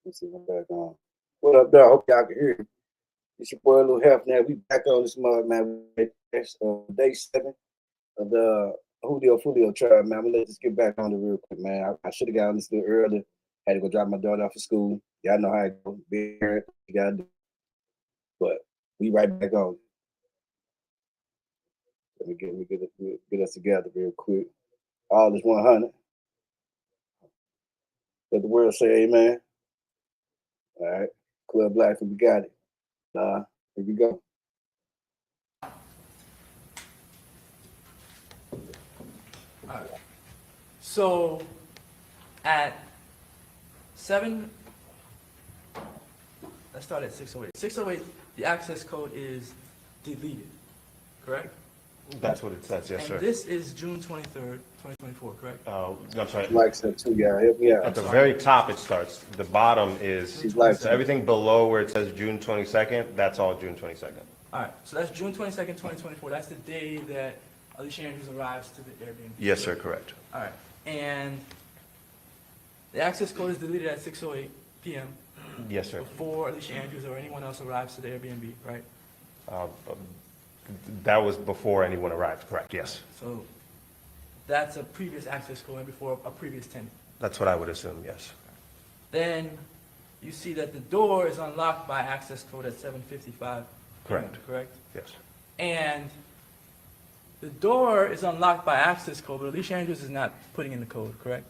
Let's see if I'm back on. What up, there? I hope y'all can hear me. It's your boy Lil Hef now. We back on this mother, man. It's day 7 of the Julio Foolio trial, man. I'm gonna let this get back on the real quick, man. I should have got on this a little earlier. Had to go drop my daughter off of school. Y'all know how it goes. Being a parent, you gotta do. But we right back on. Let me get us together real quick. All is 100. Let the world say amen. All right. Club Black, we got it. Here we go. All right. So at 7, let's start at 608. 608, the access code is deleted, correct? That's what it says, yes, And sir. this is June 23rd, 2024, correct? I'm sorry. Like said too, y'all. Help me At out. the very top it starts. The bottom is, She's like so everything below where it says June 22nd, that's all June 22nd. All right, so that's June 22nd, 2024. That's the day that Alicia Andrews arrives to the Airbnb. Yes, sir, correct. All right, and the access code is deleted at 6:08 p.m. Yes, sir. before Alicia Andrews or anyone else arrives to the Airbnb, right? That was before anyone arrived, correct, yes. So that's a previous access code and before a previous tenant. That's what I would assume, yes. Then you see that the door is unlocked by access code at 7:55. Correct. Correct? Yes. And the door is unlocked by access code, but Alicia Andrews is not putting in the code, correct?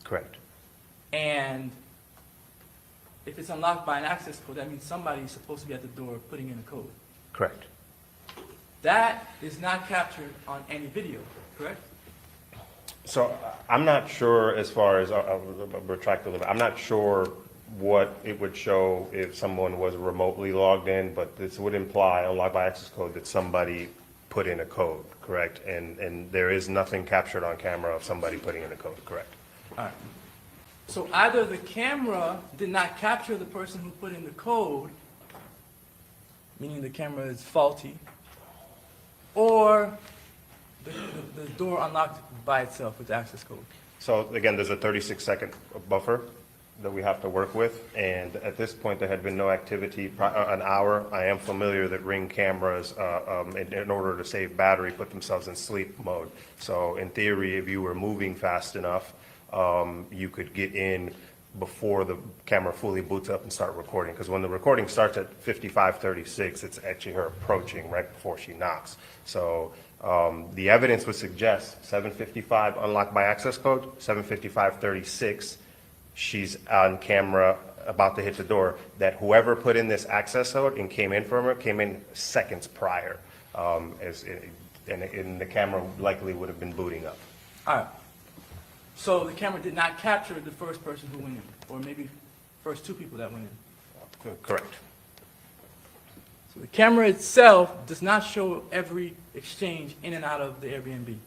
Correct. And if it's unlocked by an access code, that means somebody's supposed to be at the door putting in the code. Correct. That is not captured on any video, correct? So I'm not sure as far as, I'll retract a little bit, I'm not sure what it would show if someone was remotely logged in, but this would imply, unlocked by access code, that somebody put in a code, correct? And there is nothing captured on camera of somebody putting in a code, correct? All right. So either the camera did not capture the person who put in the code, meaning the camera is faulty, or the door unlocked by itself with the access code. So again, there's a 36-second buffer that we have to work with, and at this point, there had been no activity, an hour. I am familiar that Ring cameras, in order to save battery, put themselves in sleep mode. So in theory, if you were moving fast enough, you could get in before the camera fully boots up and start recording. Because when the recording starts at 55:36, it's actually her approaching right before she knocks. So the evidence would suggest 7:55 unlocked by access code, 7:55:36, she's on camera about to hit the door, that whoever put in this access code and came in from her came in seconds prior, and the camera likely would have been booting up. All right. So the camera did not capture the first person who went in, or maybe first two people that went in. Correct. So the camera itself does not show every exchange in and out of the Airbnb.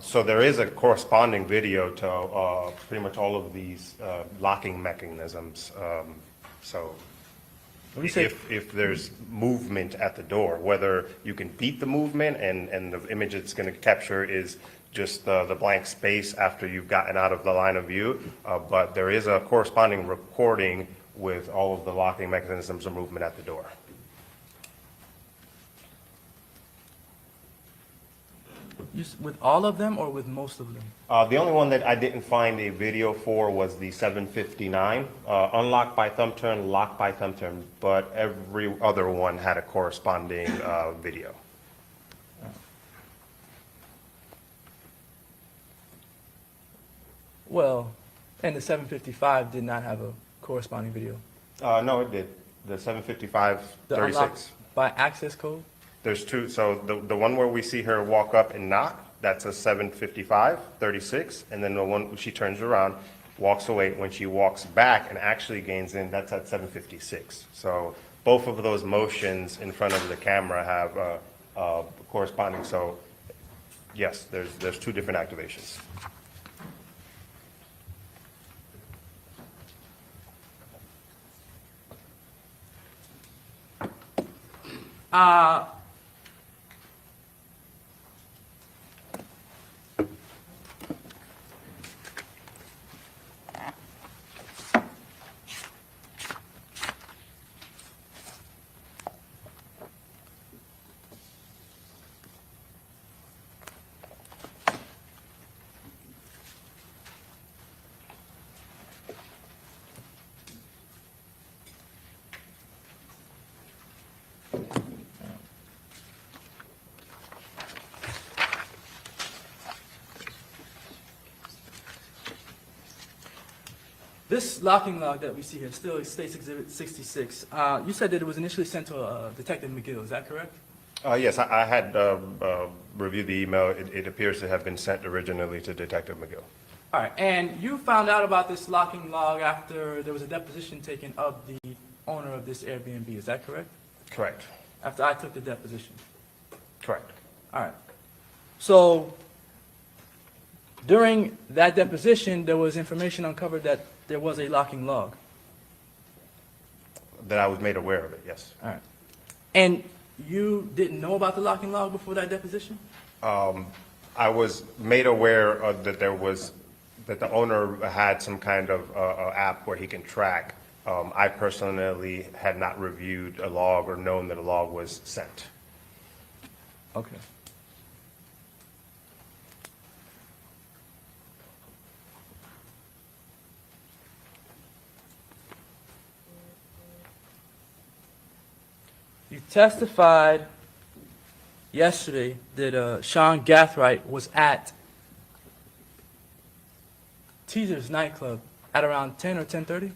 So there is a corresponding video to pretty much all of these locking mechanisms. So if there's movement at the door, whether you can beat the movement and the image it's going to capture is just the blank space after you've gotten out of the line of view, but there is a corresponding recording with all of the locking mechanisms of movement at the door. With all of them or with most of them? The only one that I didn't find a video for was the 759, unlocked by thumb turn, locked by thumb turn, but every other one had a corresponding video. Well, and the 755 did not have a corresponding video. No, it did. The 755, The 36. unlocked by access code? There's two. So the one where we see her walk up and knock, that's a 755, 36. And then the one she turns around, walks away. When she walks back and actually gains in, that's at 756. So both of those motions in front of the camera have corresponding. So yes, there's two different activations. This locking log that we see here still states Exhibit 66. You said that it was initially sent to Detective McGill, is that correct? Yes, I had reviewed the email. It appears to have been sent originally to Detective McGill. All right, and you found out about this locking log after there was a deposition taken of the owner of this Airbnb, is that correct? Correct. After I took the deposition. Correct. All right. So during that deposition, there was information uncovered that there was a locking log. That I was made aware of it, yes. All right. And you didn't know about the locking log before that deposition? I was made aware of that that the owner had some kind of app where he can track. I personally had not reviewed a log or known that a log was sent. Okay. You testified yesterday that Sean Gathright was at Teaser's nightclub at around 10 or 10:30?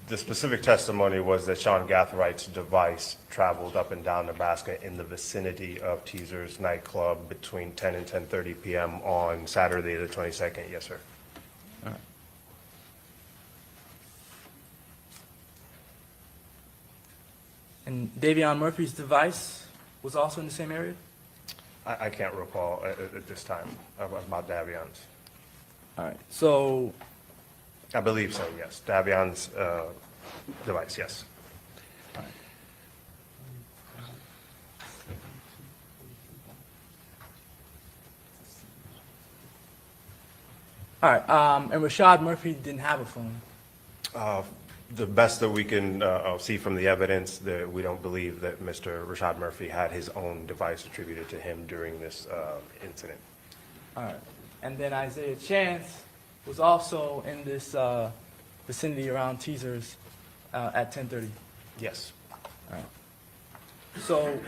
The specific testimony was that Sean Gathright's device traveled up and down Nebraska in the vicinity of Teaser's nightclub between 10 and 10:30 p.m. on Saturday the 22nd. Yes, sir. All right. And Davion Murphy's device was also in the same area? I can't recall at this time about Davion's. All right. So I believe so, yes. Davion's device, yes. all right. And Rashad Murphy didn't have a phone. The best that we can see from the evidence, that we don't believe that Mr. Rashad Murphy had his own device attributed to him during this incident. All right. And then Isaiah Chance was also in this vicinity around Teasers at 10:30. Yes. All right. So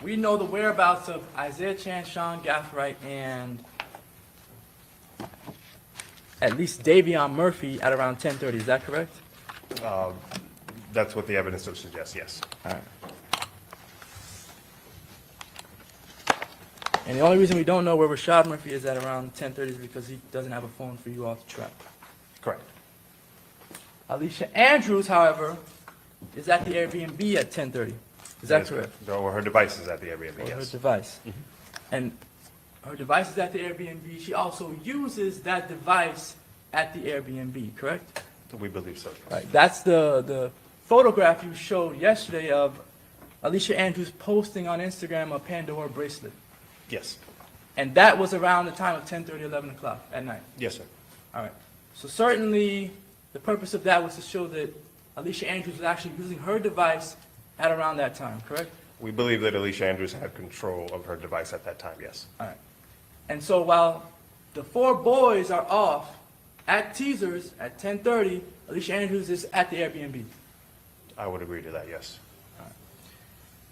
we know the whereabouts of Isaiah Chance, Sean Gathright, and at least Davion Murphy at around 10:30. Is that correct? That's what the evidence would suggest, yes. All right. And the only reason we don't know where Rashad Murphy is at around 10:30 is because he doesn't have a phone for you all to track. Correct. Alicia Andrews, however, is at the Airbnb at 10:30. Is that correct? Or her device is at the Airbnb, Or her yes. device. And her device is at the Airbnb. She also uses that device at the Airbnb, correct? We believe so, yes. Right. That's the photograph you showed yesterday of Alicia Andrews posting on Instagram a Pandora bracelet. Yes. And that was around the time of 10:30, 11 o'clock at night. Yes, sir. All right. So certainly the purpose of that was to show that Alicia Andrews was actually using her device at around that time, correct? We believe that Alicia Andrews had control of her device at that time, yes. All right. And so while the four boys are off at Teasers at 10:30, Alicia Andrews is at the Airbnb. I would agree to that, yes.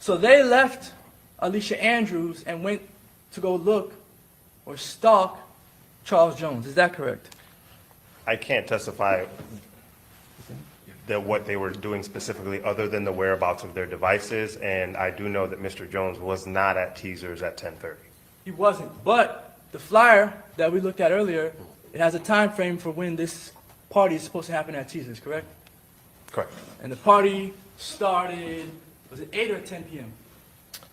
So they left Alicia Andrews and went to go look or stalk Charles Jones. Is that correct? I can't testify that what they were doing specifically other than the whereabouts of their devices, and I do know that Mr. Jones was not at Teasers at 10:30. He wasn't. But the flyer that we looked at earlier, it has a time frame for when this party is supposed to happen at Teasers, correct? Correct. And the party started, was it 8 or 10 p.m.?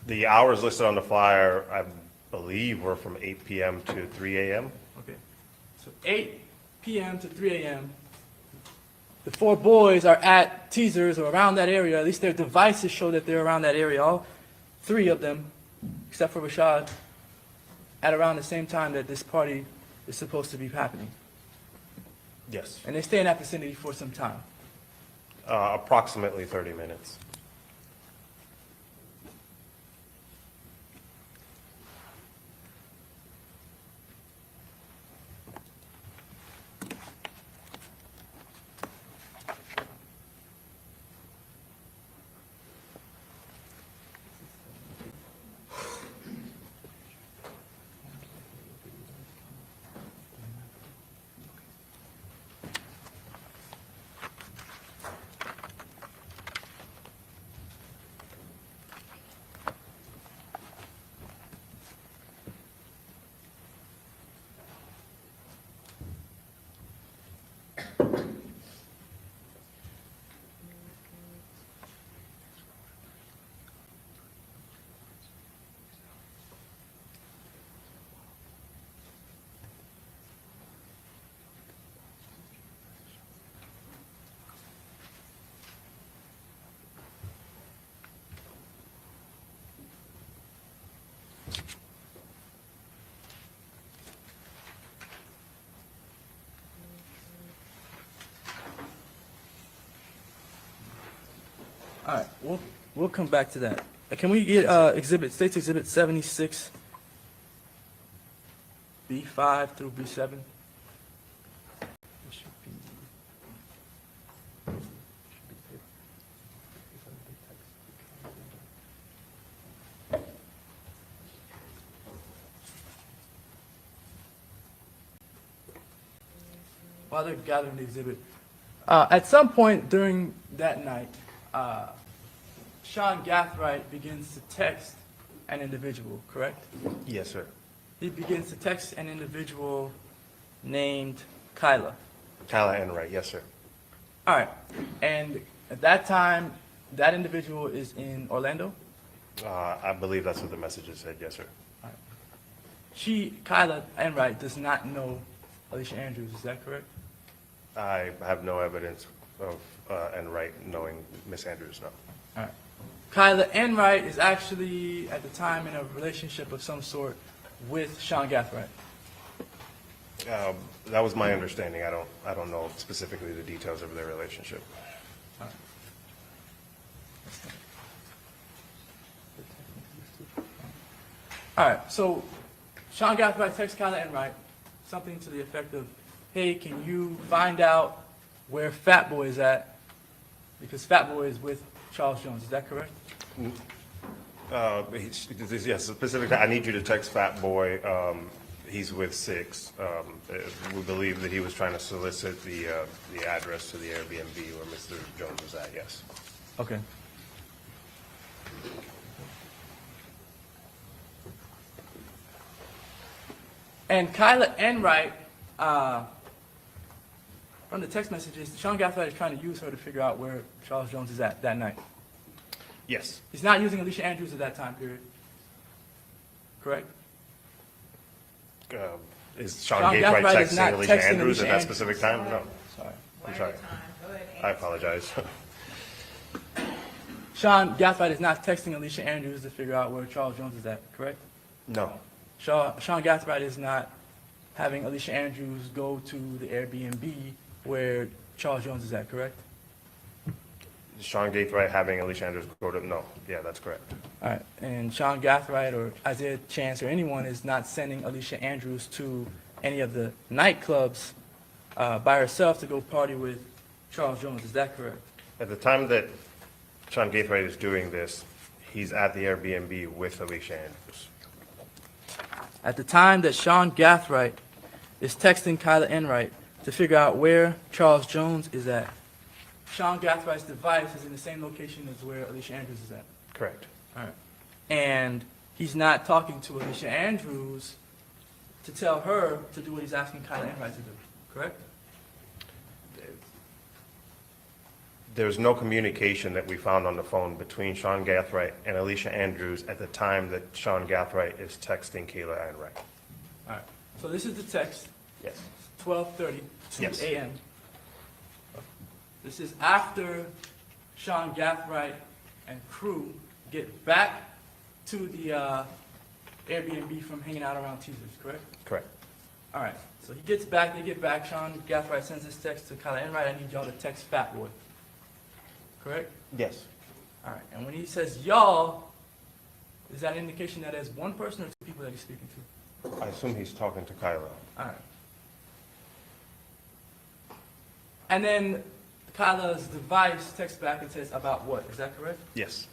The hours listed on the flyer, I believe, were from 8 p.m. to 3 a.m. Okay. So 8 p.m. to 3 a.m. The four boys are at Teasers or around that area. At least their devices show that they're around that area. All three of them, except for Rashad, at around the same time that this party is supposed to be happening. Yes. And they stay in that vicinity for some time. Approximately 30 minutes. All right, we'll come back to that. Can we get State's Exhibit 76, B5 through B7? While they're gathering the exhibit, at some point during that night, Sean Gathright begins to text an individual, correct? Yes, sir. He begins to text an individual named Kyla. Kyla Enright, yes, sir. All right, and at that time, that individual is in Orlando? I believe that's what the messages said, yes, sir. Kyla Enright, does not know Alicia Andrews, is that correct? I have no evidence of Enright knowing Miss Andrews, no. All right. Kyla Enright is actually, at the time, in a relationship of some sort with Sean Gathright. That was my understanding. I don't know specifically the details of their relationship. All right, so Sean Gathright texts Kyla Enright something to the effect of, hey, can you find out where Fat Boy is at? Because Fat Boy is with Charles Jones, is that correct? Yes, specifically, I need you to text Fat Boy. He's with Six. We believe that he was trying to solicit the address to the Airbnb where Mr. Jones was at, yes. Okay. And Kyla Enright, from the text messages, Sean Gathright is trying to use her to figure out where Charles Jones is at that night. Yes. He's not using Alicia Andrews at that time period. Correct? Is Sean Sean Gathright Gathright is texting not Alicia texting Andrews Alicia at that Andrews. specific time? No. Sorry. I'm sorry. I apologize. Sean Gathright is not texting Alicia Andrews to figure out where Charles Jones is at, correct? No. Sean Gathright is not having Alicia Andrews go to the Airbnb where Charles Jones is at, correct? Sean Gathright having Alicia Andrews go to, no. Yeah, that's correct. All right, and Sean Gathright or Isaiah Chance or anyone is not sending Alicia Andrews to any of the nightclubs by herself to go party with Charles Jones, is that correct? At the time that Sean Gathright is doing this, he's at the Airbnb with Alicia Andrews. At the time that Sean Gathright is texting Kyla Enright to figure out where Charles Jones is at, Sean Gathwright's device is in the same location as where Alicia Andrews is at. Correct. All right. And he's not talking to Alicia Andrews to tell her to do what he's asking Kyla Enright to do, correct? There's no communication that we found on the phone between Sean Gathright and Alicia Andrews at the time that Sean Gathright is texting Kayla Enright. All right. So this is the text, Yes. 12:32 Yes. a.m. This is after Sean Gathright and crew get back to the Airbnb from hanging out around Teasers, correct? Correct. All right. So he gets back, they get back. Sean Gathright sends this text to Kyla Enright. I need y'all to text Fat Boy. Correct? Yes. All right. And when he says y'all, is that an indication that there's one person or two people that he's speaking to? I assume he's talking to Kyla. All right. And then Kyla's device texts back and says about what? Is that correct? Yes.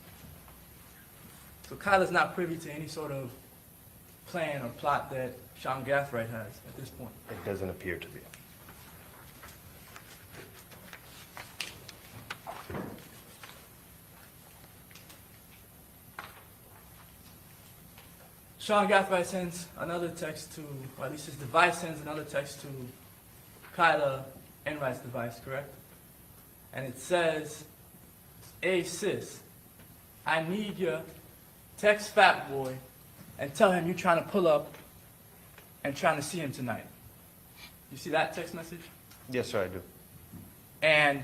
So Kyla's not privy to any sort of plan or plot that Sean Gathright has at this point. It doesn't appear to be. Sean Gathright sends another text to, or at least his device sends another text to Kyla Enright's device, correct? And it says, hey sis, I need you, text Fat Boy and tell him you're trying to pull up and trying to see him tonight. You see that text message? Yes, sir, I do. And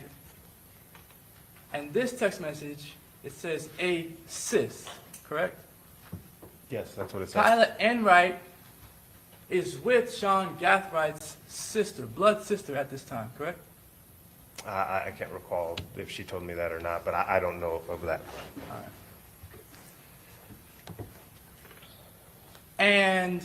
this text message, it says, hey sis, correct? Yes, that's what it says. Kyla Enright is with Sean Gathwright's sister, blood sister at this time, correct? I can't recall if she told me that or not, but I don't know of that. All right. And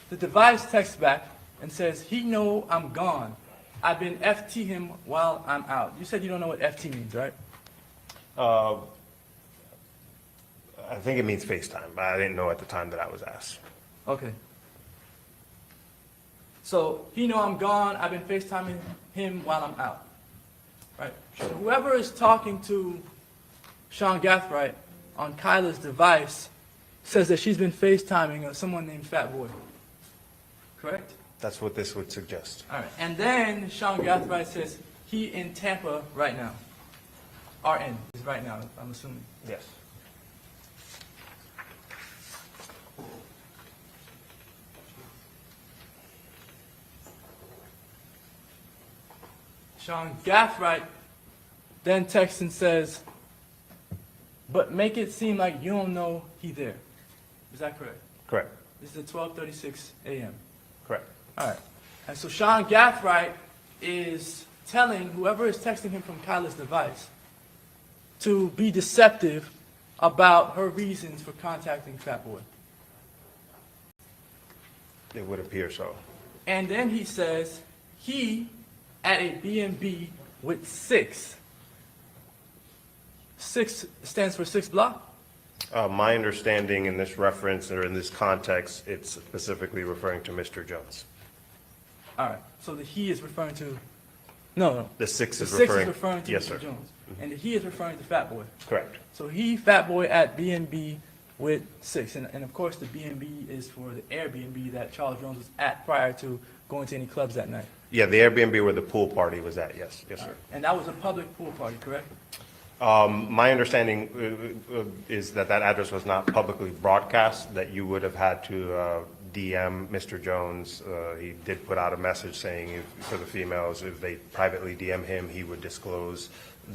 the device texts back and says, he know I'm gone. I've been FT him while I'm out. You said you don't know what FT means, right? I think it means FaceTime. I didn't know at the time that I was asked. Okay. So he know I'm gone. I've been FaceTiming him while I'm out. Right. So whoever is talking to Sean Gathwright on Kyla's device says that she's been FaceTiming someone named Fat Boy. Correct? That's what this would suggest. All right. And then Sean Gathwright says he in Tampa right now. RN is right now, I'm assuming. Yes. Sean Gathwright then texts and says, but make it seem like you don't know he there. Is that correct? Correct. This is at 12:36 a.m. Correct. All right. And so Sean Gathwright is telling whoever is texting him from Kyla's device to be deceptive about her reasons for contacting Fat Boy. It would appear so. And then he says he at a B&B with 6. 6 stands for 6 block? My understanding in this reference or in this context, it's specifically referring to Mr. Jones. All right. So the he is referring to, no. The 6 The is 6 referring. is referring to Yes, Mr. sir. Jones. And the he is referring to Fat Boy. Correct. So he, Fat Boy, at B&B with 6. And of course, the B&B is for the Airbnb that Charles Jones was at prior to going to any clubs that night. Yeah, the Airbnb where the pool party was at, yes. Yes, sir. And that was a public pool party, correct? My understanding is that that address was not publicly broadcast, that you would have had to DM Mr. Jones. He did put out a message saying for the females, if they privately DM him, he would disclose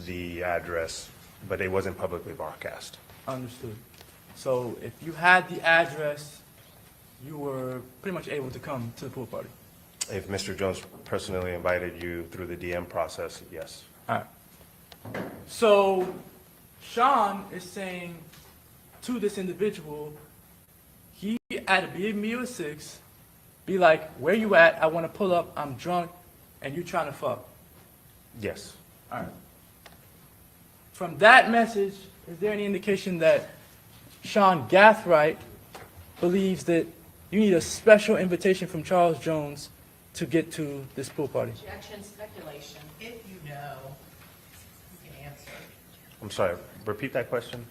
the address, but it wasn't publicly broadcast. Understood. So if you had the address, you were pretty much able to come to the pool party. If Mr. Jones personally invited you through the DM process, yes. All right. So Sean is saying to this individual, he at a B&B with 6, be like, where you at? I want to pull up. I'm drunk, and you trying to fuck. Yes. All right. From that message, is there any indication that Sean Gathwright believes that you need a special invitation from Charles Jones to get to this pool party? Objection, speculation. If you know, you can answer. I'm sorry, repeat that question?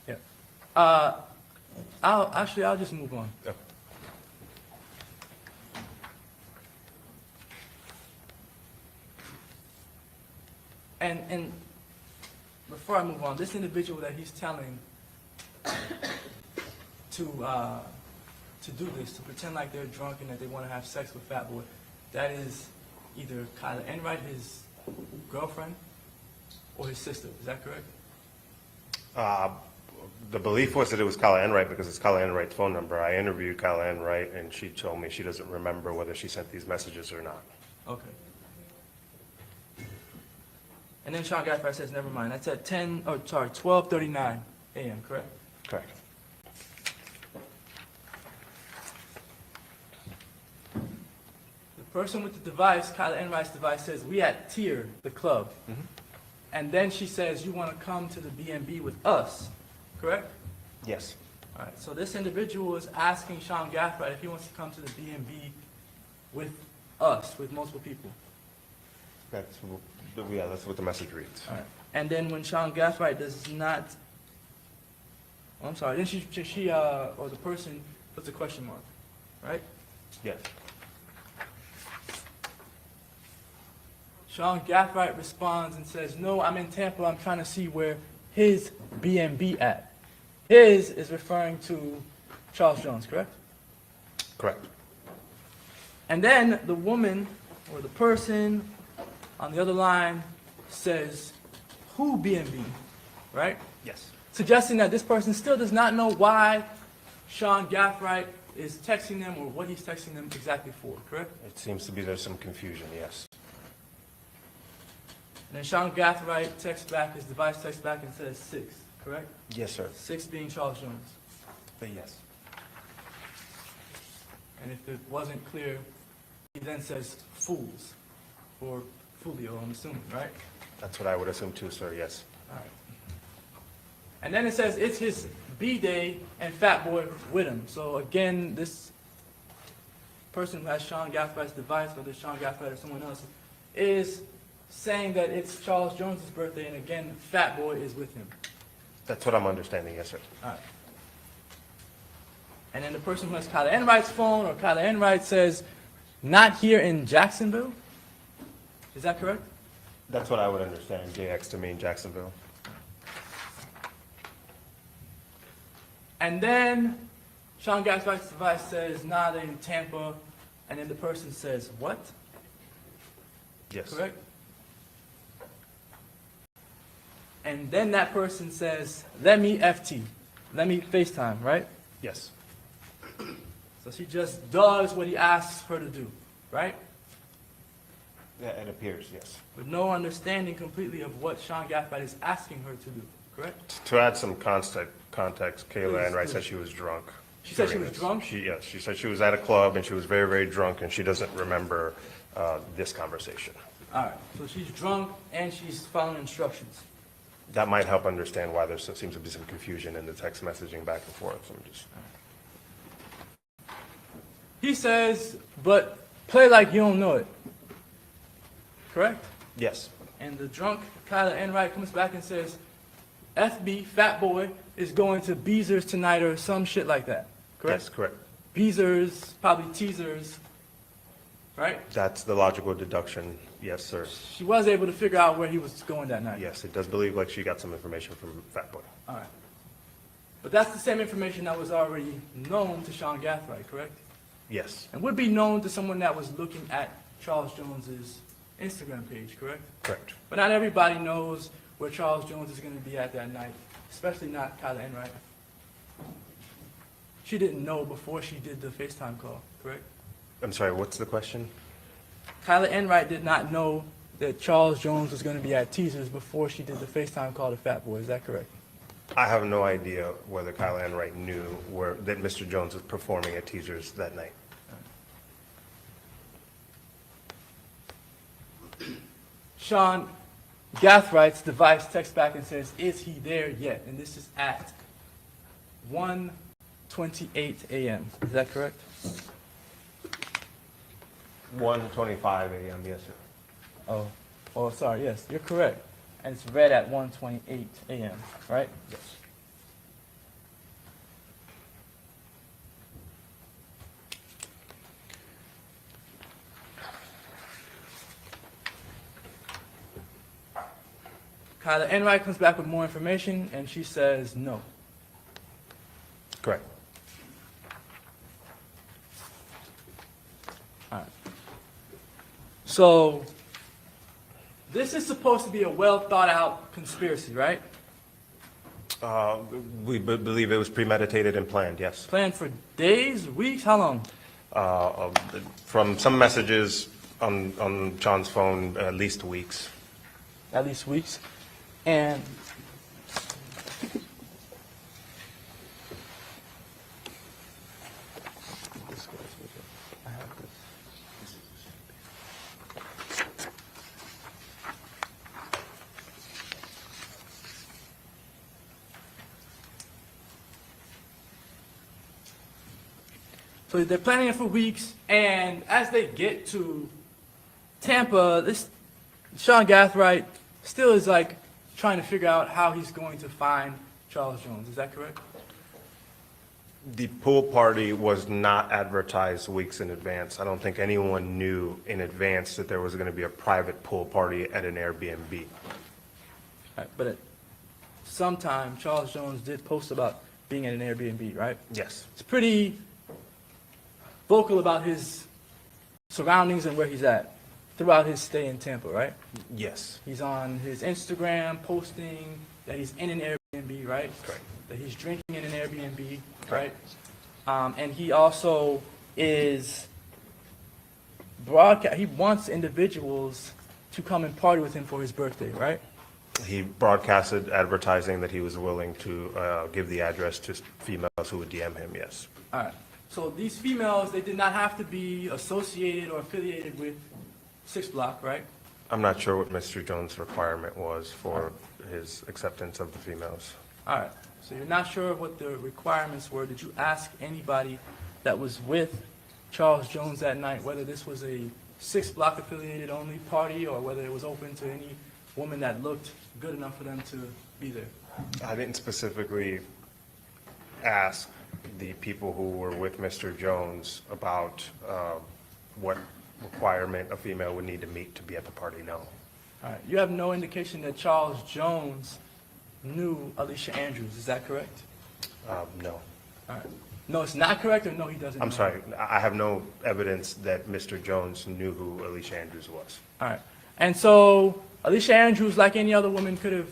Yeah. I'll just move on. Okay. And before I move on, this individual that he's telling to do this, to pretend like they're drunk and that they want to have sex with Fat Boy, that is either Kyla Enright, his girlfriend, or his sister. Is that correct? The belief was that it was Kyla Enright because it's Kyla Enright's phone number. I interviewed Kyla Enright, and she told me she doesn't remember whether she sent these messages or not. Okay. And then Sean Gathwright says, never mind. That's at 12:39 a.m., correct? Correct. The person with the device, Kyla Enright's device, says, we at Tier, the club. Mm-hmm. And then she says, you want to come to the B&B with us, correct? Yes. All right, so this individual is asking Sean Gathwright if he wants to come to the B&B with us, with multiple people. That's what the message reads. All right. And then when Sean Gathwright does not, I'm sorry, then she or the person puts a question mark, right? Yes. Sean Gathwright responds and says, no, I'm in Tampa. I'm trying to see where his B&B at. His is referring to Charles Jones, correct? Correct. And then the woman or the person on the other line says, who B&B, right? Yes. Suggesting that this person still does not know why Sean Gathright is texting them or what he's texting them exactly for, correct? It seems to be there's some confusion, yes. And then Sean Gathright texts back, his device texts back and says 6, correct? Yes, sir. 6 being Charles Jones. But yes. And if it wasn't clear, he then says fools, or foolio, I'm assuming, right? That's what I would assume too, sir, yes. All right. And then it says it's his B-Day and Fat Boy with him. So again, this person who has Sean Gathwright's device, whether it's Sean Gathwright or someone else, is saying that it's Charles Jones' birthday, and again, Fat Boy is with him. That's what I'm understanding, yes, sir. All right. And then the person who has Kyla Enright's phone, or Kyla Enright, says, not here in Jacksonville. Is that correct? That's what I would understand, JX to mean Jacksonville. And then Sean Gathwright's device says, nah, they're in Tampa. And then the person says, what? Yes. Correct? And then that person says, let me FT. Let me FaceTime, right? Yes. So she just does what he asks her to do, right? Yeah, it appears, yes. With no understanding completely of what Sean Gathright is asking her to do, correct? To add some context, Kayla Please, Enright please. said she was drunk. She said she during was this. drunk? Yes, she said she was at a club and she was very, very drunk and she doesn't remember this conversation. All right, so she's drunk and she's following instructions. That might help understand why there seems to be some confusion in the text messaging back and forth. So I'm just... He says, but play like you don't know it. Correct? Yes. And the drunk Kyla Enright comes back and says, FB, Fat Boy, is going to Beezer's tonight or some shit like that. Correct? Yes, correct. Beezer's, probably Teasers, right? That's the logical deduction. Yes, sir. She was able to figure out where he was going that night. Yes, it does believe like she got some information from Fat Boy. All right. But that's the same information that was already known to Sean Gathright, correct? Yes, And would be known to someone that was looking at Charles Jones's Instagram page, correct? correct. But not everybody knows where Charles Jones is going to be at that night, especially not Kyla Enright. She didn't know before she did the FaceTime call, correct? I'm sorry, what's the question? Kyla Enright did not know that Charles Jones was going to be at Teasers before she did the FaceTime call to Fat Boy, is that correct? I have no idea whether Kyla Enright knew that Mr. Jones was performing at Teasers that night. Sean Gathwright's device texts back and says, is he there yet? And this is at 1:28 a.m. Is that correct? 1:25 a.m., yes, sir. Oh, sorry, yes, you're correct. And it's read at 1:28 a.m., right? Yes. Kyla Enright comes back with more information, and she says no. Correct. All right. So, this is supposed to be a well-thought-out conspiracy, right? We believe it was premeditated and planned, yes. Planned for days, weeks, how long? From some messages on John's phone, at least weeks. At least weeks. And so they're planning it for weeks, and as they get to Tampa, this Sean Gathright still is like trying to figure out how he's going to find Charles Jones. Is that correct? The pool party was not advertised weeks in advance. I don't think anyone knew in advance that there was going to be a private pool party at an Airbnb. Right, but at some time, Charles Jones did post about being at an Airbnb, right? Yes. It's pretty vocal about his surroundings and where he's at. throughout his stay in Tampa, right? Yes, He's on his Instagram posting that he's in an Airbnb, right? correct. That he's drinking in an Airbnb, Correct. right? And he also is he wants individuals to come and party with him for his birthday, right? He broadcasted advertising that he was willing to give the address to females who would DM him, yes. All right. So these females, they did not have to be associated or affiliated with 6 Block, right? I'm not sure what Mr. Jones' requirement was for his acceptance of the females. All right. So you're not sure what the requirements were. Did you ask anybody that was with Charles Jones that night whether this was a 6 Block affiliated only party or whether it was open to any woman that looked good enough for them to be there? I didn't specifically ask the people who were with Mr. Jones about what requirement a female would need to meet to be at the party, no. All right. You have no indication that Charles Jones knew Alicia Andrews. Is that correct? No. All right. No, it's not correct, or no, he doesn't I'm know? sorry, I have no evidence that Mr. Jones knew who Alicia Andrews was. All right. And so Alicia Andrews, like any other woman, could have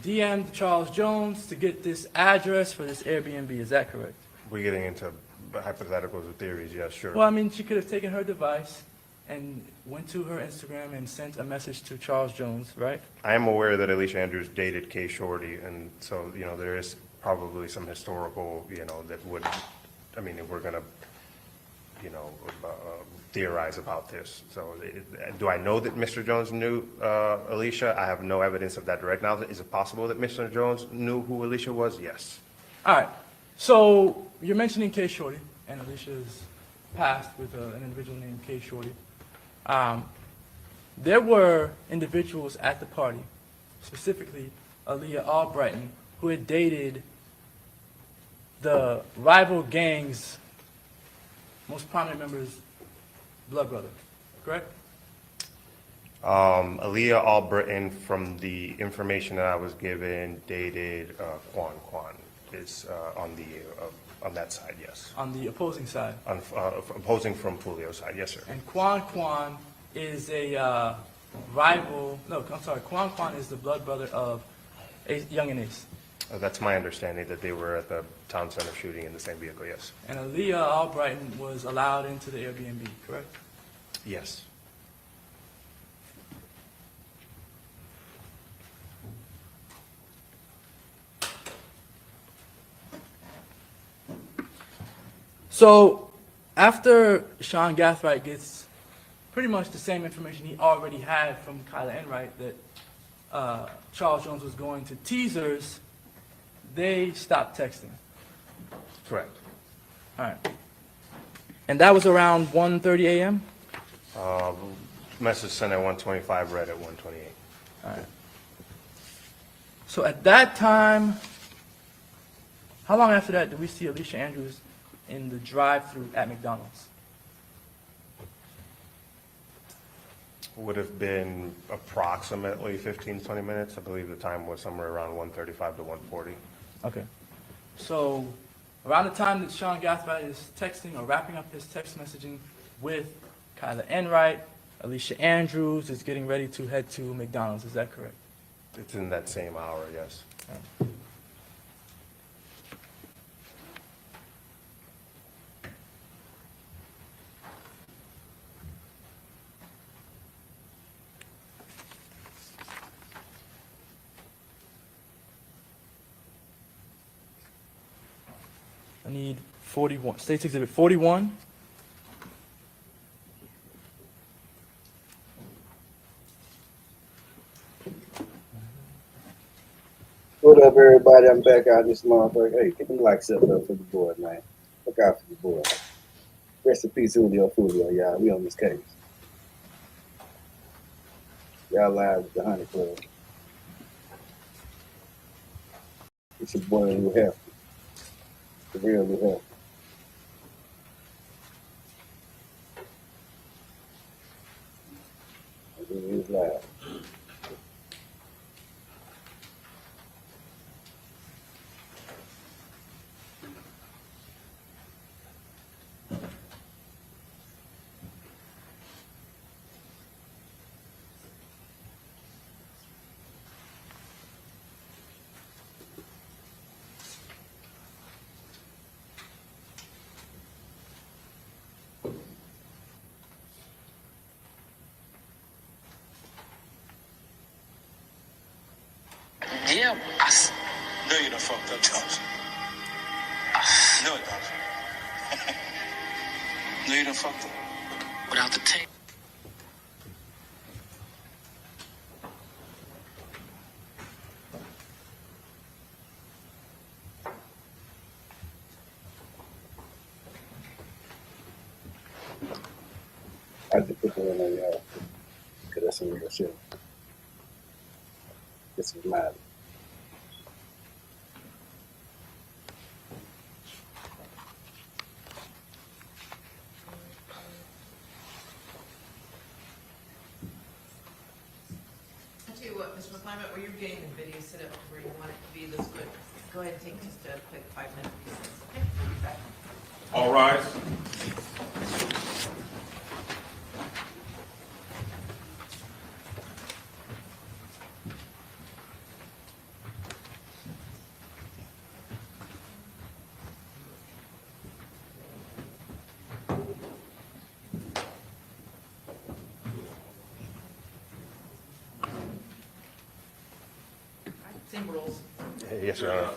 DM'd Charles Jones to get this address for this Airbnb. Is that correct? We're getting into hypotheticals or theories, yes, sure. Well, I mean, she could have taken her device and went to her Instagram and sent a message to Charles Jones, right? I am aware that Alicia Andrews dated Kay Shorty, and so, there is probably some historical, that would, if we're going to, theorize about this. So do I know that Mr. Jones knew Alicia? I have no evidence of that direct knowledge. Is it possible that Mr. Jones knew who Alicia was? Yes. All right. So you're mentioning Kay Shorty, and Alicia's past with an individual named Kay Shorty. There were individuals at the party, specifically Aaliyah Albrighton, who had dated the rival gang's most prominent member's blood brother, correct? Aaliyah Albritton, from the information that I was given, dated Quan is on that side, yes. On the opposing side. Opposing from Foolio side, yes, sir. And Quan is a rival, no, I'm sorry, Quan is the blood brother of Young and Ace. That's my understanding, that they were at the town center shooting in the same vehicle, yes. And Aaliyah Albrighton was allowed into the Airbnb, correct? Yes. So after Sean Gathright gets pretty much the same information he already had from Kyla Enright that Charles Jones was going to Teasers, they stopped texting. Correct. All right. And that was around 1:30 a.m.? Message sent at 1:25, read at 1:28. All right. So at that time, how long after that did we see Alicia Andrews in the drive-thru at McDonald's? Would have been approximately 15, 20 minutes. I believe the time was somewhere around 1:35 to 1:40. Okay. So around the time that Sean Gathright is texting or wrapping up his text messaging with Kyla Enright, Alicia Andrews is getting ready to head to McDonald's. Is that correct? It's in that same hour, yes. I need 41. State's Exhibit 41. What up, everybody? I'm back out this motherfucker. Hey, get them likes up for the board, man. Look out for the board. Rest in peace, Julio, foolio, y'all. We on this case. Y'all live with the Honey Club. It's your boy, Lou Hefty. The real Lou Hefty. It is live. Yeah, no, you done fucked up, Jones. No, it don't. No, you done fucked up. Without the tape. I just put that on y'all because that's some real shit. This is mad. I tell you what, Mr. McClimate, where you're getting the video set up to where you want it to be this quick, go ahead and take just a quick 5-minute recess. Okay, we'll be back. All rise. Same rules. Yes, Your Honor.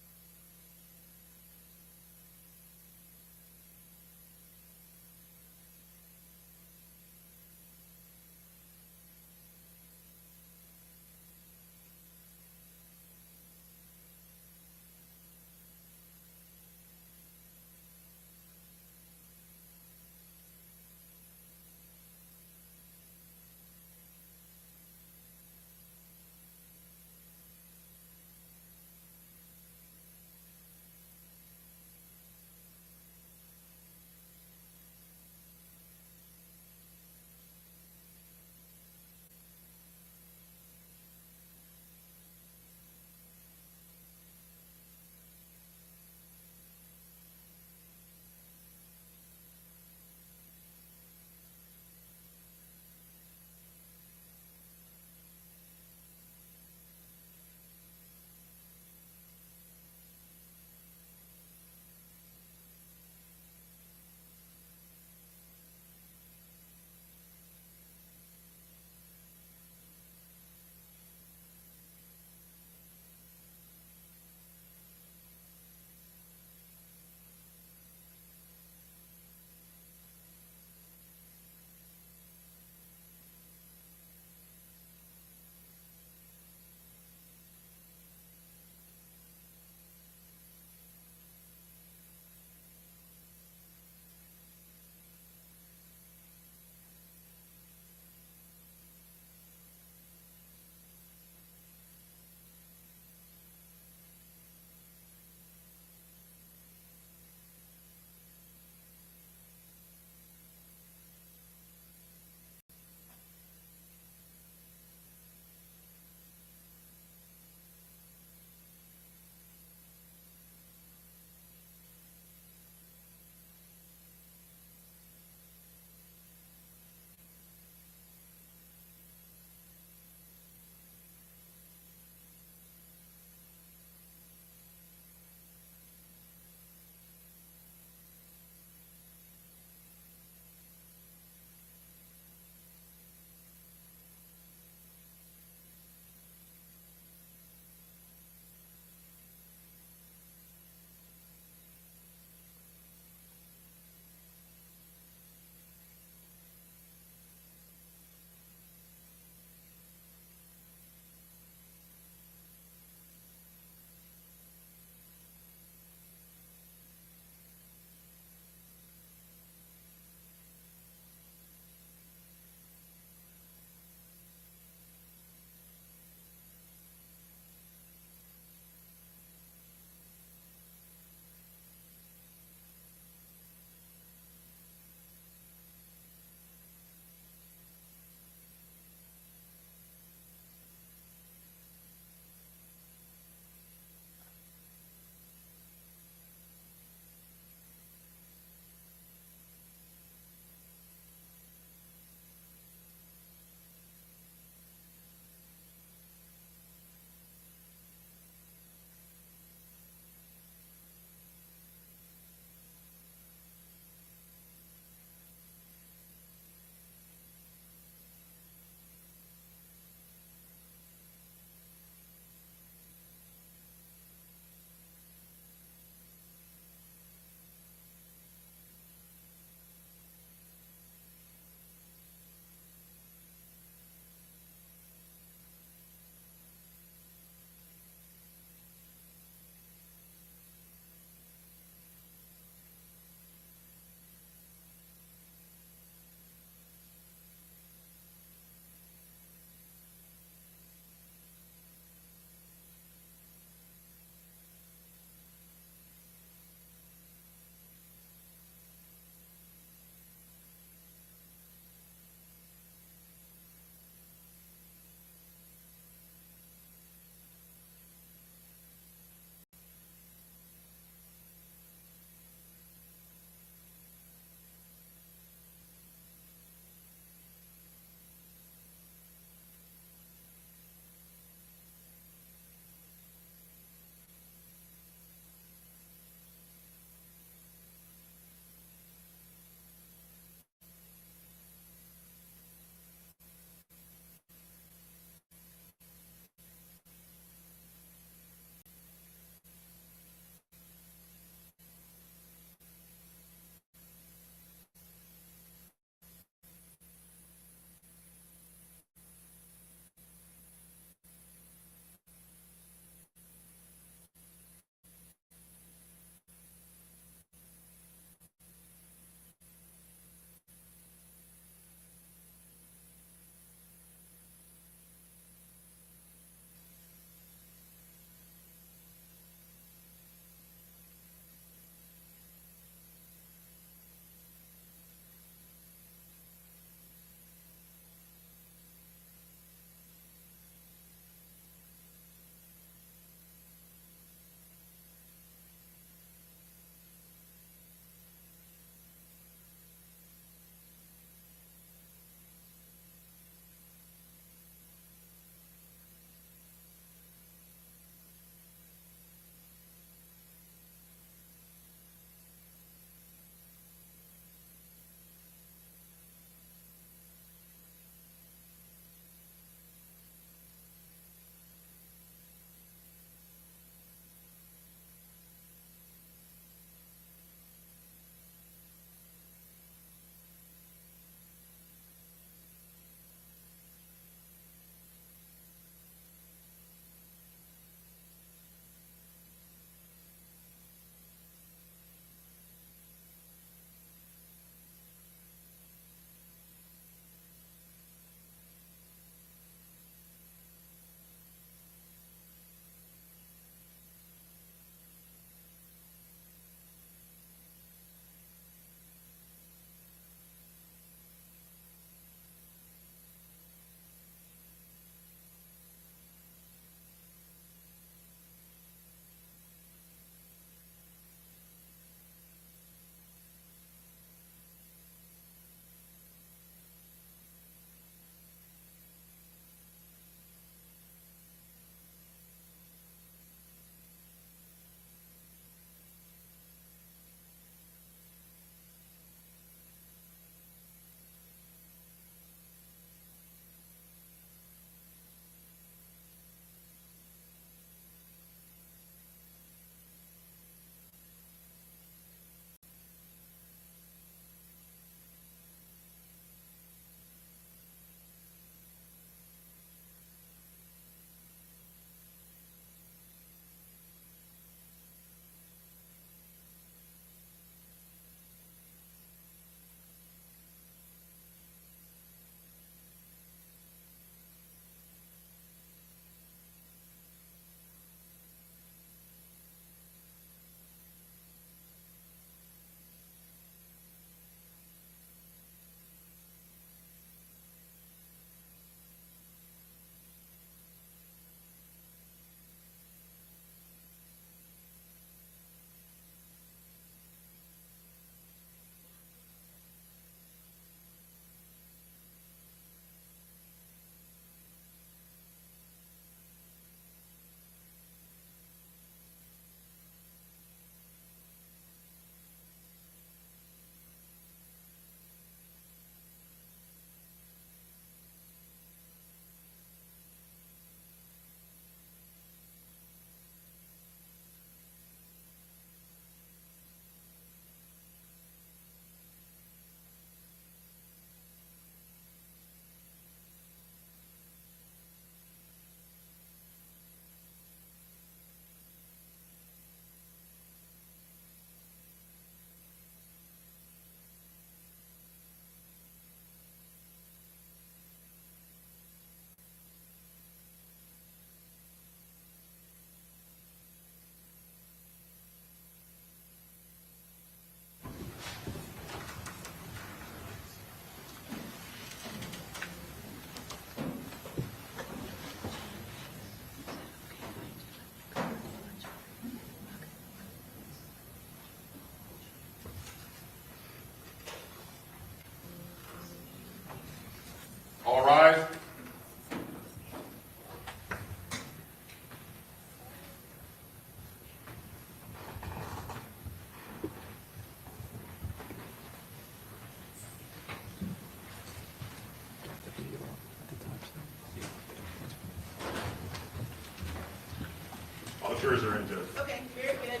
teasers are into it. Okay, very good.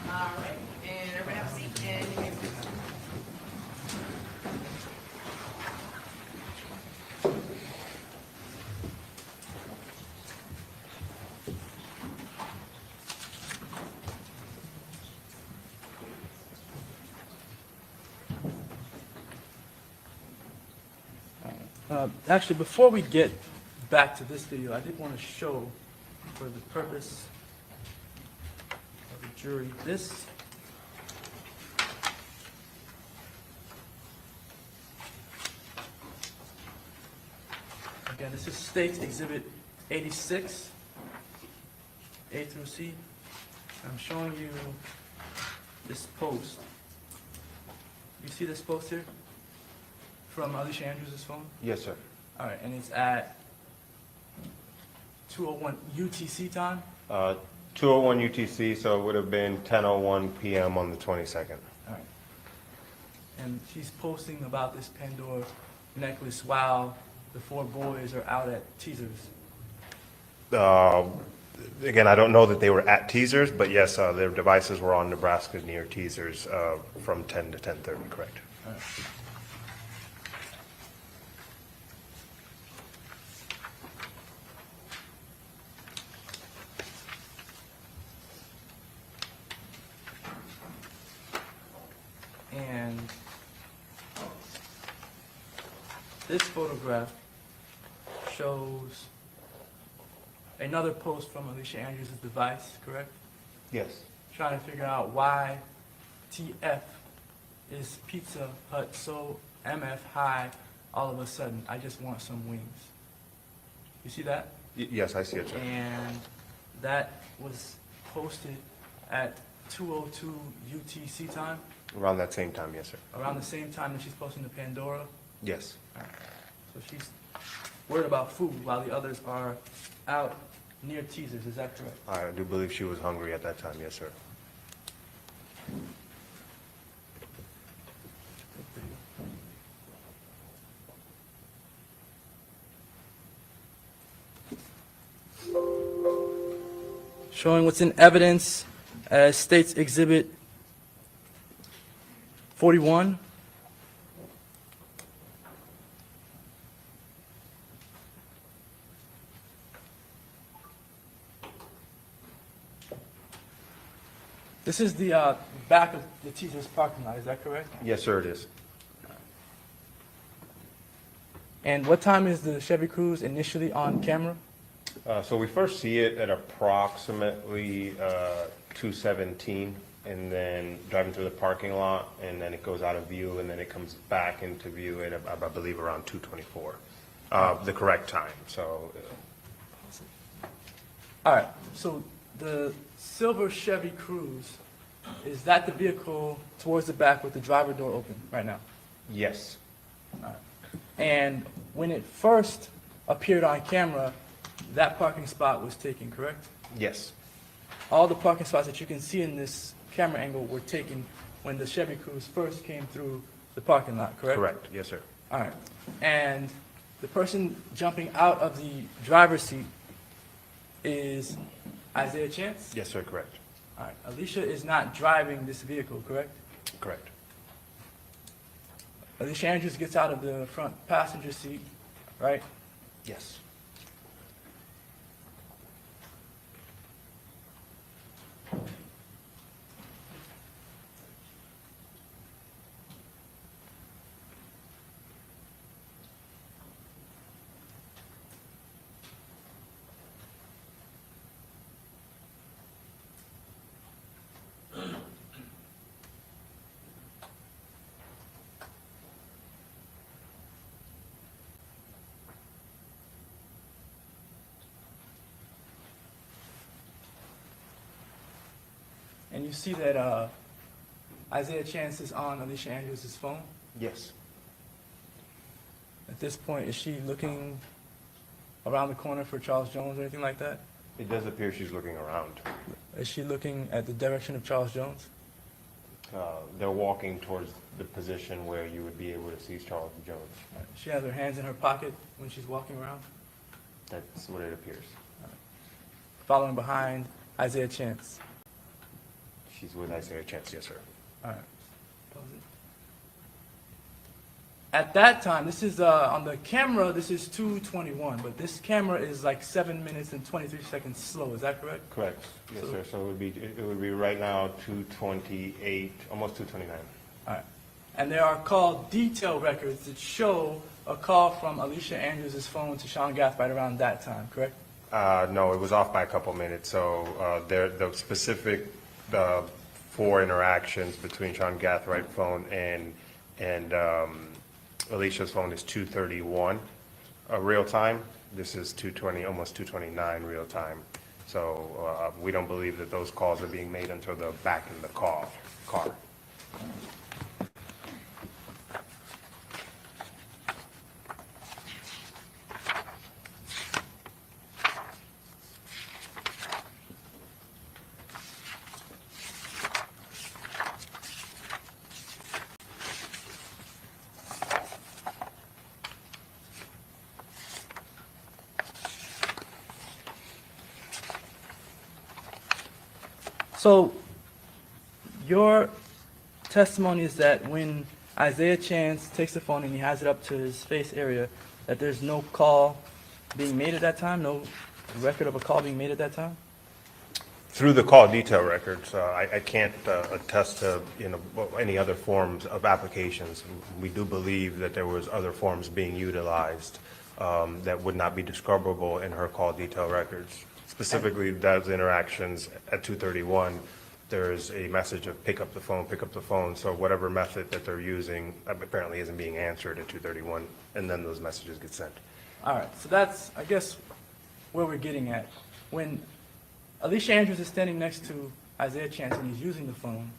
All right, and everybody have a seat, and you may proceed. Actually, before we get back to this video, I did want to show, for the purpose of the jury, this. Again, this is State's Exhibit 86, A through C. I'm showing you this post. You see this post here? From Alicia Andrews' phone? Yes, sir. All right, and it's at 2:01 UTC time? 2:01 UTC, so it would have been 10:01 PM on the 22nd. All right. And she's posting about this Pandora necklace while the four boys are out at Teasers. Again, I don't know that they were at Teasers, but yes, their devices were on Nebraska near Teasers from 10 to 10:30, correct? All right. And this photograph shows another post from Alicia Andrews' device, correct? Yes. Trying to figure out why TF is Pizza Hut so MF high all of a sudden. I just want some wings. You see that? Yes, I see it, sir. And that was posted at 2:02 UTC time, Around that same time, yes, sir. around the same time that she's posting the Pandora. Yes. So she's worried about food while the others are out near Teasers. Is that correct? I do believe she was hungry at that time, yes, sir. Showing what's in evidence as State's Exhibit 41. This is the back of the Teasers parking lot, is that correct? Yes, sir, it is. And what time is the Chevy Cruze initially on camera? So we first see it at approximately 2:17, and then driving through the parking lot, and then it goes out of view, and then it comes back into view at, I believe, around 2:24, the correct time, so. All right, so the silver Chevy Cruze, is that the vehicle towards the back with the driver door open right now? Yes, And when it first appeared on camera, that parking spot was taken, correct? yes, All the parking spots that you can see in this camera angle were taken when the Chevy Cruze first came through the parking lot, correct? correct, yes, sir. All right. And the person jumping out of the driver's seat is Isaiah Chance? Yes, sir, correct, All right. Alicia is not driving this vehicle, correct? correct. Alicia Andrews gets out of the front passenger seat, right? Yes. And you see that Isaiah Chance is on Alicia Andrews' phone. Yes. At this point, is she looking around the corner for Charles Jones or anything like that? It does appear she's looking around. Is she looking at the direction of Charles Jones? They're walking towards the position where you would be able to see Charles Jones. She has her hands in her pocket when she's walking around. That's what it appears. Following behind Isaiah Chance? She's with Isaiah Chance, yes, sir. All right. Pause it. At that time, this is on the camera, this is 2:21, but this camera is like 7 minutes and 23 seconds slow. Is that correct? Correct, yes, So- sir. So it would be right now 2:28, almost 2:29. All right. And there are call detail records that show a call from Alicia Andrews' phone to Sean Gath right around that time, correct? No, it was off by a couple minutes. So the specific 4 interactions between Sean Gathright phone and Alicia's phone is 2:31 real time. This is 2:20, almost 2:29 real time. So we don't believe that those calls are being made until they're back in the car. So your testimony is that when Isaiah Chance takes the phone and he has it up to his face area, that there's no call being made at that time, no record of a call being made at that time? Through the call detail records, I can't attest to any other forms of applications. We do believe that there was other forms being utilized that would not be discoverable in her call detail records. Specifically, those interactions at 2:31, there's a message of pick up the phone. So whatever method that they're using apparently isn't being answered at 2:31, and then those messages get sent. All right, so that's, I guess, where we're getting at. When Alicia Andrews is standing next to Isaiah Chance and he's using the phone,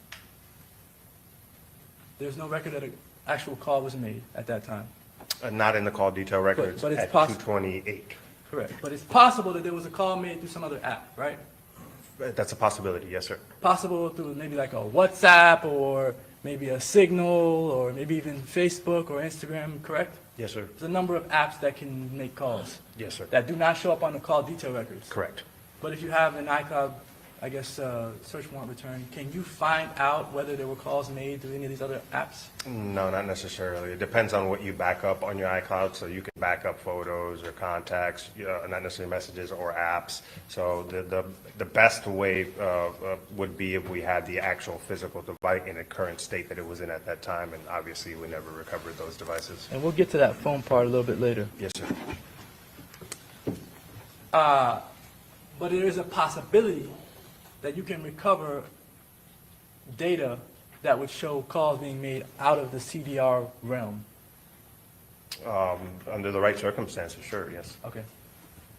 there's no record that an actual call was made at that time. Not in the call detail records but it's at possi- 2:28. Correct. But it's possible that there was a call made through some other app, right? That's a possibility, yes, sir. Possible through maybe like a WhatsApp or maybe a Signal or maybe even Facebook or Instagram, correct? Yes, sir. There's a number of apps that can make calls Yes, sir. that do not show up on the call detail records. Correct. But if you have an iCloud, I guess, search warrant return, can you find out whether there were calls made through any of these other apps? No, not necessarily. It depends on what you back up on your iCloud. So you can back up photos or contacts, not necessarily messages or apps. So the best way would be if we had the actual physical device in the current state that it was in at that time. And obviously, we never recovered those devices. And we'll get to that phone part a little bit later. Yes, sir. But there is a possibility that you can recover data that would show calls being made out of the CDR realm. Under the right circumstances, sure, yes. Okay.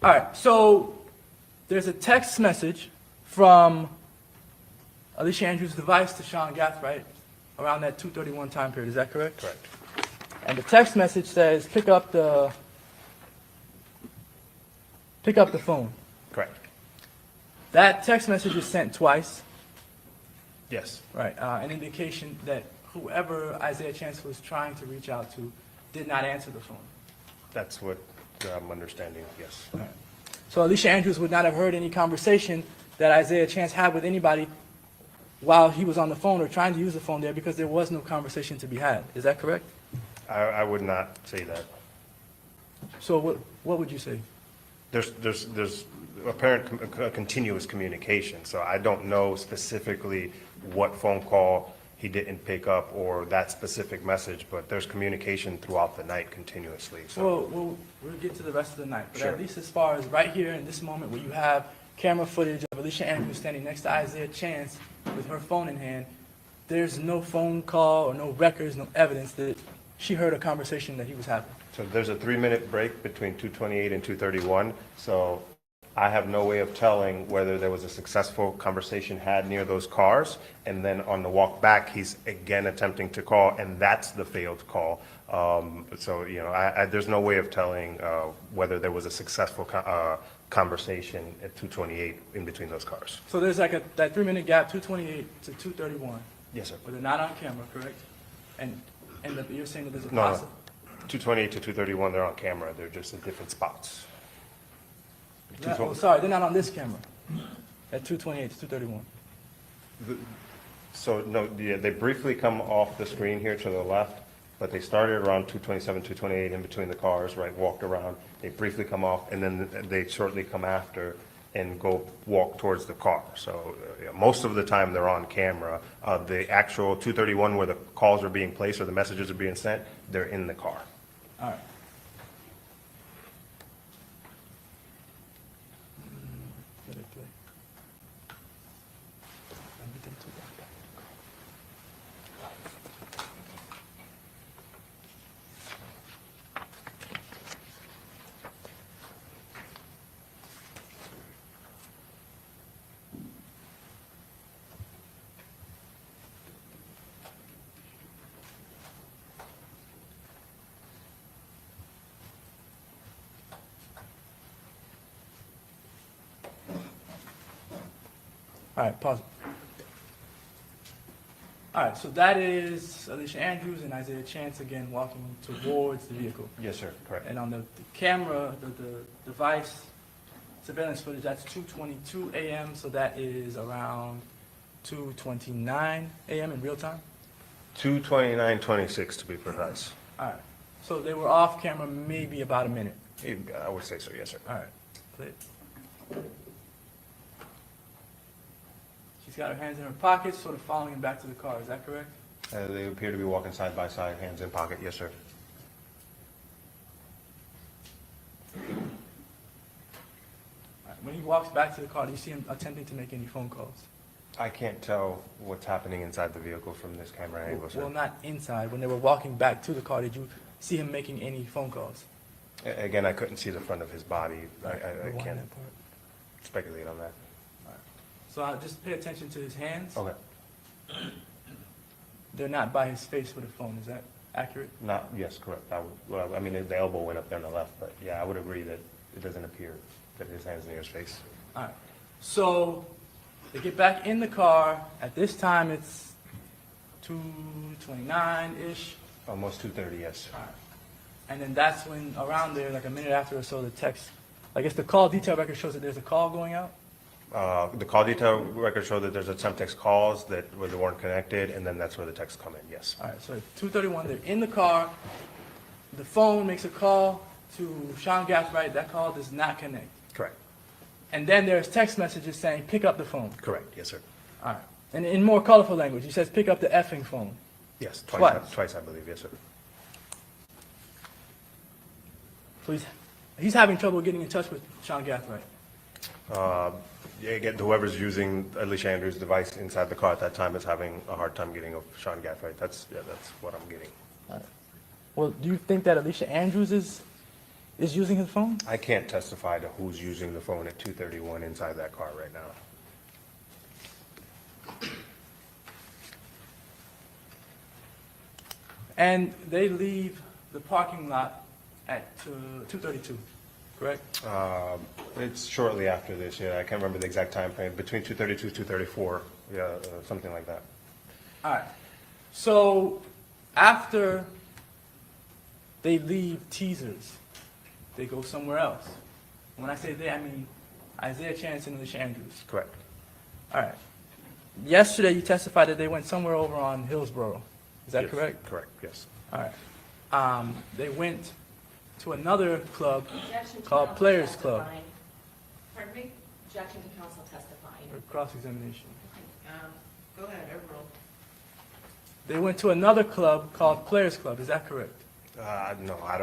All right, so there's a text message from Alicia Andrews' device to Sean Gathright around that 2:31 time period. Is that correct? Correct. And the text message says, pick up the phone. Correct. That text message is sent twice, Yes. right? An indication that whoever Isaiah Chance was trying to reach out to did not answer the phone. That's what I'm understanding, yes. All right. So Alicia Andrews would not have heard any conversation that Isaiah Chance had with anybody while he was on the phone or trying to use the phone there because there was no conversation to be had. Is that correct? I would not say that. So what would you say? There's apparent continuous communication, so I don't know specifically what phone call he didn't pick up or that specific message, but there's communication throughout the night continuously, so. Well, we'll get to the rest of the night, but Sure. at least as far as right here in this moment where you have camera footage of Alicia Andrews standing next to Isaiah Chance with her phone in hand, there's no phone call or no records, no evidence that she heard a conversation that he was having. So there's a 3-minute break between 2:28 and 2:31, so I have no way of telling whether there was a successful conversation had near those cars, and then on the walk back, he's again attempting to call, and that's the failed call. So, there's no way of telling whether there was a successful conversation at 2:28 in between those cars. So there's like that 3-minute gap, 2:28 to 2:31, Yes, sir. but they're not on camera, correct? And you're saying that there's a No, possible. 2:28 to 2:31, they're on camera, they're just in different spots. Sorry, they're not on this camera. At 2:28 to 2:31. So, no, yeah, they briefly come off the screen here to the left, but they started around 2:27, 2:28 in between the cars, right, walked around. They briefly come off, and then they shortly come after and go walk towards the car. So yeah, most of the time they're on camera. The actual 2:31 where the calls are being placed or the messages are being sent, they're in the car. All right. Let it play. Everything to walk back. All right, pause. All right, so that is Alicia Andrews and Isaiah Chance again walking towards the vehicle. Yes, sir, correct. And on the camera, the device surveillance footage, that's 2:22 a.m., so that is around 2:29 a.m. in real time? 2:29:26 to be precise. All right, so they were off camera maybe about a minute. I would say so, yes, sir. All right, play it. She's got her hands in her pockets, sort of following him back to the car, is that correct? They appear to be walking side by side, hands in pocket, yes, sir. All right, when he walks back to the car, do you see him attempting to make any phone calls? I can't tell what's happening inside the vehicle from this camera angle, sir. Well, not inside. When they were walking back to the car, did you see him making any phone calls? Again, I couldn't see the front of his body. I Rewind can't that part. speculate on that. So I'll just pay attention to his hands. Okay. They're not by his face with a phone. Is that accurate? Not, yes, correct. Well, I mean, the elbow went up there on the left, but yeah, I would agree that it doesn't appear that his hand's near his face. All right. So they get back in the car. At this time, it's 2:29-ish. Almost 2:30, yes. All right. And then that's when, around there, like a minute after or so, the text, I guess the call detail record shows that there's a call going out. The call detail records show that there's some text calls where they weren't connected, and then that's where the texts come in, yes. All right, so at 2:31, they're in the car. The phone makes a call to Sean Gathright. That call does not connect. Correct. And then there's text messages saying, pick up the phone. Correct, yes, sir. All right. And in more colorful language, he says, pick up the effing phone. Yes, Twice. twice, I believe, yes, sir. So he's having trouble getting in touch with Sean Gathright. Yeah, again, whoever's using Alicia Andrews' device inside the car at that time is having a hard time getting of Sean Gathright. That's what I'm getting. Well, do you think that Alicia Andrews is using his phone? I can't testify to who's using the phone at 2:31 inside that car right now. And they leave the parking lot at 2:32, correct? It's shortly after this, yeah. I can't remember the exact time frame. Between 2:32, 2:34, yeah, something like that. All right. So after they leave Teasers, they go somewhere else. When I say they, I mean Isaiah Chance and Alicia Andrews. Correct. All right. Yesterday you testified that they went somewhere over on Hillsborough. Is that Yes, correct? Correct, yes. All right. They went to another club Objection to called counsel Players Club testifying. Pardon me? Objection to counsel testifying. for cross-examination. Go ahead, overrule. They went to another club called Players Club. Is that correct? No, I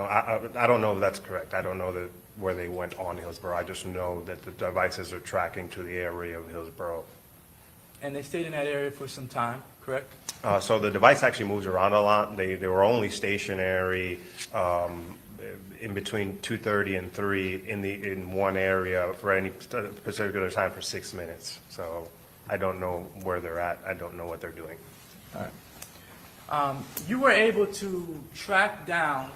don't know if that's correct. I don't know where they went on Hillsborough. I just know that the devices are tracking to the area of Hillsborough. And they stayed in that area for some time, correct? So the device actually moves around a lot. They were only stationary in between 2:30 and 3 in one area for any particular time for 6 minutes. So I don't know where they're at. I don't know what they're doing. All right. You were able to track down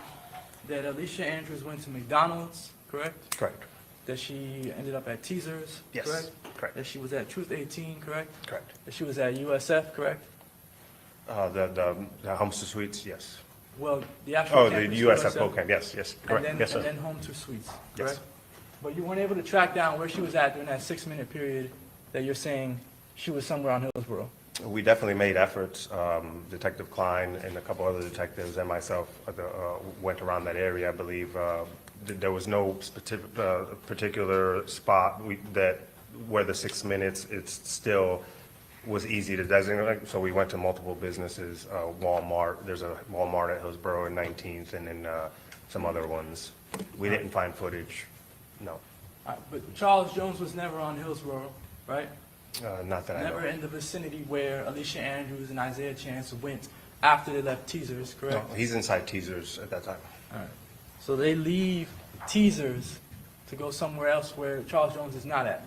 that Alicia Andrews went to McDonald's, correct? Correct. That she ended up at Teasers, Yes, correct? correct. That she was at Truth 18, correct? Correct. That she was at USF, correct? The Homestead Suites, yes. Well, the actual Oh, the campus, USF program, yes, and correct, then, yes, and sir. then Home to Suites, Yes. correct? But you weren't able to track down where she was at during that 6-minute period that you're saying she was somewhere on Hillsborough? We definitely made efforts. Detective Klein and a couple other detectives and myself went around that area. I believe there was no particular spot where the 6 minutes, it's still was easy to designate. So we went to multiple businesses, Walmart. There's a Walmart at Hillsborough and 19th, and then some other ones. We didn't find footage, no. But Charles Jones was never on Hillsborough, right? Not that I know. Never in the vicinity where Alicia Andrews and Isaiah Chance went after they left Teasers, correct? No, he's inside Teasers at that time. All right. So they leave Teasers to go somewhere else where Charles Jones is not at.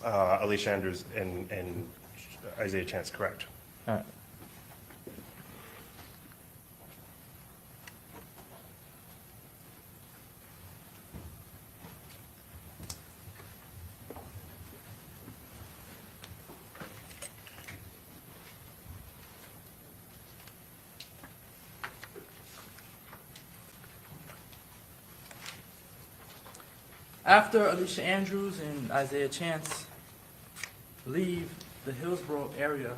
Alicia Andrews and Isaiah Chance, correct. All right. After Alicia Andrews and Isaiah Chance leave the Hillsborough area,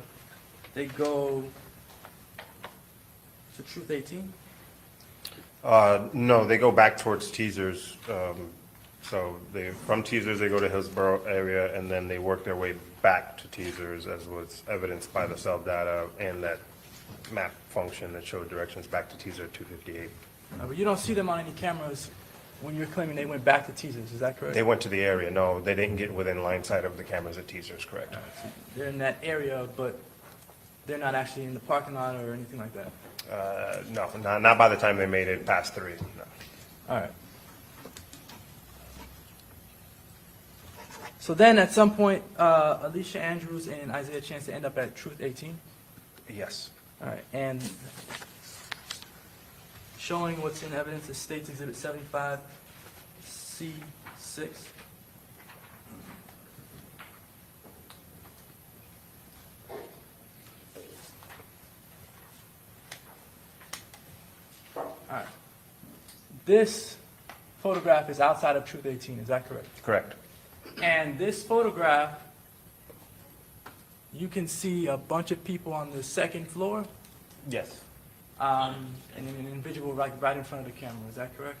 they go to Truth 18? No, they go back towards Teasers. So from Teasers, they go to Hillsborough area, and then they work their way back to Teasers, as was evidenced by the cell data and that map function that showed directions back to Teaser 258. But you don't see them on any cameras when you're claiming they went back to Teasers, is that correct? They went to the area. No, they didn't get within line sight of the cameras at Teasers, correct. They're in that area, but they're not actually in the parking lot or anything like that? No, not by the time they made it past 3. No. All right. So then at some point, Alicia Andrews and Isaiah Chance end up at Truth 18? Yes. All right, and showing what's in evidence is State's Exhibit 75C6. All right. This photograph is outside of Truth 18, is that correct? Correct. And this photograph, you can see a bunch of people on the second floor, Yes. and an individual right in front of the camera, is that correct?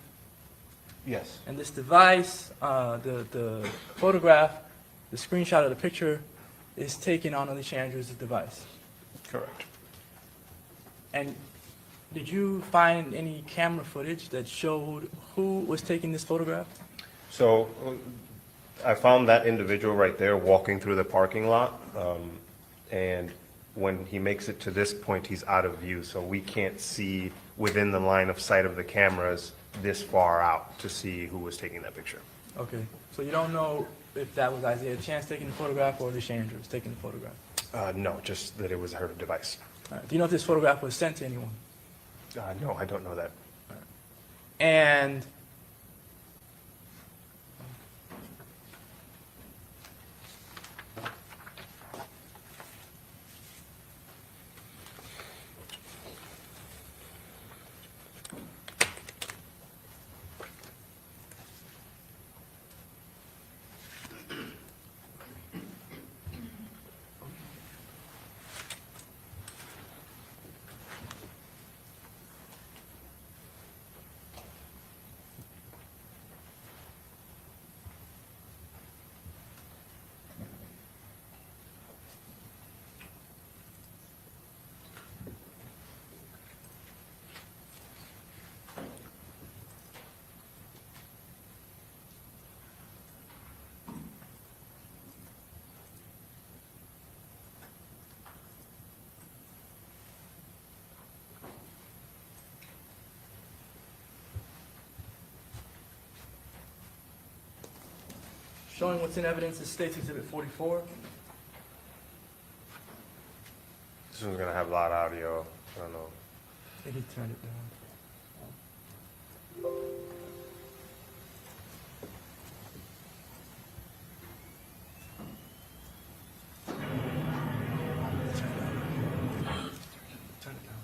Yes. And this device, the photograph, the screenshot of the picture is taken on Alicia Andrews' device. Correct. And did you find any camera footage that showed who was taking this photograph? So I found that individual right there walking through the parking lot, and when he makes it to this point, he's out of view, so we can't see within the line of sight of the cameras this far out to see who was taking that picture. Okay, so you don't know if that was Isaiah Chance taking the photograph or Alicia Andrews taking the photograph? No, just that it was her device. All right. Do you know if this photograph was sent to anyone? No, I don't know that. And showing what's in evidence is State's Exhibit 44. This one's gonna have a lot of audio. I don't know. I think he turned it down. Turn it down.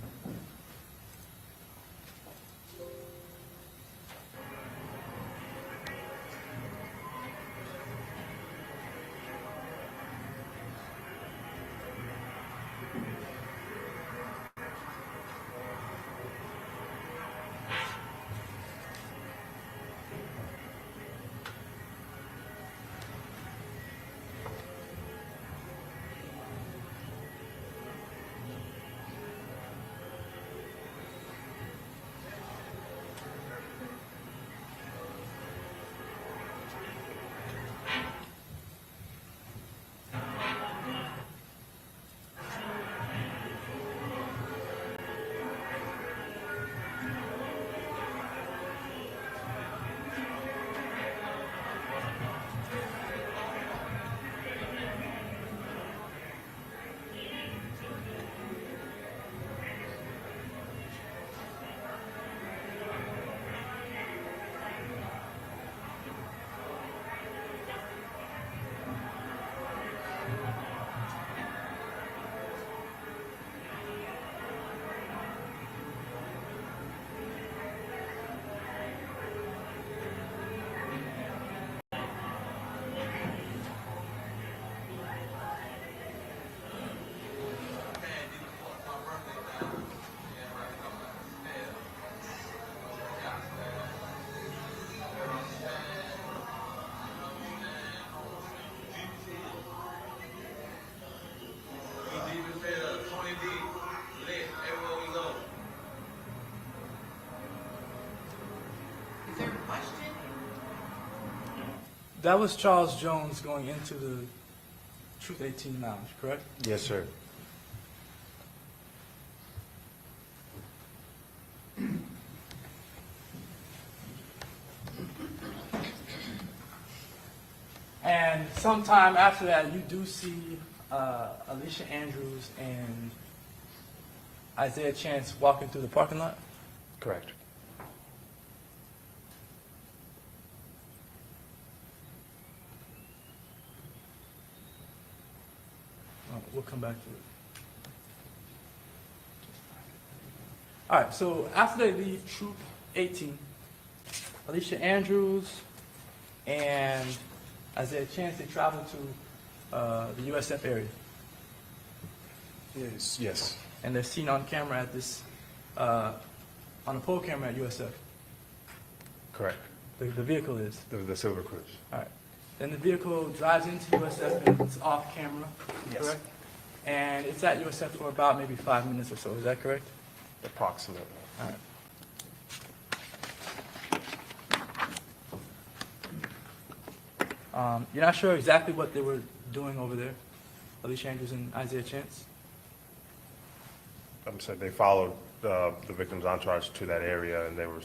That was Charles Jones going into the Truth 18 Lounge, correct? Yes, sir. And sometime after that, you do see Alicia Andrews and Isaiah Chance walking through the parking lot? Correct. We'll come back to it. All right, so after they leave Troop 18, Alicia Andrews and Isaiah Chance, they travel to the USF area. Yes. And they're seen on camera at this, on a pole camera at USF. Correct. The vehicle is. The Silver Cruise. All right. Then the vehicle drives into USF and it's off camera, Yes. correct? And it's at USF for about maybe 5 minutes or so. Is that correct? Approximately. All right. You're not sure exactly what they were doing over there, Alicia Andrews and Isaiah Chance? They followed the victim's entourage to that area, and they were,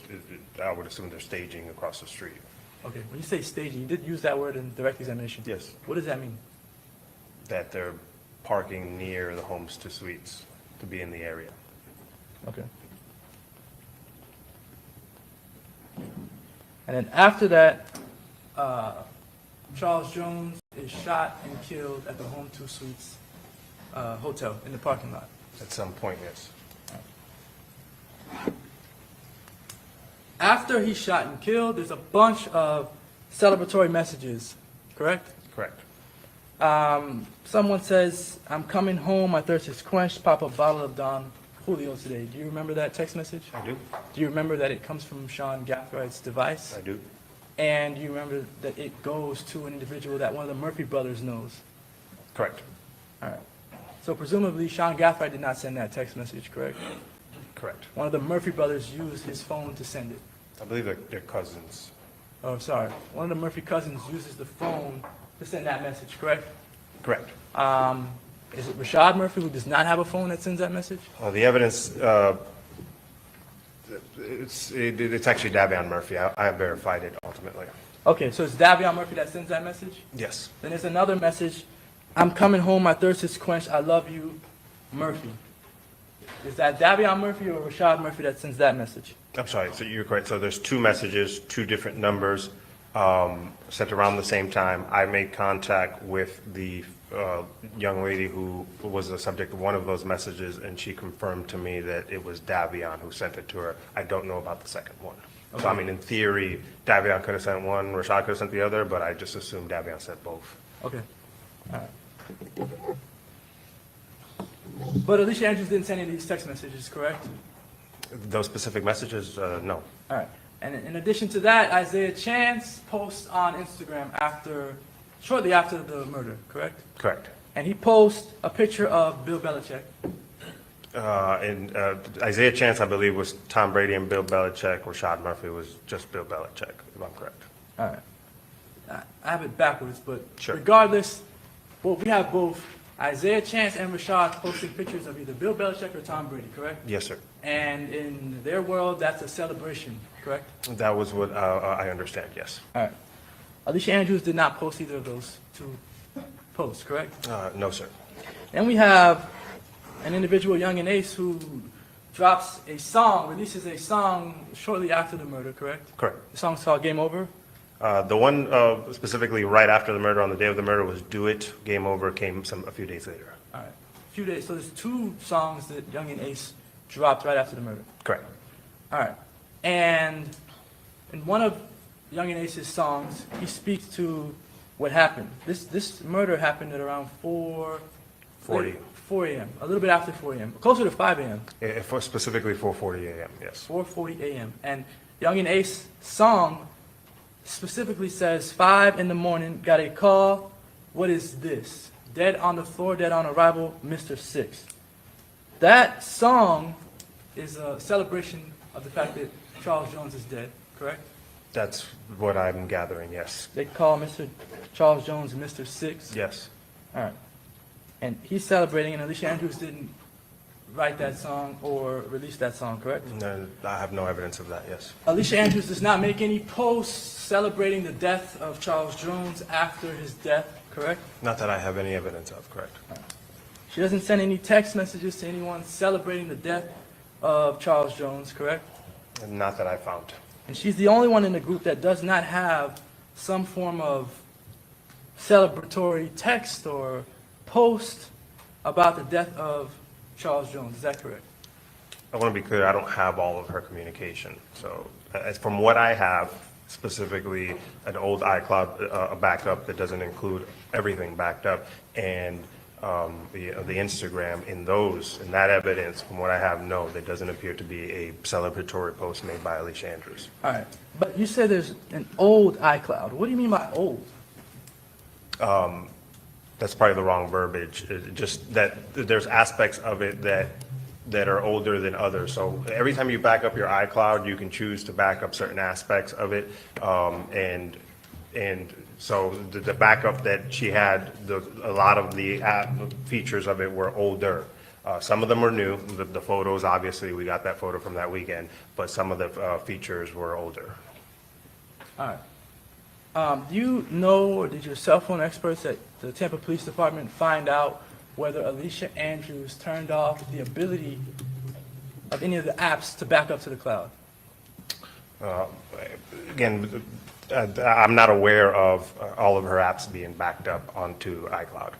I would assume they're staging across the street. Okay, when you say staging, you did use that word in direct examination. Yes. What does that mean? That they're parking near the homes to suites to be in the area. Okay. And then after that, Charles Jones is shot and killed at the Home 2 Suites hotel in the parking lot. At some point, yes. After he's shot and killed, there's a bunch of celebratory messages, correct? Correct. Someone says, "I'm coming home, my thirst is quenched, pop a bottle of Don Julio today." Do you remember that text message? I do. Do you remember that it comes from Sean Gathride's device? I do. And you remember that it goes to an individual that one of the Murphy brothers knows? Correct. All right. So presumably Sean Gathright did not send that text message, correct? Correct. One of the Murphy brothers used his phone to send it. I believe they're cousins. Oh, sorry. One of the Murphy cousins uses the phone to send that message, correct? Correct. Is it Rashad Murphy who does not have a phone that sends that message? The evidence, it's actually Davion Murphy. I have verified it ultimately. Okay, so it's Davion Murphy that sends that message? Yes. Then there's another message, "I'm coming home, my thirst is quenched, I love you, Murphy." Is that Davion Murphy or Rashad Murphy that sends that message? I'm sorry, so you're correct. So there's two messages, two different numbers, sent around the same time. I made contact with the young lady who was the subject of one of those messages, and she confirmed to me that it was Davion who sent it to her. I don't know about the second one. So, I mean, in theory, Davion could have sent one, Rashad could have sent the other, but I just assumed Davion sent both. Okay. All right. But Alicia Andrews didn't send any of these text messages, correct? Those specific messages, no. All right. And in addition to that, Isaiah Chance posts on Instagram shortly after the murder, correct? Correct. And he posts a picture of Bill Belichick. And Isaiah Chance, I believe, was Tom Brady and Bill Belichick. Rashad Murphy was just Bill Belichick, if I'm correct. All right. I have it backwards, but Sure. regardless, well, we have both Isaiah Chance and Rashad posting pictures of either Bill Belichick or Tom Brady, correct? Yes, sir. And in their world, that's a celebration, correct? That was what I understand, yes. All right. Alicia Andrews did not post either of those two posts, correct? No, sir. Then we have an individual, Young and Ace, who drops a song, releases a song shortly after the murder, correct? Correct. The song's called Game Over? The one specifically right after the murder, on the day of the murder, was Do It, Game Over, came a few days later. All right. A few days. So there's two songs that Young and Ace dropped right after the murder. Correct. All right. And in one of Young and Ace's songs, he speaks to what happened. This murder happened at around 4 a.m., a little bit after 4 a.m., closer to 5 a.m. Specifically 4:40 a.m., yes. 4:40 a.m. And Young and Ace's song specifically says, 5 in the morning, got a call, what is this? Dead on the floor, dead on arrival, Mr. Six. That song is a celebration of the fact that Charles Jones is dead, correct? That's what I'm gathering, yes. They call Mr. Charles Jones Mr. Six? Yes. All right. And he's celebrating, and Alicia Andrews didn't write that song or release that song, correct? No, I have no evidence of that, yes. Alicia Andrews does not make any posts celebrating the death of Charles Jones after his death, correct? Not that I have any evidence of, correct. She doesn't send any text messages to anyone celebrating the death of Charles Jones, correct? Not that I found. And she's the only one in the group that does not have some form of celebratory text or post about the death of Charles Jones. Is that correct? I want to be clear, I don't have all of her communication. So as from what I have, specifically an old iCloud a backup that doesn't include everything backed up, and the Instagram, in that evidence, from what I have, no, there doesn't appear to be a celebratory post made by Alicia Andrews. All right. But you said there's an old iCloud. What do you mean by old? That's probably the wrong verbiage. Just that there's aspects of it that are older than others. So every time you back up your iCloud, you can choose to back up certain aspects of it. And so the backup that she had, a lot of the features of it were older. Some of them were new. The photos, obviously, we got that photo from that weekend, but some of the features were older. All right. Do you know, or did your cell phone experts at the Tampa Police Department find out whether Alicia Andrews turned off the ability of any of the apps to back up to the cloud? Again, I'm not aware of all of her apps being backed up onto iCloud.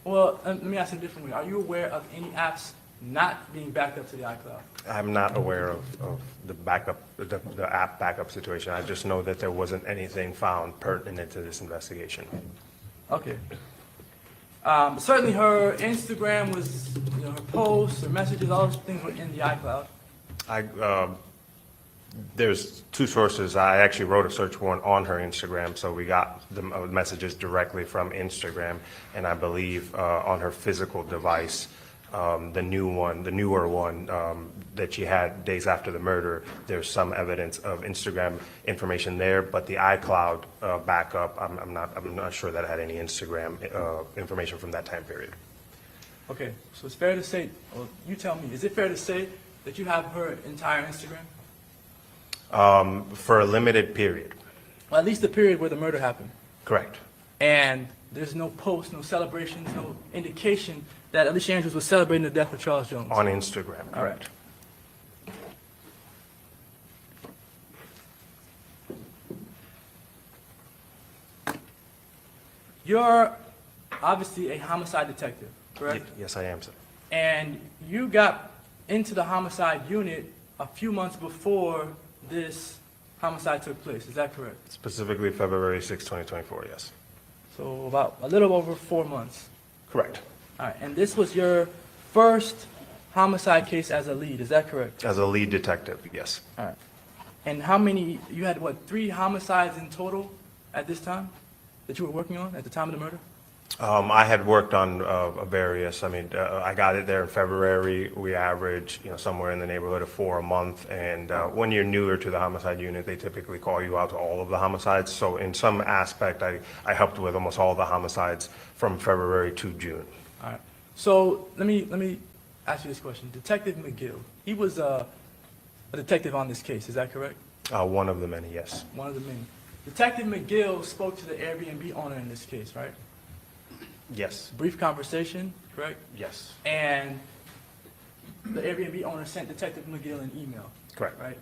Well, let me ask it a different way. Are you aware of any apps not being backed up to the iCloud? I'm not aware of the backup, the app backup situation. I just know that there wasn't anything found pertinent to this investigation. Okay. Certainly her Instagram was, her posts, her messages, all those things were in the iCloud. There's two sources. I actually wrote a search warrant on her Instagram, so we got the messages directly from Instagram, and I believe on her physical device, the newer one that she had days after the murder, there's some evidence of Instagram information there, but the iCloud backup, I'm not sure that it had any Instagram information from that time period. Okay, so it's fair to say, well, you tell me, is it fair to say that you have her entire Instagram? For a limited period. Well, at least the period where the murder happened. Correct. And there's no post, no celebrations, no indication that Alicia Andrews was celebrating the death of Charles Jones. On Instagram, All right. correct. You're obviously a homicide detective, correct? Yes, I am, sir. And you got into the homicide unit a few months before this homicide took place, is that correct? Specifically February 6, 2024, yes. So about a little over 4 months. Correct. All right, and this was your first homicide case as a lead, is that correct? As a lead detective, yes. All right. And how many, you had what, 3 homicides in total at this time that you were working on at the time of the murder? I had worked on various, I got it there in February. We average, somewhere in the neighborhood of 4 a month. And when you're newer to the homicide unit, they typically call you out to all of the homicides. So in some aspect, I helped with almost all the homicides from February to June. All right. So let me ask you this question. Detective McGill, he was a detective on this case, is that correct? One of the many, yes. One of the many. Detective McGill spoke to the Airbnb owner in this case, right? Yes. Brief conversation, correct? Yes. And the Airbnb owner sent Detective McGill an email. Correct. Right?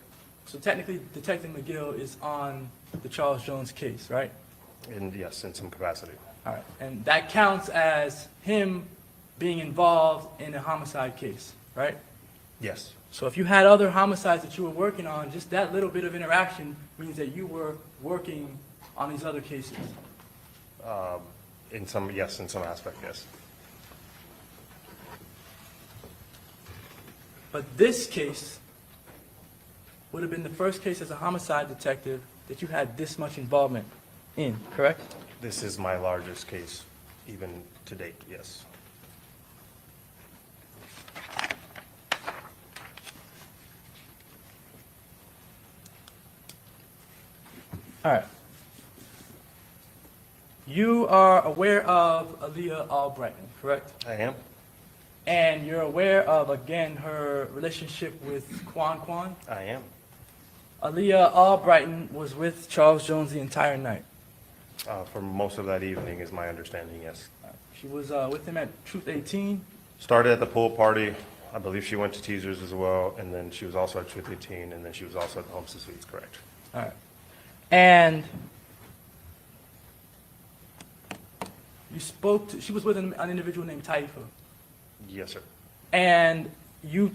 So technically, Detective McGill is on the Charles Jones case, right? And yes, in some capacity. All right. And that counts as him being involved in a homicide case, right? Yes. So if you had other homicides that you were working on, just that little bit of interaction means that you were working on these other cases. In some aspect, yes. But this case would have been the first case as a homicide detective that you had this much involvement in, correct? This is my largest case, even to date, yes. All right. You are aware of Aaliyah Albrighton, correct? I am. And you're aware of, again, her relationship with Quan. I am. Aaliyah Albrighton was with Charles Jones the entire night. For most of that evening is my understanding, yes. She was with him at Truth 18. Started at the pool party. I believe she went to Teasers as well, and then she was also at Truth 18, and then she was also at the Homestead Suites, correct? All right. And you spoke to, she was with an individual named Taifa. Yes, sir. And you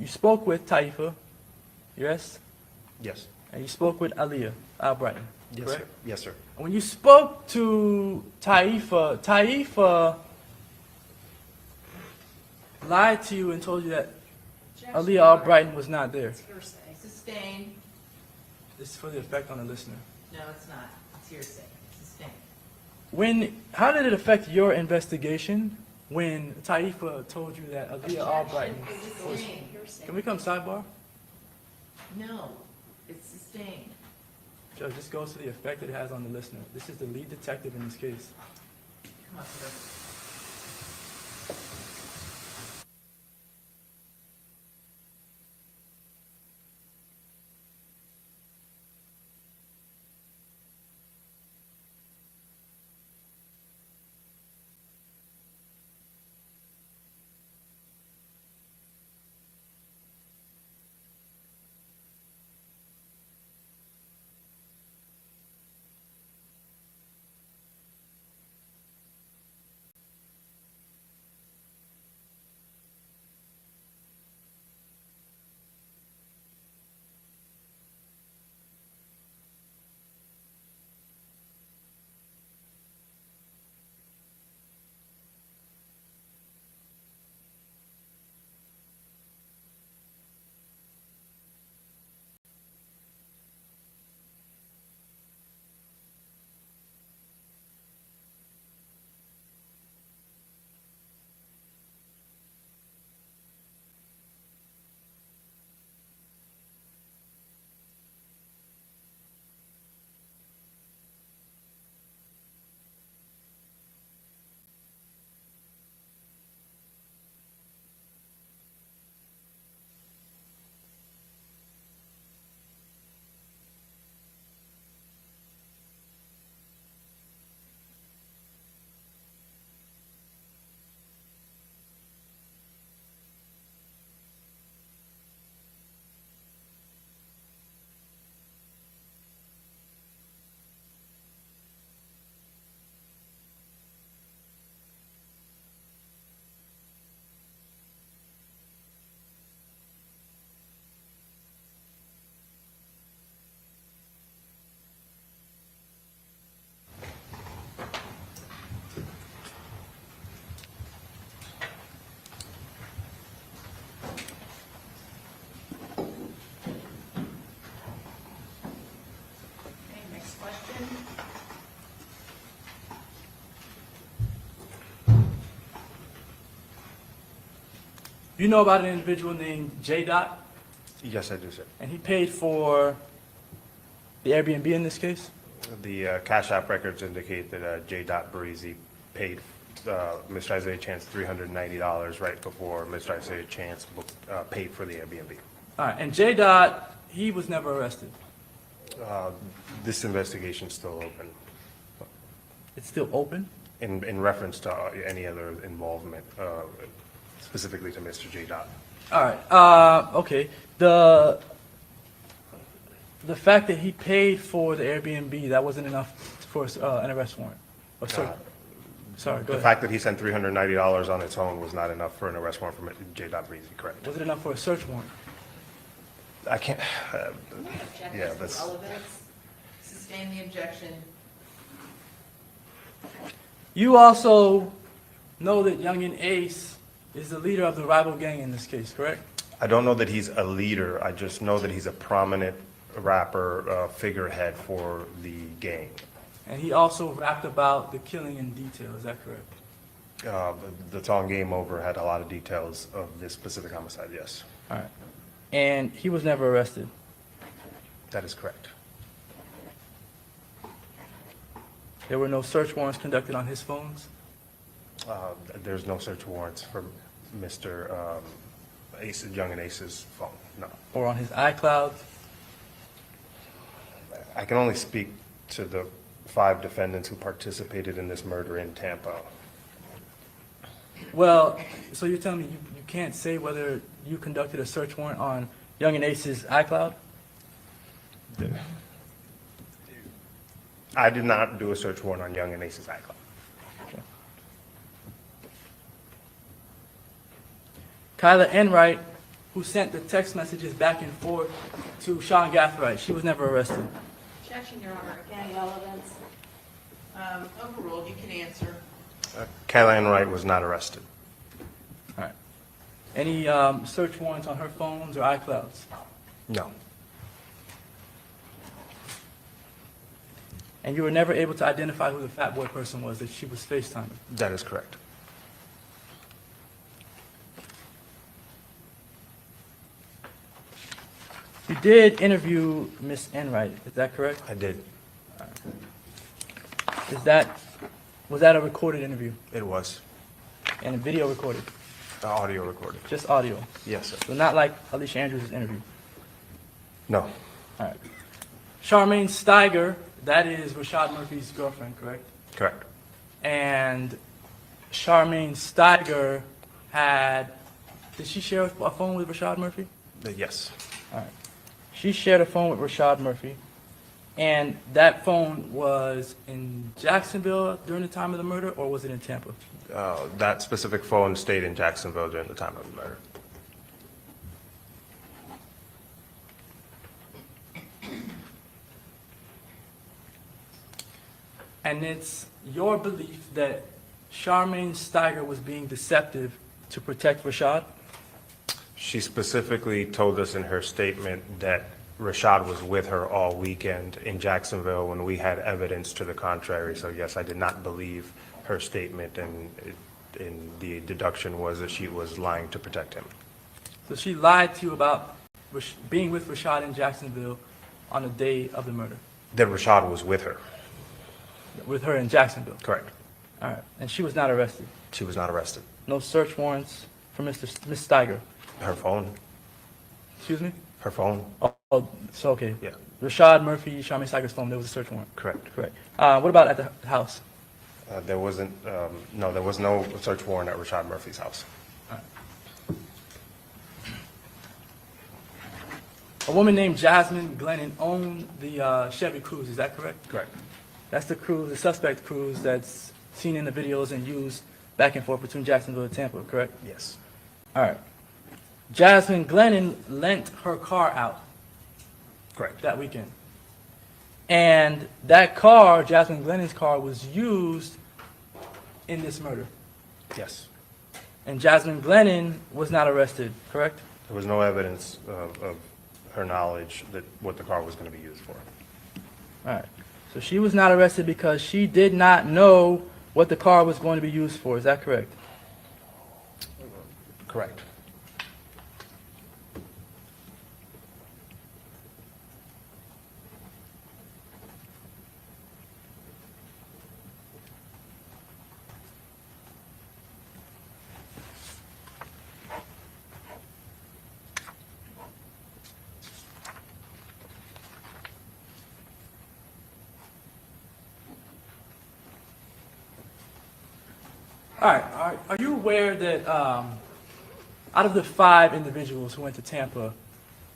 spoke with Taifa, yes? Yes. And you spoke with Aaliyah Albrighton, Yes, correct? sir. Yes, sir. When you spoke to Taifa lied to you and told you that Aaliyah Albrighton was not there. It's hearsay. Sustained. This is for the effect on the listener. No, it's not. It's hearsay. Sustained. How did it affect your investigation when Taifa told you that Aaliyah Albrighton was... Sustained. Can we come sidebar? No, it's sustained. Judge, this goes to the effect it has on the listener. This is the lead detective in this case. Come on, sir. Okay, next question. You know about an individual named J. Dot, Yes, I do, sir. and he paid for the Airbnb in this case? The Cash App records indicate that J. Barisi paid Mr. Isaiah Chance $390 right before Mr. Isaiah Chance paid for the Airbnb. All right, and J. Dot, he was never arrested. This investigation is still open It's still open? in reference to any other involvement, specifically to Mr. J. All right, okay. The fact that he paid for the Airbnb, that wasn't enough for an arrest warrant? Or sorry, go The ahead. fact that he sent $390 on its own was not enough for an arrest warrant for J. Barisi, correct? Was it enough for a search warrant? I can't, Objection Yeah, to that's- relevance. Sustain the objection. You also know that Youngin Ace is the leader of the rival gang in this case, correct? I don't know that he's a leader. I just know that he's a prominent rapper, figurehead for the gang. And he also rapped about the killing in detail, is that correct? The Tong Game Over had a lot of details of this specific homicide, yes. All right. And he was never arrested. That is correct. There were no search warrants conducted on his phones? There's no search warrants for Mr. Ace, Young and Ace's phone, no. Or on his iCloud? I can only speak to the 5 defendants who participated in this murder in Tampa. Well, so you're telling me you can't say whether you conducted a search warrant on Young and Ace's iCloud? I did not do a search warrant on Young and Ace's iCloud. Okay. Kyla Enright, who sent the text messages back and forth to Sean Gathright, she was never arrested. Objection, Your Honor. Again, relevance. Overruled, you can answer. Kayla Enright was not arrested. All right. Any search warrants on her phones or iClouds? No. And you were never able to identify who the fat boy person was that she was FaceTiming? That is correct. You did interview Miss Enright, is that correct? I did. Was that a recorded interview It was. and a video recorded? Audio recorded. Just audio? Yes, sir. So not like Alicia Andrews' interview? No. All right. Charmaine Steiger, that is Rashad Murphy's girlfriend, correct? Correct. And Charmaine Steiger did she share a phone with Rashad Murphy? Yes. All right. She shared a phone with Rashad Murphy, and that phone was in Jacksonville during the time of the murder, or was it in Tampa? That specific phone stayed in Jacksonville during the time of the murder. And it's your belief that Charmaine Steiger was being deceptive to protect Rashad? She specifically told us in her statement that Rashad was with her all weekend in Jacksonville when we had evidence to the contrary. So yes, I did not believe her statement, and the deduction was that she was lying to protect him. So she lied to you about being with Rashad in Jacksonville on the day of the murder, That Rashad was with her. with her in Jacksonville? Correct. All right. And she was not arrested? She was not arrested. No search warrants for Miss Steiger? Her phone. Excuse me? Her phone. Oh, so okay. Yeah. Rashad Murphy, Charmaine Steiger's phone, there was a search warrant? Correct. Correct. What about at the house? There wasn't. No, there was no search warrant at Rashad Murphy's house. A woman named Jasmine Glennon owned the Chevy Cruze, is that correct? Correct. That's the cruise, the suspect cruise that's seen in the videos and used back and forth between Jacksonville and Tampa, correct? Yes. All right. Jasmine Glennon lent her car out Correct. that weekend. And that car, Jasmine Glennon's car, was used in this murder. Yes. And Jasmine Glennon was not arrested, correct? There was no evidence of her knowledge that what the car was going to be used for. All right. So she was not arrested because she did not know what the car was going to be used for. Is that correct? Correct. All right. Are you aware that out of the 5 individuals who went to Tampa,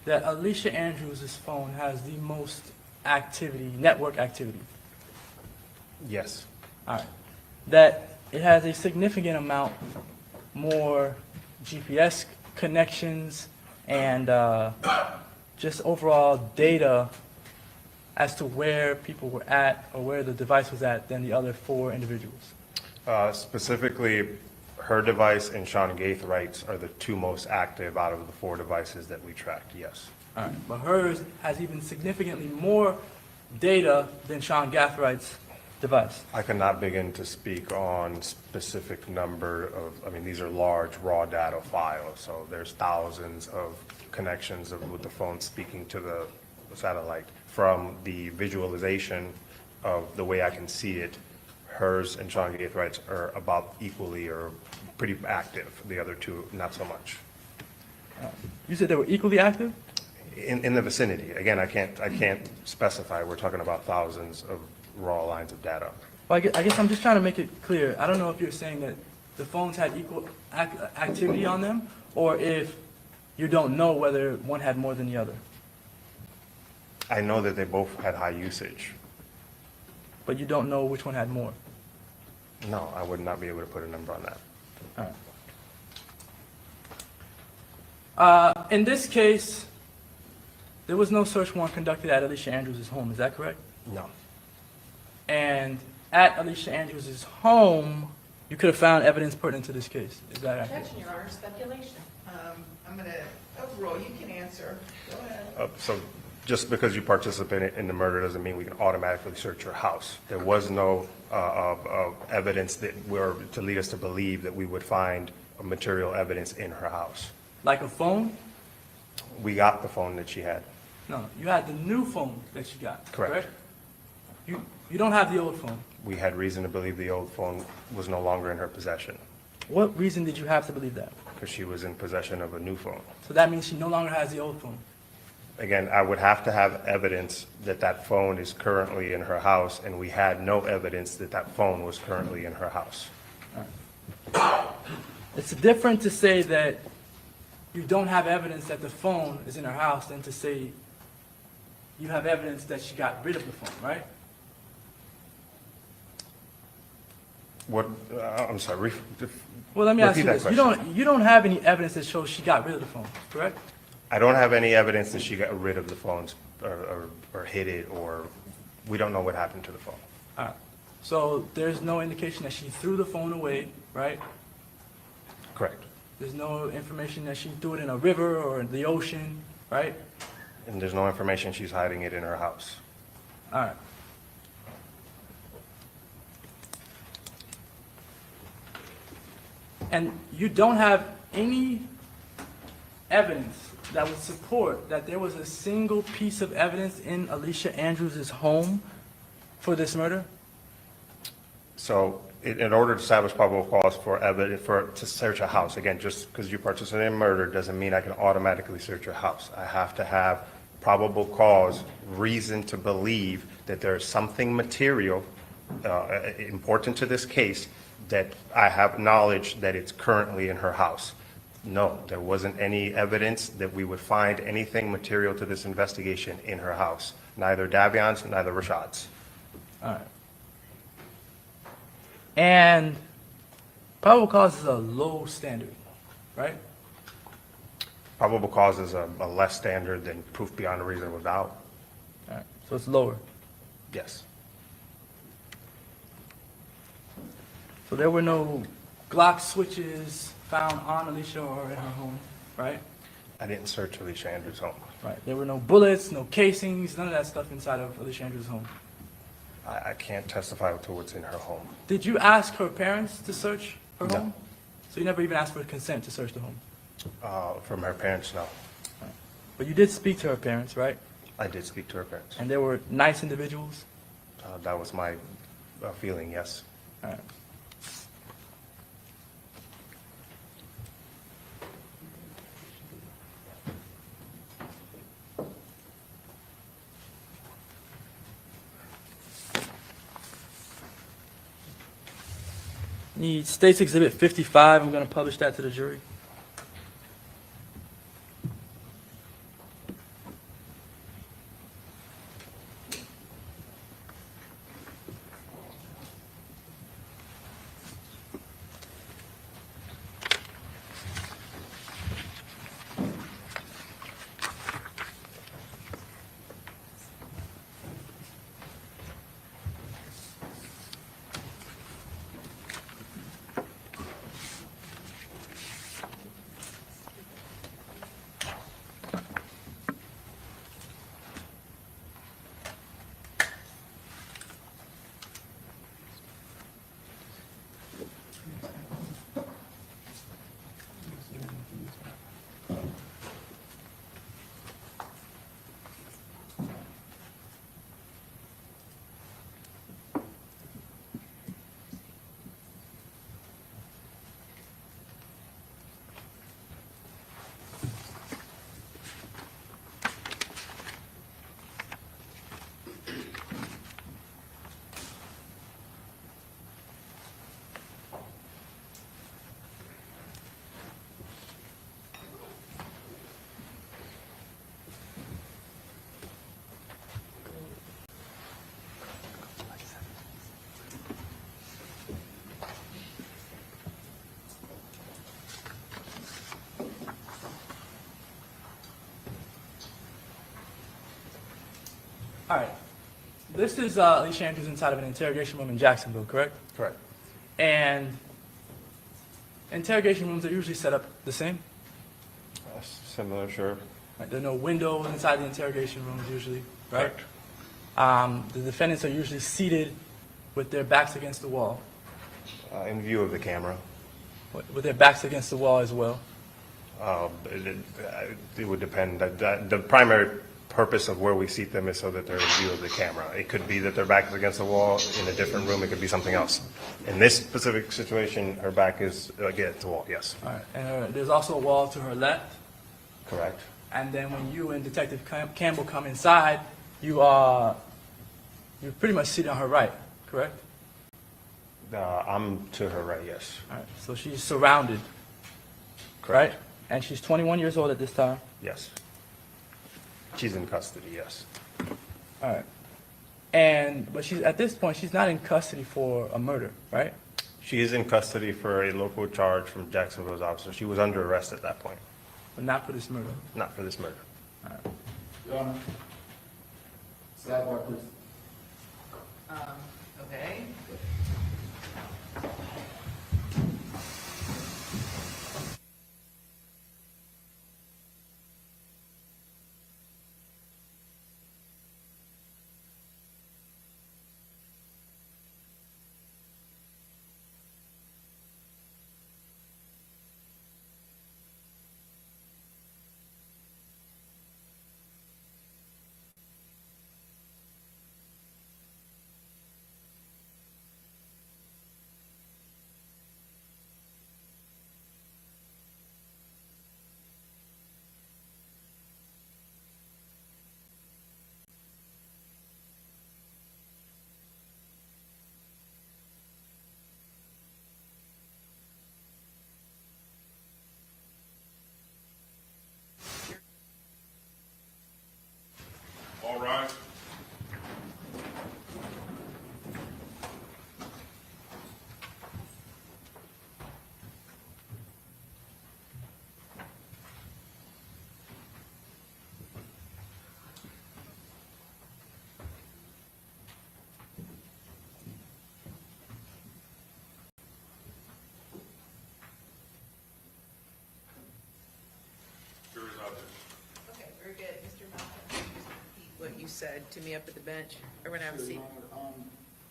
that Alicia Andrews' phone has the most activity, network activity? Yes. All right. That it has a significant amount more GPS connections and just overall data as to where people were at or where the device was at than the other 4 individuals? Specifically, her device and Sean Gaithright's are the 2 most active out of the 4 devices that we tracked, yes. All right. But hers has even significantly more data than Sean Gaithright's device. I cannot begin to speak on specific number of, these are large raw data files, so there's thousands of connections with the phone speaking to the satellite. From the visualization of the way I can see it, hers and Sean Gaithwright's are about equally or pretty active. The other two, not so much. You said they were equally active? In the vicinity. Again, I can't specify. We're talking about thousands of raw lines of data. Well, I guess I'm just trying to make it clear. I don't know if you're saying that the phones had equal activity on them, or if you don't know whether one had more than the other. I know that they both had high usage. But you don't know which one had more. No, I would not be able to put a number on that. All right. In this case, there was no search warrant conducted at Alicia Andrews' home. Is that correct? No. And at Alicia Andrews' home, you could have found evidence pertinent to this case. Is that accurate? Objection, Your Honor, speculation. I'm gonna, overrule, you can answer. Go ahead. So just because you participated in the murder doesn't mean we can automatically search your house. There was no evidence that were to lead us to believe that we would find material evidence in her house. Like a phone? We got the phone that she had. No, you had the new phone that you got, Correct. correct? You don't have the old phone. We had reason to believe the old phone was no longer in her possession What reason did you have to believe that? because she was in possession of a new phone. So that means she no longer has the old phone. Again, I would have to have evidence that that phone is currently in her house, and we had no evidence that that phone was currently in her house. It's different to say that you don't have evidence that the phone is in her house than to say you have evidence that she got rid of the phone, right? What, I'm sorry, Well, let me ask you repeat that this. question. You don't have any evidence that shows she got rid of the phone, correct? I don't have any evidence that she got rid of the phones or hid it, or we don't know what happened to the phone. All right. So there's no indication that she threw the phone away, right? Correct. There's no information that she threw it in a river or the ocean, right? And there's no information she's hiding it in her house. All right. And you don't have any evidence that would support that there was a single piece of evidence in Alicia Andrews' home for this murder? So in order to establish probable cause for evidence, to search a house, again, just because you participated in murder doesn't mean I can automatically search your house. I have to have probable cause, reason to believe that there is something material important to this case that I have knowledge that it's currently in her house. No, there wasn't any evidence that we would find anything material to this investigation in her house. Neither Davion's, neither Rashad's. All right. And probable cause is a low standard, right? Probable cause is a less standard than proof beyond a reasonable doubt. All right. So it's lower. Yes. So there were no Glock switches found on Alicia or in her home, right? I didn't search Alicia Andrews' home. Right. There were no bullets, no casings, none of that stuff inside of Alicia Andrews' home. I can't testify to what's in her home. Did you ask her parents to search her No. home? So you never even asked for consent to search the home? From her parents, no. But you did speak to her parents, right? I did speak to her parents. And they were nice individuals? That was my feeling, yes. All right. Need State's Exhibit 55. I'm going to publish that to the jury. All right. This is Alicia Andrews inside of an interrogation room in Jacksonville, correct? Correct. And interrogation rooms are usually set up the same. Similar, sure. Right? There are no windows inside the interrogation rooms usually, right? Correct. The defendants are usually seated with their backs against the wall, In view of the camera. with their backs against the wall as well. It would depend. The primary purpose of where we seat them is so that they're in view of the camera. It could be that their back is against the wall in a different room. It could be something else. In this specific situation, her back is against the wall, yes. All right. And there's also a wall to her left. Correct. And then when you and Detective Campbell come inside, you're pretty much seated on her right, correct? I'm to her right, yes. All right. So she's surrounded, right? And she's 21 years old at this time. Yes. She's in custody, yes. All right. But she's at this point, she's not in custody for a murder, right? She is in custody for a local charge from Jacksonville's officer. She was under arrest at that point, But not for this murder. not for this murder. Your Honor. Sidebar, please. Okay. All right. Jury's out there. Okay, very good. Mr. Malcolm, can you just repeat what you said to me up at the bench? Everyone have a seat. Your Honor,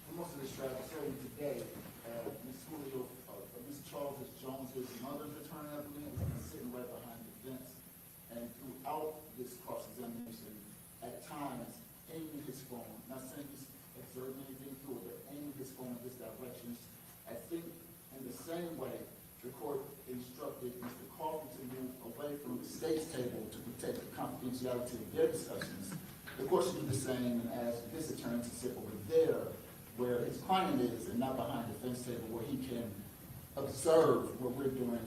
for most of this trial, starting today, Ms. Julio, Ms. Charles Jones's mother's attorney, I believe, was sitting right behind the fence. And throughout this cross-examination, at times, aiming his phone, not saying he's observing anything through it, but aiming his phone in this direction. I think in the same way, the court instructed Mr. Coffey to move away from the state's table to protect the confidentiality of their discussions. The court should do the same and ask this attorney to sit over there where his client is and not behind the fence table where he can observe what we're doing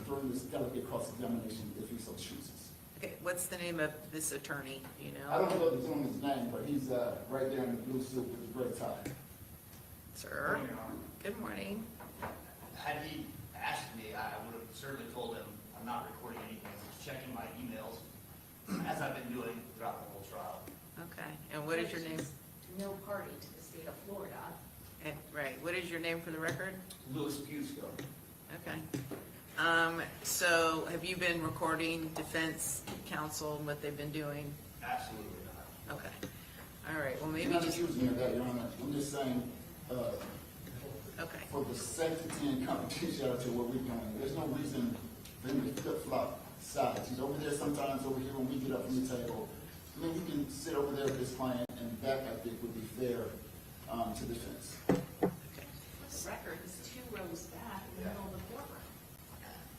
during this delicate cross-examination if he so chooses. Okay, what's the name of this attorney, you I know? don't know the gentleman's name, but he's right there in the blue suit with the gray tie. Sir? Good morning. Had he asked me, I would have certainly told him I'm not recording anything, I'm just checking my emails, as I've been doing throughout the whole trial. Okay, and what is your name? No party to the state of Florida. Right, what is your name for the record? Louis Fusco. Okay. So have you been recording defense counsel and what they've been doing? Absolutely not. Okay. All right, well, I'm maybe not just, accusing you of that, Your Honor. I'm just saying, okay. for the sanctity and confidentiality of what we're doing, there's no reason for him to flip-flop sides. He's over there sometimes, over here when we get up from the table. I mean, we can sit over there with this client, and that, I think, would be fair to defense. Okay. The record is 2 rows back in the middle of the courtroom.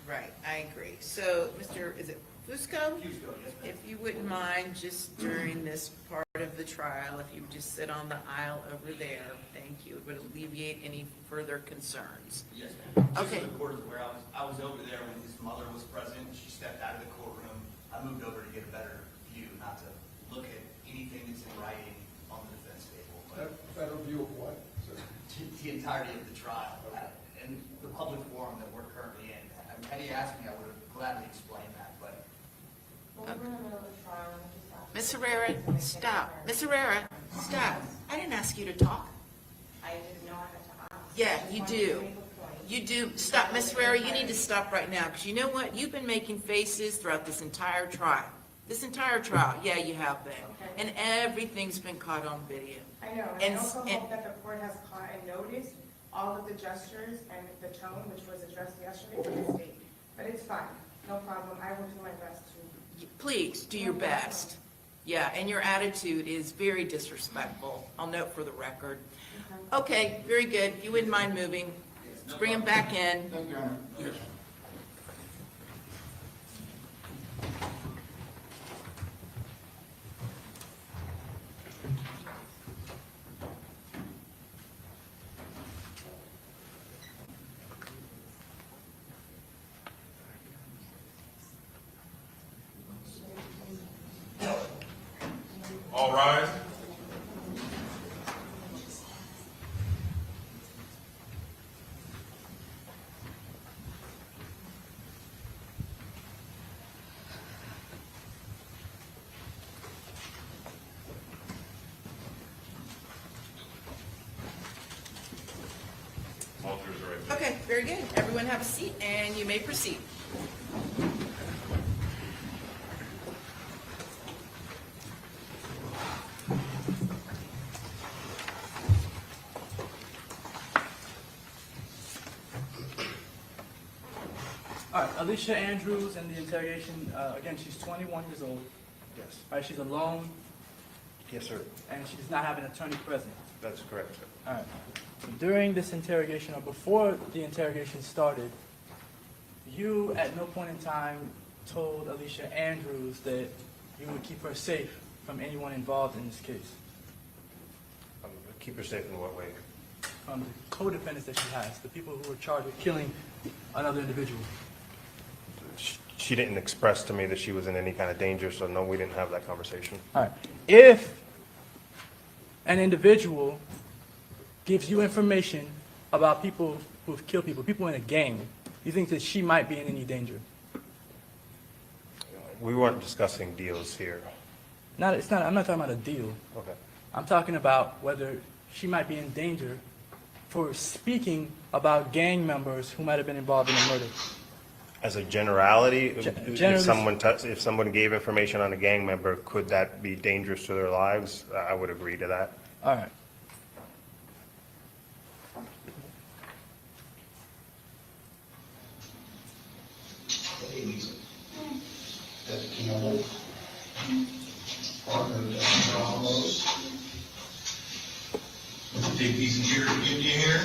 Right, I agree. So, is it Fusco? Fusco, yes, ma'am. If you wouldn't mind, just during this part of the trial, if you would just sit on the aisle over there, thank you. It would alleviate any further concerns. Yes, ma'am. Okay. Just so the court is aware, I was over there when his mother was present, she stepped out of the courtroom, I moved over to get a better view, not to look at anything that's in writing on the defense table, but Better view of what, sir? the entirety of the trial, and the public forum that we're currently in. Had he asked me, I would have gladly explained that, but Well, we're in the middle of the trial, and we just asked Miss Herrera, stop. Miss Herrera, stop. I didn't ask you to talk. I didn't know I had to ask. Yeah, I you just wanted to do. make a point. You do. Stop, Miss Herrera, you need to stop right now, because you know what? You've been making faces throughout this entire trial. This entire trial, yeah, you have been. Okay. And everything's been caught on video. I know, and I also hope that the court has caught and noticed all of the gestures and the tone which was addressed yesterday from the state. But it's fine, no problem, I will do my best to. Please, do your best. Yeah, and your attitude is very disrespectful. I'll note for the record. Okay, very good. If you wouldn't mind moving, let's bring him back in. Thank you, Your Honor. All rise. All jurors are ready. Okay, very good. Everyone have a seat, and you may proceed. All right, Alicia Andrews in the interrogation, again, she's 21 years old. Yes. All right, she's alone, Yes, sir. and she does not have an attorney present. That's correct, sir. All right. During this interrogation, or before the interrogation started, you at no point in time told Alicia Andrews that you would keep her safe from anyone involved in this case, Keep her safe in what way? from the co-defendants that she has, the people who were charged with killing another individual. She didn't express to me that she was in any kind of danger, so no, we didn't have that conversation. All right. If an individual gives you information about people who've killed people, people in a gang, you think that she might be in any danger? We weren't discussing deals here. It's not. I'm not talking about a deal. Okay. I'm talking about whether she might be in danger for speaking about gang members who might have been involved in the murder. As a generality, Generally- if someone gave information on a gang member, could that be dangerous to their lives? I would agree to that. All right. Hey, Lisa. That's Campbell. Partner of Ramos. Big piece of gear to give you here.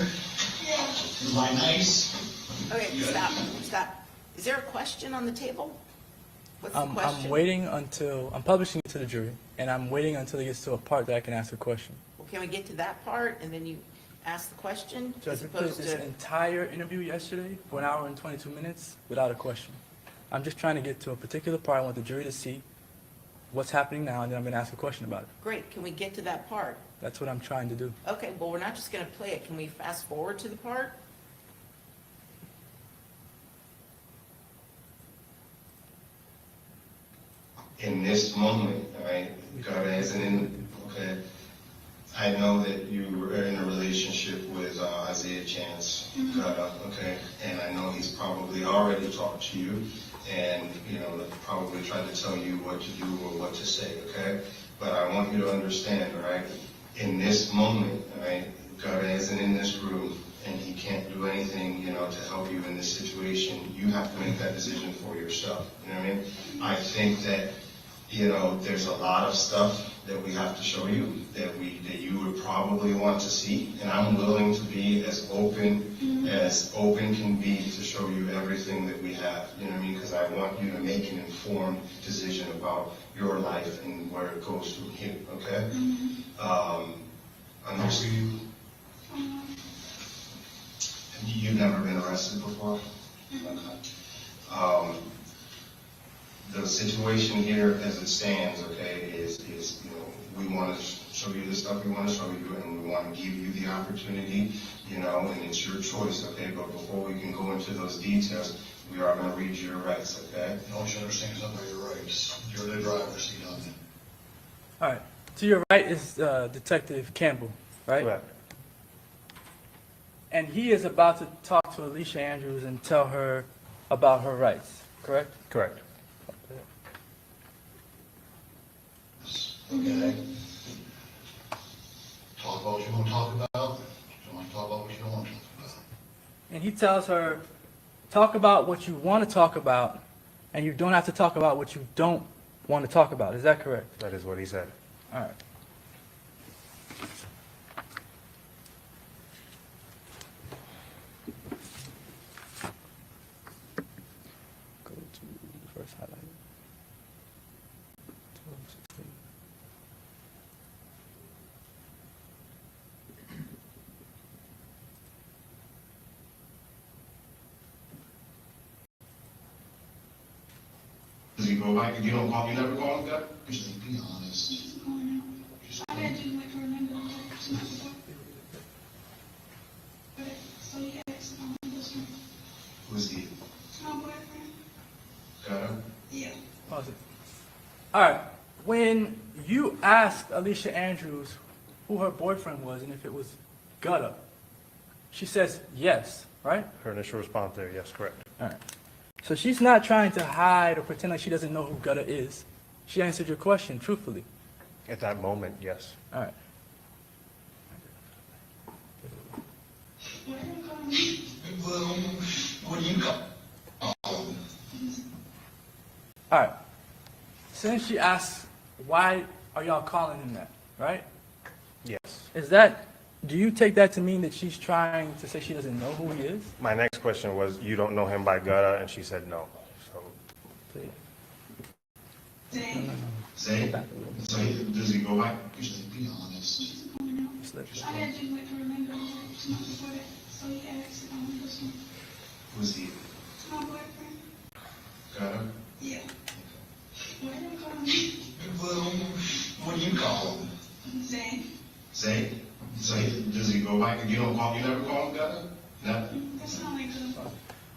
Am I nice? Okay, stop. Is there a question on the table? What's the question? I'm waiting until I'm publishing it to the jury, and I'm waiting until it gets to a part that I can ask a question. Well, can we get to that part, and then you ask the question? Judge, As we put opposed this to, entire interview yesterday for an hour and 22 minutes without a question. I'm just trying to get to a particular part. I want the jury to see what's happening now, and then I'm going to ask a question about it. great, can we get to that part? That's what I'm trying to do. Okay, well, we're not just gonna play it. Can we fast forward to the part? In this moment, all right, God as in, okay, I know that you were in a relationship with Isaiah Chance, okay, and I know he's probably already talked to you and, probably tried to tell you what to do or what to say, okay? But I want you to understand, all right, in this moment, all right, God isn't in this room and he can't do anything, to help you in this situation. You have to make that decision for yourself, you know what I mean? I think that, there's a lot of stuff that we have to show you that you would probably want to see, and I'm willing to be as open can be to show you everything that we have, you know what I mean? Because I want you to make an informed decision about your life and where it goes from here, okay? Understand? You've never been arrested before? Okay. The situation here as it stands, okay, is we want to show you the stuff we want to show you, and we want to give you the opportunity, and it's your choice, okay? But before we can go into those details, we are going to read your rights, okay? You always understand something about your rights. You're the driver's seat on it. All right. To your right is Detective Campbell, right? Correct. And he is about to talk to Alicia Andrews and tell her about her rights, correct? Correct. Okay. Talk about what you want to talk about. You want to talk about what you don't want to talk about. And he tells her, talk about what you want to talk about, and you don't have to talk about what you don't want to talk about. Is that correct? That is what he said. All right. Go to the first highlight. 12:16. Does he go back? You don't call, you never call him that? Just be honest. Just I had to wait for a number of months before. So he asked this one. who's he? My boyfriend. Got him? Yeah. Pause it. All right. When you asked Alicia Andrews who her boyfriend was and if it was Gutta, she says yes, right? Her initial response there, yes, correct. All right. So she's not trying to hide or pretend like she doesn't know who Gutta is. She answered your question truthfully. At that moment, yes. All right. Why are you calling me? Well, what do you call? All right. Since she asks, why are y'all calling him that, right? Yes. Is that, do you take that to mean that she's trying to say she doesn't know who he is? My next question was, you don't know him by Gutta, and she said no. So Dang. Say, does he go back? Just be honest. I had to wait for a number of months before that. So he asked this one. Who's he? My boyfriend. Got him? Yeah. Why are you calling me? Well, what do you call him? Zane. Say, does he go back? You don't call, you never call him Got him? No? That's not like good.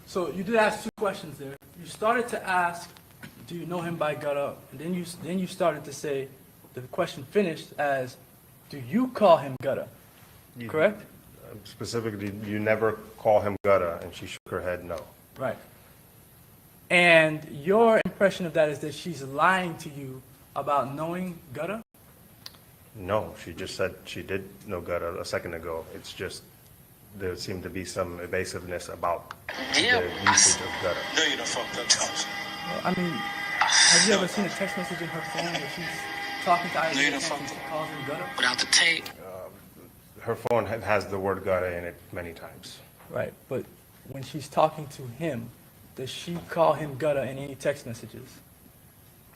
So you did ask two questions there. You started to ask, do you know him by Gutta? And then you started to say, the question finished as, do you call him Gutta? You- Correct? Specifically, you never call him Gutta, and she shook her head no. Right. And your impression of that is that she's lying to you about knowing Gutta? No, she just said she did know Gutta a second ago. It's just there seemed to be some evasiveness about the usage of Gutta. No, you done fucked up, Jones. Well, I mean, have you ever seen a text message in her phone where she's talking to Isaiah No, you and don't she calls him Gutta? Without the tape. Her phone has the word Gutta in it many times. Right, but when she's talking to him, does she call him Gutta in any text messages?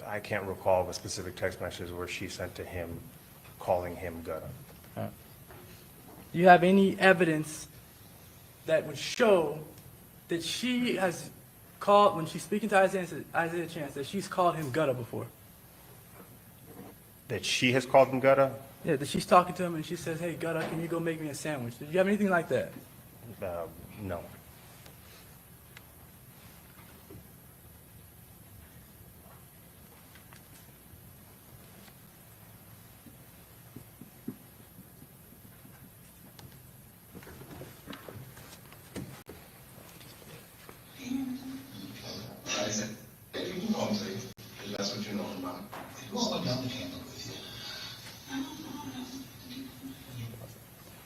I can't recall the specific text message where she sent to him calling him Gutta. Do you have any evidence that would show that she has called, when she's speaking to Isaiah Chance, that she's called him Gutta before? That she has called him Gutta? Yeah, that she's talking to him and she says, hey, Gutta, can you go make me a sandwich? Did you have anything like that? No. I said, hey, you can call him, say, if that's what you know him by. Who's went down to Tampa with you?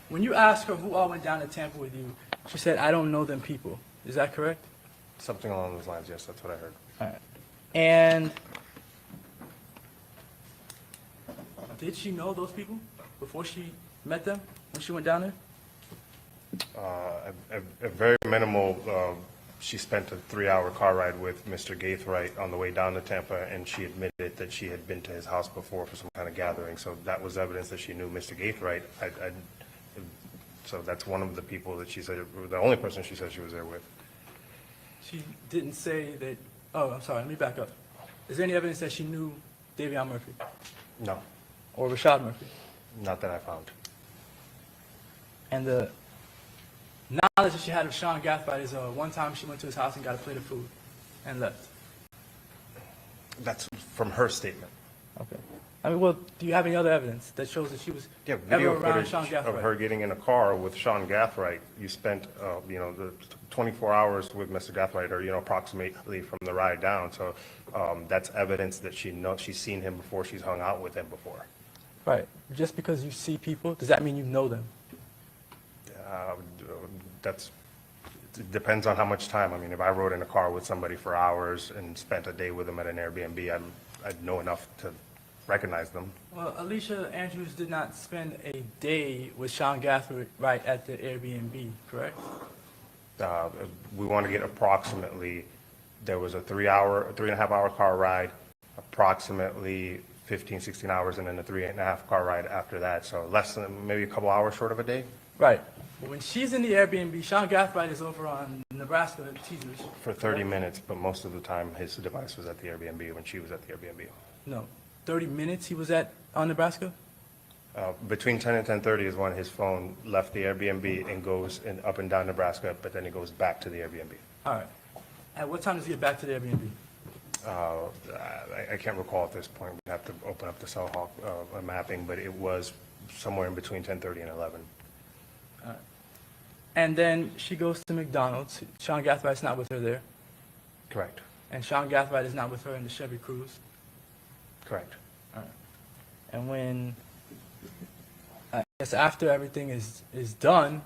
When you ask her who all went down to Tampa with you, she said, I don't know them people. Is that correct? Something along those lines, yes, that's what I heard. All right. And did she know those people before she met them, when she went down there? A very minimal, she spent a 3-hour car ride with Mr. Gaithright on the way down to Tampa, and she admitted that she had been to his house before for some kind of gathering, so that was evidence that she knew Mr. Gaithright. So that's one of the people that she said, the only person she said she was there with. She didn't say that, oh, I'm sorry, let me back up. Is there any evidence that she knew Davion Murphy No, or Rashad Murphy? not that I found. And the knowledge that she had of Sean Gathright is one time she went to his house and got a plate of food and left. That's from her statement. Okay. I mean, well, do you have any other evidence that shows that she was Yeah, ever video around Sean footage of Gathright? her getting in a car with Sean Gathright. You spent, the 24 hours with Mr. Gathright, or, approximately from the ride down. So that's evidence that she's seen him before, she's hung out with him before. Right. Just because you see people, does that mean you know them? It depends on how much time. I mean, if I rode in a car with somebody for hours and spent a day with them at an Airbnb, I'd know enough to recognize them. Well, Alicia Andrews did not spend a day with Sean Gathright at the Airbnb, correct? We want to get approximately, there was a 3.5 hour car ride, approximately 15, 16 hours, and then a 3.5 car ride after that. So less than, maybe a couple hours short of a day. Right. But when she's in the Airbnb, Sean Gathright is over on Nebraska teasers. For 30 minutes, but most of the time his device was at the Airbnb when she was at the Airbnb. No, 30 minutes he was on Nebraska? Between 10 and 10:30 is when his phone left the Airbnb and goes up and down Nebraska, but then it goes back to the Airbnb. All right. At what time does he get back to the Airbnb? I can't recall at this point. We'd have to open up the Cellhawk mapping, but it was somewhere in between 10:30 and 11. All right. And then she goes to McDonald's. Sean Gathwright's not with her there. Correct. And Sean Gathright is not with her in the Chevy Cruze. Correct. All right. And when, I guess after everything is done,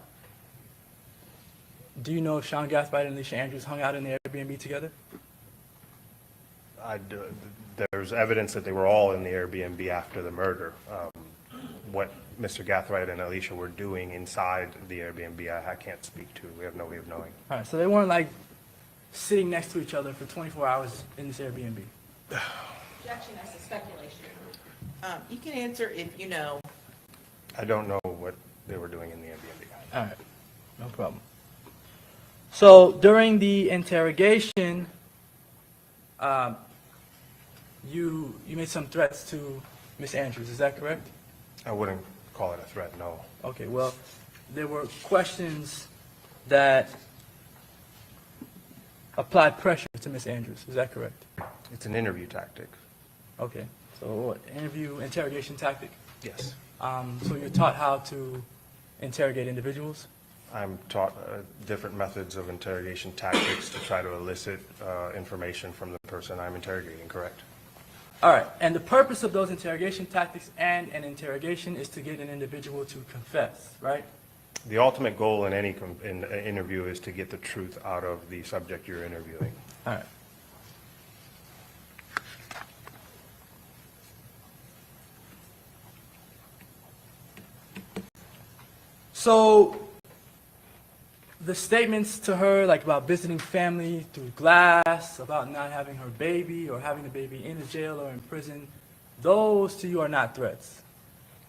do you know if Sean Gathright and Alicia Andrews hung out in the Airbnb together? There's evidence that they were all in the Airbnb after the murder. What Mr. Gathright and Alicia were doing inside the Airbnb, I can't speak to. We have no way of knowing. All right, so they weren't like sitting next to each other for 24 hours in this Airbnb. Objection, that's a speculation. You can answer if you know. I don't know what they were doing in the Airbnb. All right, no problem. So during the interrogation, you made some threats to Miss Andrews, is that correct? I wouldn't call it a threat, no. Okay, well, there were questions that applied pressure to Miss Andrews, is that correct? It's an interview tactic. Okay, so what, interrogation tactic? Yes. So you're taught how to interrogate individuals? I'm taught different methods of interrogation tactics to try to elicit information from the person I'm interrogating, correct? All right, and the purpose of those interrogation tactics and an interrogation is to get an individual to confess, right? The ultimate goal in any interview is to get the truth out of the subject you're interviewing. All right. So the statements to her, like about visiting family through glass, about not having her baby or having the baby in the jail or in prison, those to you are not threats.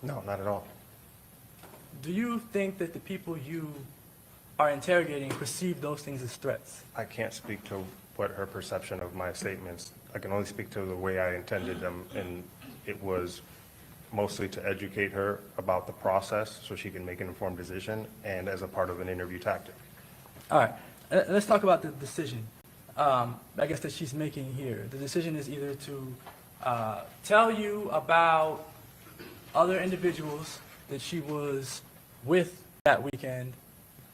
No, not at all. Do you think that the people you are interrogating perceive those things as threats? I can't speak to what her perception of my statements. I can only speak to the way I intended them, and it was mostly to educate her about the process so she can make an informed decision and as a part of an interview tactic. All right, let's talk about the decision, I guess, that she's making here. The decision is either to tell you about other individuals that she was with that weekend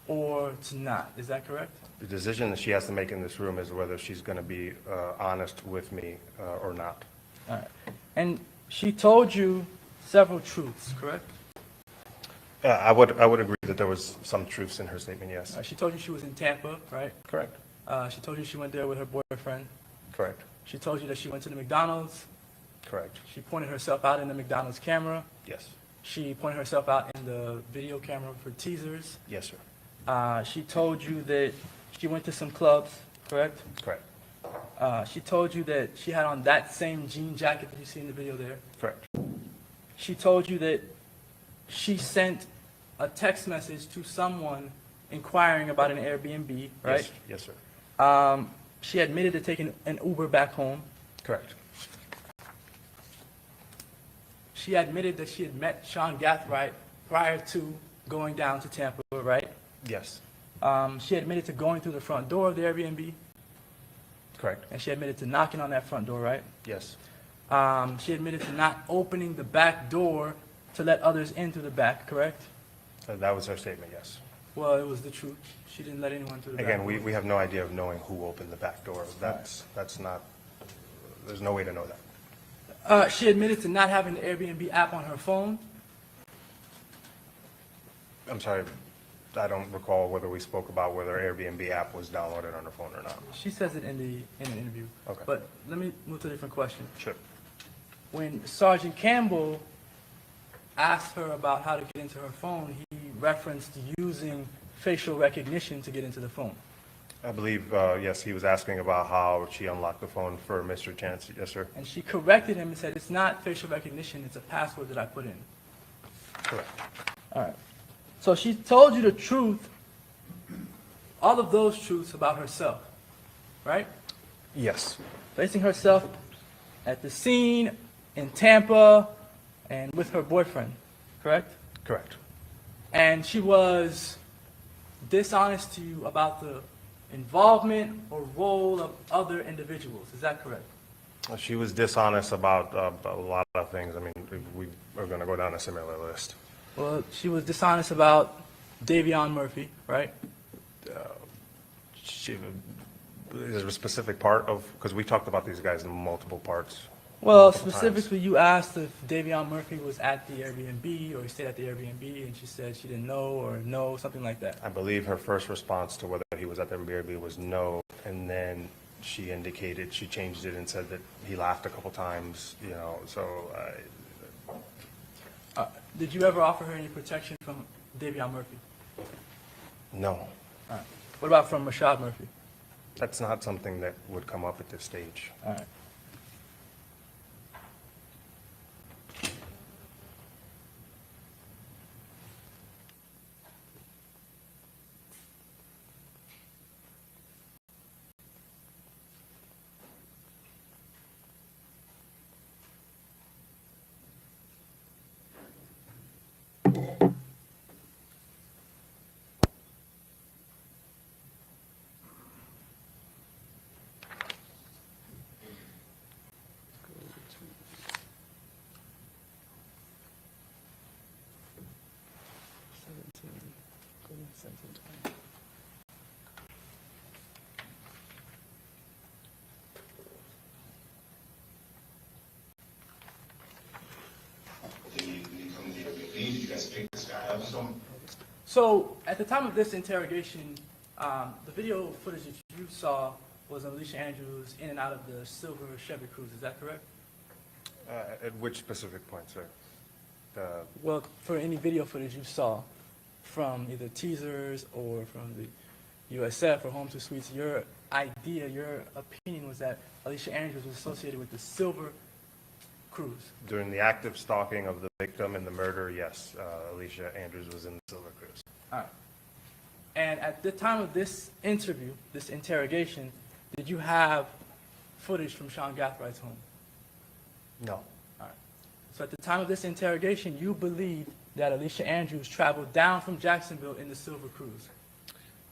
or to not. Is that correct? The decision that she has to make in this room is whether she's going to be honest with me or not. All right. And she told you several truths, correct? I would agree that there was some truths in her statement, yes. She told you she was in Tampa, right? Correct. She told you she went there with her boyfriend. Correct. She told you that she went to the McDonald's. Correct. She pointed herself out in the McDonald's camera. Yes. She pointed herself out in the video camera for teasers. Yes, sir. She told you that she went to some clubs, correct? Correct. She told you that she had on that same jean jacket that you see in the video there. Correct. She told you that she sent a text message to someone inquiring about an Airbnb, right? Yes, sir. She admitted to taking an Uber back home. Correct. She admitted that she had met Sean Gathright prior to going down to Tampa, right? Yes. She admitted to going through the front door of the Airbnb. Correct. And she admitted to knocking on that front door, right? Yes. She admitted to not opening the back door to let others in through the back, correct? That was her statement, yes. Well, it was the truth. She didn't let anyone through the back Again, door. we have no idea of knowing who opened the back door. That's not, there's no way to know that. She admitted to not having the Airbnb app on her phone. I'm sorry, I don't recall whether we spoke about whether Airbnb app was downloaded on her phone or not. She says it in the interview. Okay. But let me move to a different question. Sure. When Sergeant Campbell asked her about how to get into her phone, he referenced using facial recognition to get into the phone. I believe, yes, he was asking about how she unlocked the phone for Mr. Chance. Yes, sir. And she corrected him and said, it's not facial recognition, it's a password that I put in. Correct. All right. So she told you the truth, all of those truths about herself, right? Yes. Placing herself at the scene in Tampa and with her boyfriend, correct? Correct. And she was dishonest to you about the involvement or role of other individuals. Is that correct? She was dishonest about a lot of things. I mean, we are going to go down a similar list. Well, she was dishonest about Davion Murphy, right? Is there a specific part of, because we talked about these guys in multiple parts. Well, multiple times. specifically, you asked if Davion Murphy was at the Airbnb or he stayed at the Airbnb, and she said she didn't know or no, something like that. I believe her first response to whether he was at the Airbnb was no, and then she indicated, she changed it and said that he laughed a couple times, you know, so Did you ever offer her any protection from Davion Murphy? no. All right. What about from Rashad Murphy? That's not something that would come up at this stage. All right. Did he come to the Airbnb? Did you guys pick this guy up or something? So at the time of this interrogation, the video footage that you saw was Alicia Andrews in and out of the silver Chevy Cruze. Is that correct? At which specific point, sir? Well, for any video footage you saw from either teasers or from the USF or Home to Suites, your idea, your opinion was that Alicia Andrews was associated with the silver Cruze. During the active stalking of the victim and the murder, yes, Alicia Andrews was in the Silver Cruise. All right. And at the time of this interview, this interrogation, did you have footage from Sean Gathride's home? No. All right. So at the time of this interrogation, you believed that Alicia Andrews traveled down from Jacksonville in the Silver Cruze.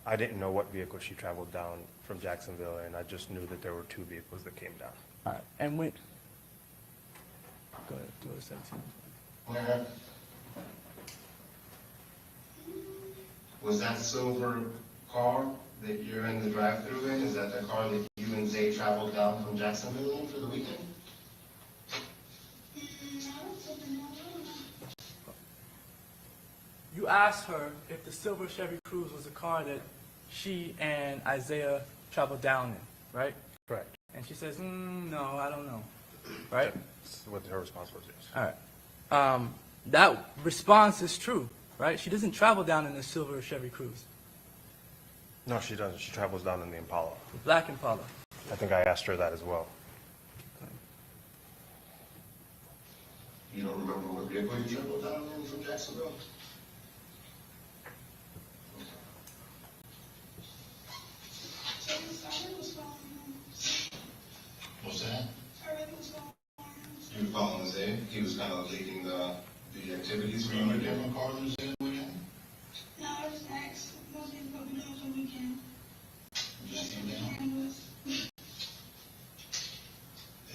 I didn't know what vehicle she traveled down from Jacksonville, and I just knew that there were two vehicles that came down. All right. And when... Go ahead. Go to 17. Was that silver car that you're in the drive-thru in, is that the car that you and Zay traveled down from Jacksonville in for the weekend? You asked her if the silver Chevy Cruze was a car that she and Isaiah traveled down in, right? Correct. And she says, no, I don't know, right? That's what her response was, yes. All right. That response is true, right? She doesn't travel down in the silver Chevy Cruze. No, she doesn't. She travels down in the Impala. The black Impala. I think I asked her that as well. You don't remember what vehicle you traveled down in from Jacksonville? What's that? You were following Zay? He was kind of leading the activities. Were you in a different car than Zay when you? No, I just asked what we doing for the weekend. You just came down?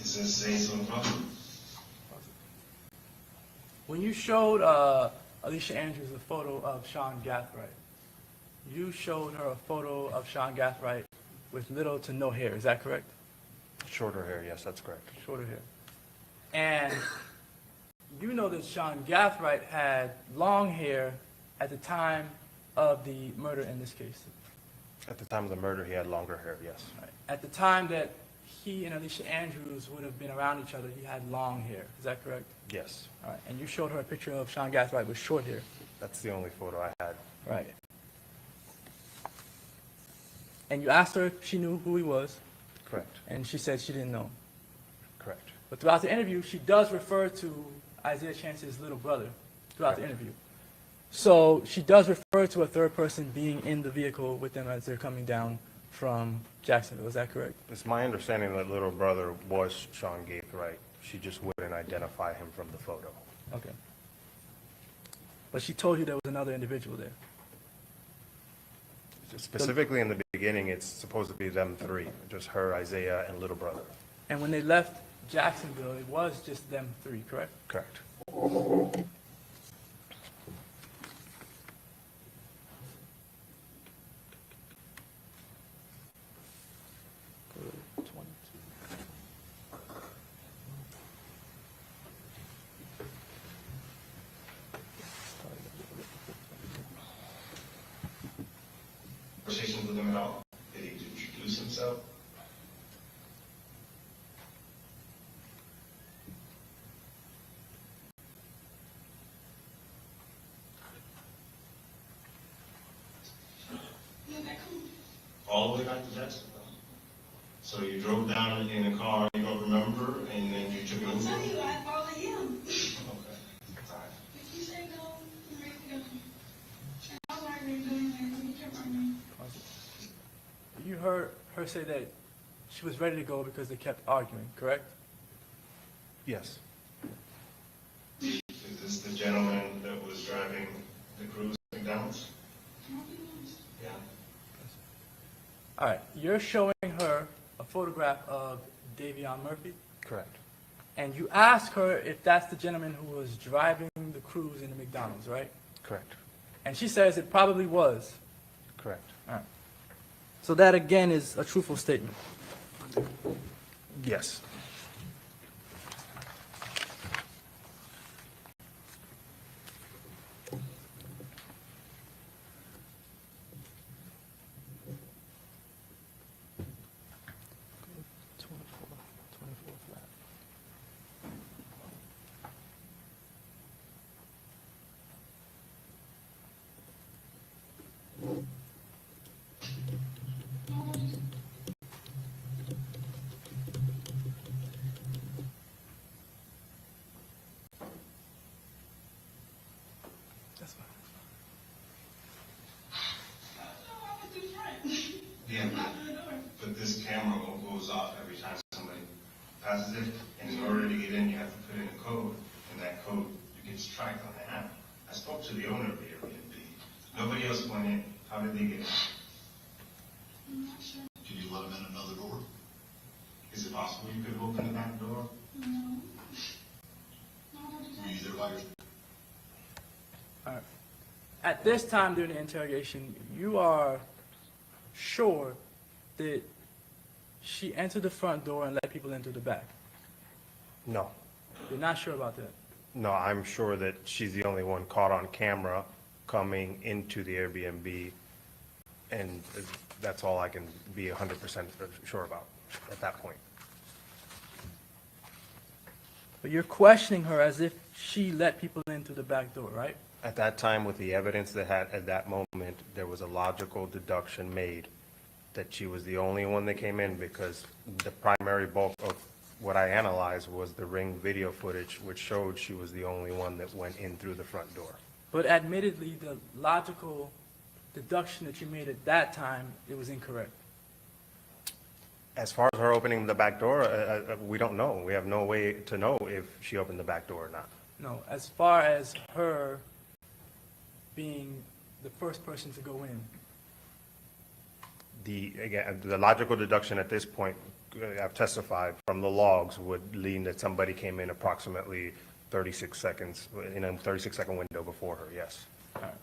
Is this Zay's little brother? When you showed Alicia Andrews a photo of Sean Gathright, you showed her a photo of Sean Gathright with little to no hair. Is that correct? Shorter hair, yes, that's correct. Shorter hair. And you know that Sean Gathright had long hair at the time of the murder in this case. At the time of the murder, he had longer hair, yes. Right. At the time that he and Alicia Andrews would have been around each other, he had long hair. Is that correct? Yes, All right. And you showed her a picture of Sean Gathright with short hair. that's the only photo I had. Right. And you asked her if she knew who he was, Correct, and she said she didn't know. correct. But throughout the interview, she does refer to Isaiah Chance's little brother throughout the interview. So she does refer to a third person being in the vehicle with them as they're coming down from Jacksonville. Is that correct? It's my understanding that little brother was Sean Gathright. She just wouldn't identify him from the photo. Okay. But she told you there was another individual there. Specifically in the beginning, it's supposed to be them three, just her, Isaiah, and little brother. And when they left Jacksonville, it was just them three, correct? Correct. Conversations with him at all? Did he introduce himself? Yeah, that cool. All the way back to Jacksonville? So you drove down in a car you don't remember, and then you took an I'm Uber? telling you, I followed him. Okay. All right. If you say go, I'm ready to go. And I was arguing, doing that, and he kept arguing. You heard her say that she was ready to go because they kept arguing, correct? Yes. Is this the gentleman that was driving the cruise to McDonald's? I'll be honest. Yeah. All right. You're showing her a photograph of Davion Murphy, Correct. and you ask her if that's the gentleman who was driving the cruise in the McDonald's, right? Correct. And she says it probably was. Correct. All right. So that again is a truthful statement. Yes. That's fine. No, I was too front. Yeah, Knocked on the door. but this camera goes off every time somebody passes it, and in order to get in, you have to put in a code, and that code gets tracked on the app. I spoke to the owner of the Airbnb. Nobody else went in. How did they get in? I'm not sure. Can you let him in another door? Is it possible you could have opened the back door? No. No, don't do Were you that. there by yourself? All right. At this time during the interrogation, you are sure that she entered the front door and let people in through the back. No. You're not sure about that. No, I'm sure that she's the only one caught on camera coming into the Airbnb, and that's all I can be 100% sure about at that point. But you're questioning her as if she let people in through the back door, right? At that time, with the evidence that had, at that moment, there was a logical deduction made that she was the only one that came in, because the primary bulk of what I analyzed was the Ring video footage, which showed she was the only one that went in through the front door. But admittedly, the logical deduction that you made at that time, it was incorrect. As far as her opening the back door, we don't know. We have no way to know if she opened the back door or not. No, as far as her being the first person to go in. Again, the logical deduction at this point, I've testified from the logs, would lean that somebody came in approximately 36 seconds, in a 36-second window before her, yes. All right.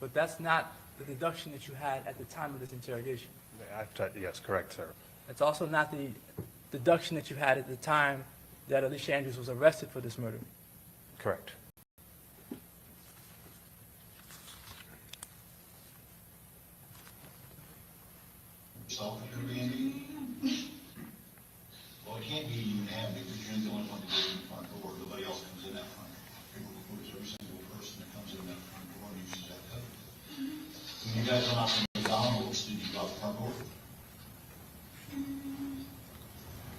But that's not the deduction that you had at the time of this interrogation. Yes, correct, sir. It's also not the deduction that you had at the time that Alicia Andrews was arrested for this murder. Correct. Yourself here, Randy? Well, it can't be you and Abby, because you're the only one that goes in the front door. Nobody else comes in that front door. Every single person that comes in that front door uses that code. When you guys went out from McDonald's, did you go out the front door?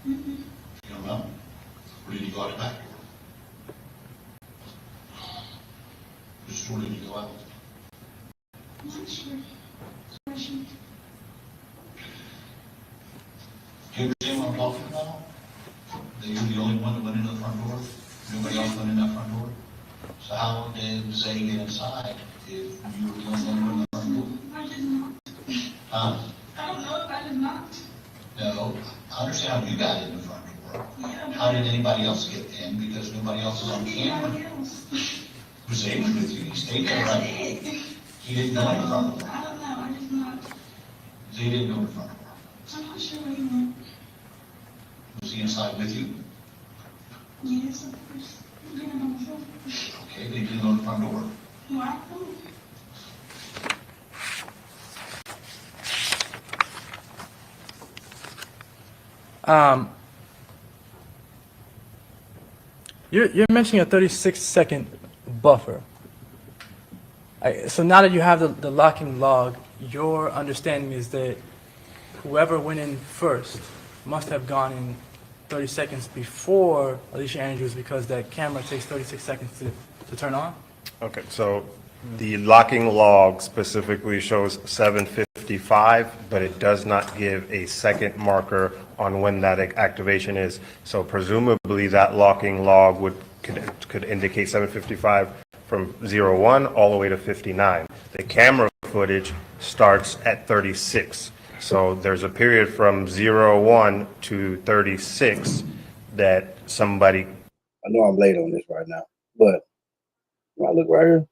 You don't know? Or did you go out the back door? Which door did you go out? I'm not sure. Question. Do you understand what I'm talking about? That you're the only one that went into the front door? Nobody else went in that front door? So how did Zay get inside if you were the only one in the front door? I did not. Huh? I don't know if I did not. No, I understand how you got in the front door. Yeah. How did anybody else get in? Because nobody else is on camera. Anybody else? Zay was with you, he stayed there, I right? did. He didn't go in the front door. I don't know. I did not. Zay didn't go in the front door. I'm not sure where he went. Was he inside with you? Yes, of course. You know myself. Okay, but he didn't go in the front door. Why? You're mentioning a 36-second buffer. So now that you have the locking log, your understanding is that whoever went in first must have gone in 30 seconds before Alicia Andrews, because that camera takes 36 seconds to turn on? Okay, so the locking log specifically shows 7:55, but it does not give a second marker on when that activation is. So presumably that locking log could indicate 7:55 from 01 all the way to 59. The camera footage starts at 36. So there's a period from 01 to 36 that somebody. I know I'm late on this right now, but when I look right here,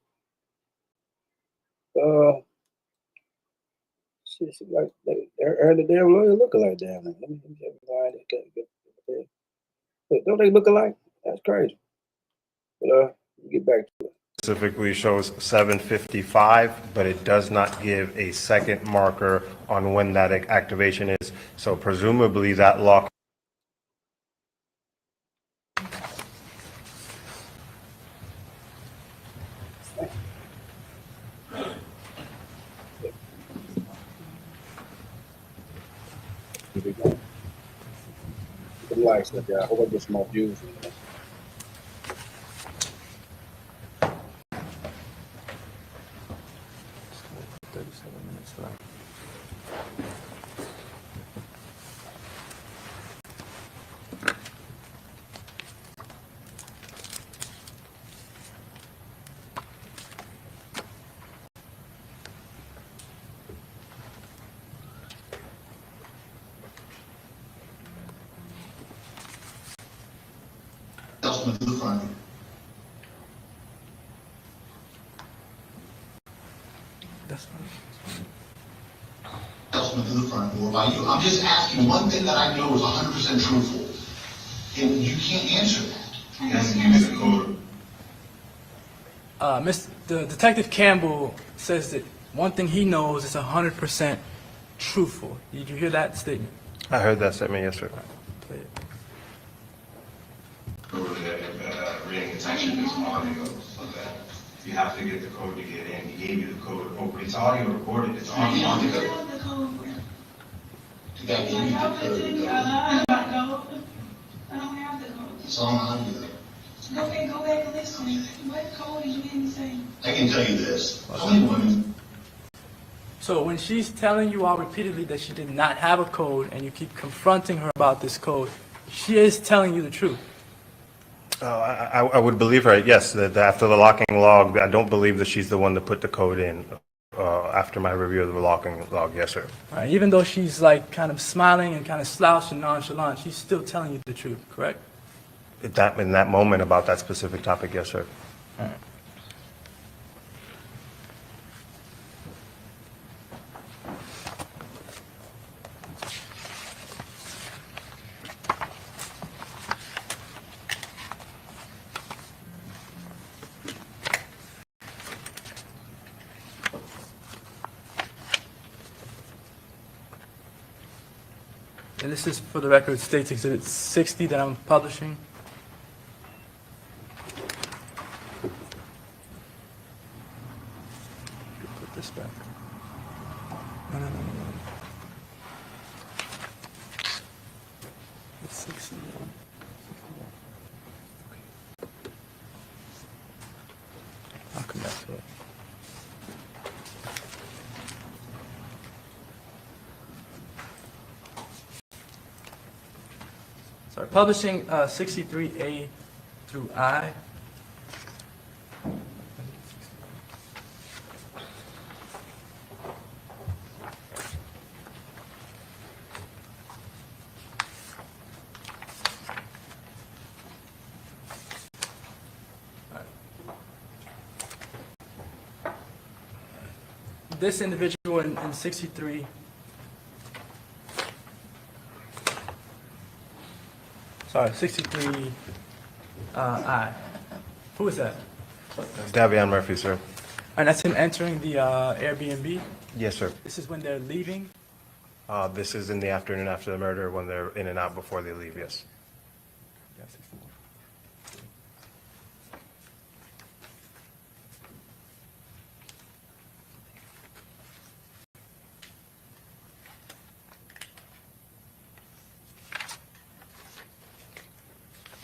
shit, like the damn lawyer look alike, damn. Let me find it. But don't they look alike? That's crazy. But get back to it. Specifically shows 7:55, but it does not give a second marker on when that activation is. So presumably that lock. The lights up there. I hope I get some more views. 37 minutes left. Else went to the front door. That's fine. Else went to the front door by you. I'm just asking one thing that I know is 100% truthful. And you can't answer that. You have to give me the code. The Detective Campbell says that one thing he knows is 100% truthful. Did you hear that statement? I heard that statement, yes, sir. Play it. Reading attention is audio, so that you have to get the code to get in. He gave you the code. It's audio recorded. It's on the code. The code. That I gave you the don't code. have the code. It's on audio. Go back and listen. What code did you hear me say? I can tell you this. Only women. So when she's telling you all repeatedly that she did not have a code and you keep confronting her about this code, she is telling you the truth. I would believe her, yes, that after the locking log, I don't believe that she's the one that put the code in. After my review of the locking log, yes, sir. All right, even though she's like kind of smiling and kind of slouched and nonchalant, she's still telling you the truth, correct? In that moment about that specific topic, yes, sir. And this is, for the record, State's Exhibit 60 that I'm publishing. Put this back. No. It's 61. I'll come back to it. Sorry, publishing 63A through I. This individual in 63 sorry, 63 I. Who is that? Davion Murphy, sir. And that's him entering the Airbnb. Yes, sir. This is when they're leaving. This is in the afternoon after the murder when they're in and out before they leave, yes. Yeah, 61.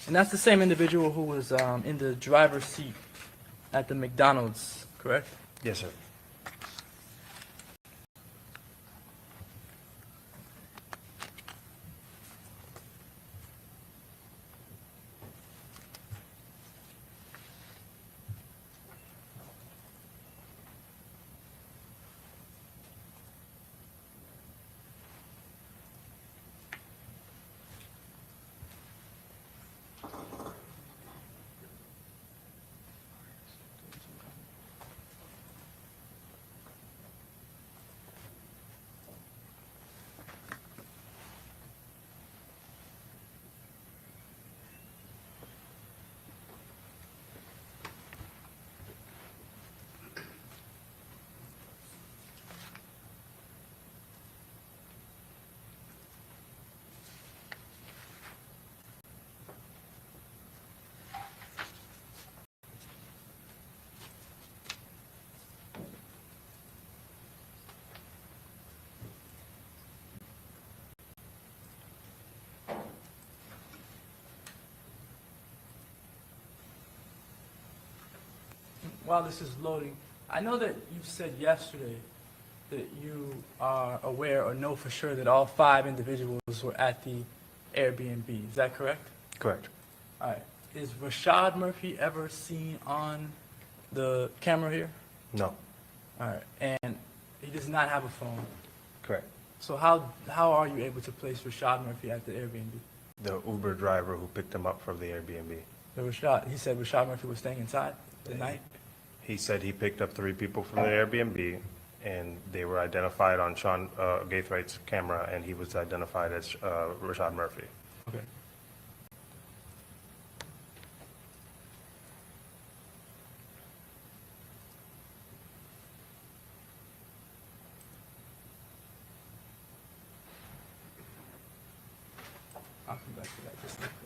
And that's the same individual who was in the driver's seat at the McDonald's, correct? Yes, sir. While this is loading, I know that you said yesterday that you are aware or know for sure that all 5 individuals were at the Airbnb. Is that correct? Correct. All right. Is Rashad Murphy ever seen on the camera here? No. All right. And he does not have a phone. Correct. So how are you able to place Rashad Murphy at the Airbnb? The Uber driver who picked him up from the Airbnb. He said Rashad Murphy was staying inside the night? He said he picked up 3 people from the Airbnb, and they were identified on Sean Gaithwaite's camera, and he was identified as Rashad Murphy. Okay. I'll come back to that just real quick.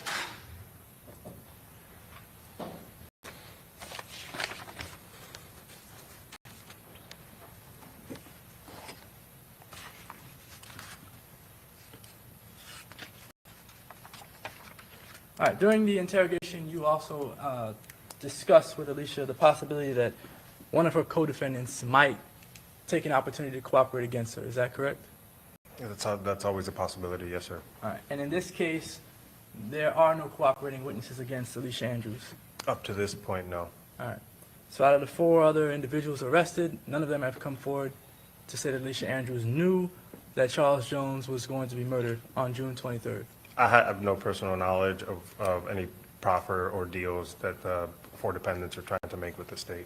All right, during the interrogation, you also discussed with Alicia the possibility that one of her co-defendants might take an opportunity to cooperate against her. Is that correct? Yeah, that's always a possibility, yes, sir. All right, and in this case, there are no cooperating witnesses against Alicia Andrews. Up to this point, no. All right. So out of the 4 other individuals arrested, none of them have come forward to say that Alicia Andrews knew that Charles Jones was going to be murdered on June 23rd. I have no personal knowledge of any proffer or deals that the four defendants are trying to make with the state.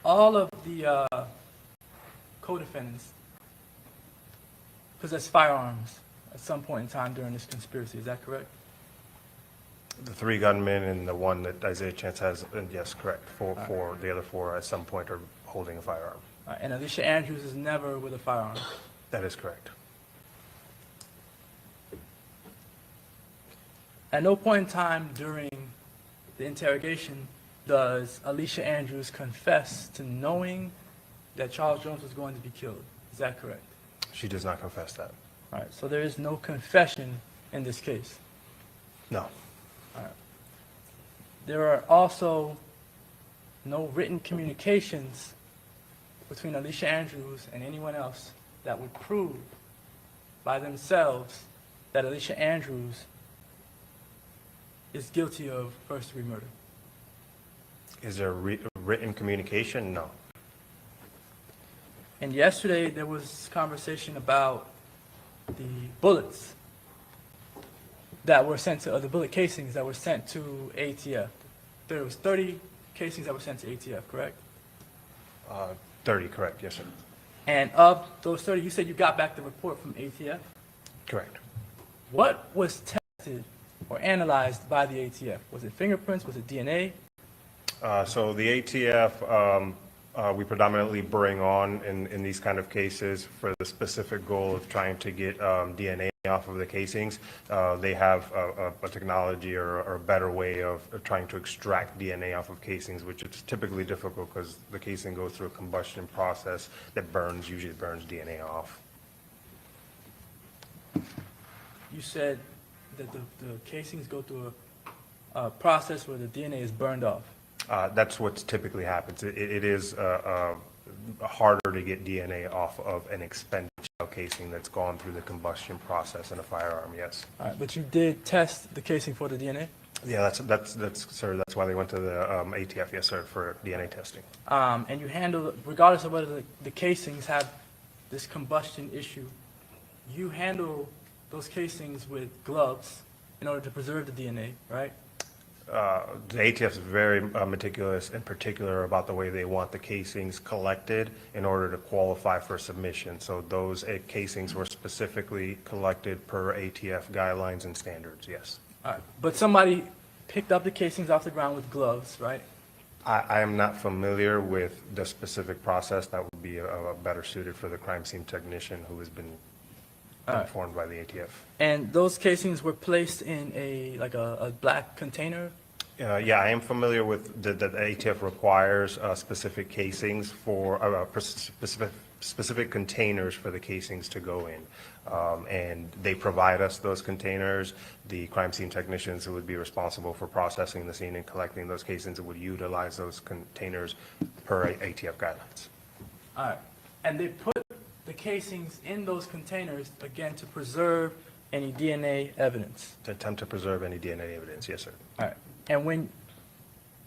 All of the co-defendants possess firearms at some point in time during this conspiracy. Is that correct? The three gunmen and the one that Isaiah Chance has, and yes, correct. For the other four at some point are holding a firearm. And Alicia Andrews is never with a firearm. That is correct. At no point in time during the interrogation does Alicia Andrews confess to knowing that Charles Jones was going to be killed. Is that correct? She does not confess that. All right, so there is no confession in this case. No. All right. There are also no written communications between Alicia Andrews and anyone else that would prove by themselves that Alicia Andrews is guilty of first-degree murder. Is there written communication? No. And yesterday there was conversation about the bullets that were sent to, the bullet casings that were sent to ATF. There was 30 casings that were sent to ATF, correct? 30, correct. Yes, sir. And of those 30, you said you got back the report from ATF? Correct. What was tested or analyzed by the ATF? Was it fingerprints? Was it DNA? So the ATF, we predominantly bring on in these kind of cases for the specific goal of trying to get DNA off of the casings. They have a technology or a better way of trying to extract DNA off of casings, which is typically difficult because the casing goes through a combustion process that usually burns DNA off. You said that the casings go through a process where the DNA is burned off. That's what typically happens. It is harder to get DNA off of an expended shell casing that's gone through the combustion process in a firearm, yes. All right, but you did test the casing for the DNA? Yeah, that's sir, that's why they went to the ATF, yes, sir, for DNA testing. And you handle, regardless of whether the casings have this combustion issue, you handle those casings with gloves in order to preserve the DNA, right? The ATF is very meticulous, in particular about the way they want the casings collected in order to qualify for submission. So those casings were specifically collected per ATF guidelines and standards, yes. All right, but somebody picked up the casings off the ground with gloves, right? I am not familiar with the specific process. That would be better suited for the crime scene technician who has been informed by the ATF. And those casings were placed in a black container? Yeah, I am familiar with the ATF requires specific casings for specific containers for the casings to go in. And they provide us those containers. The crime scene technicians who would be responsible for processing the scene and collecting those casings would utilize those containers per ATF guidelines. All right, and they put the casings in those containers, again, to preserve any DNA evidence. To attempt to preserve any DNA evidence, yes, sir. All right, and when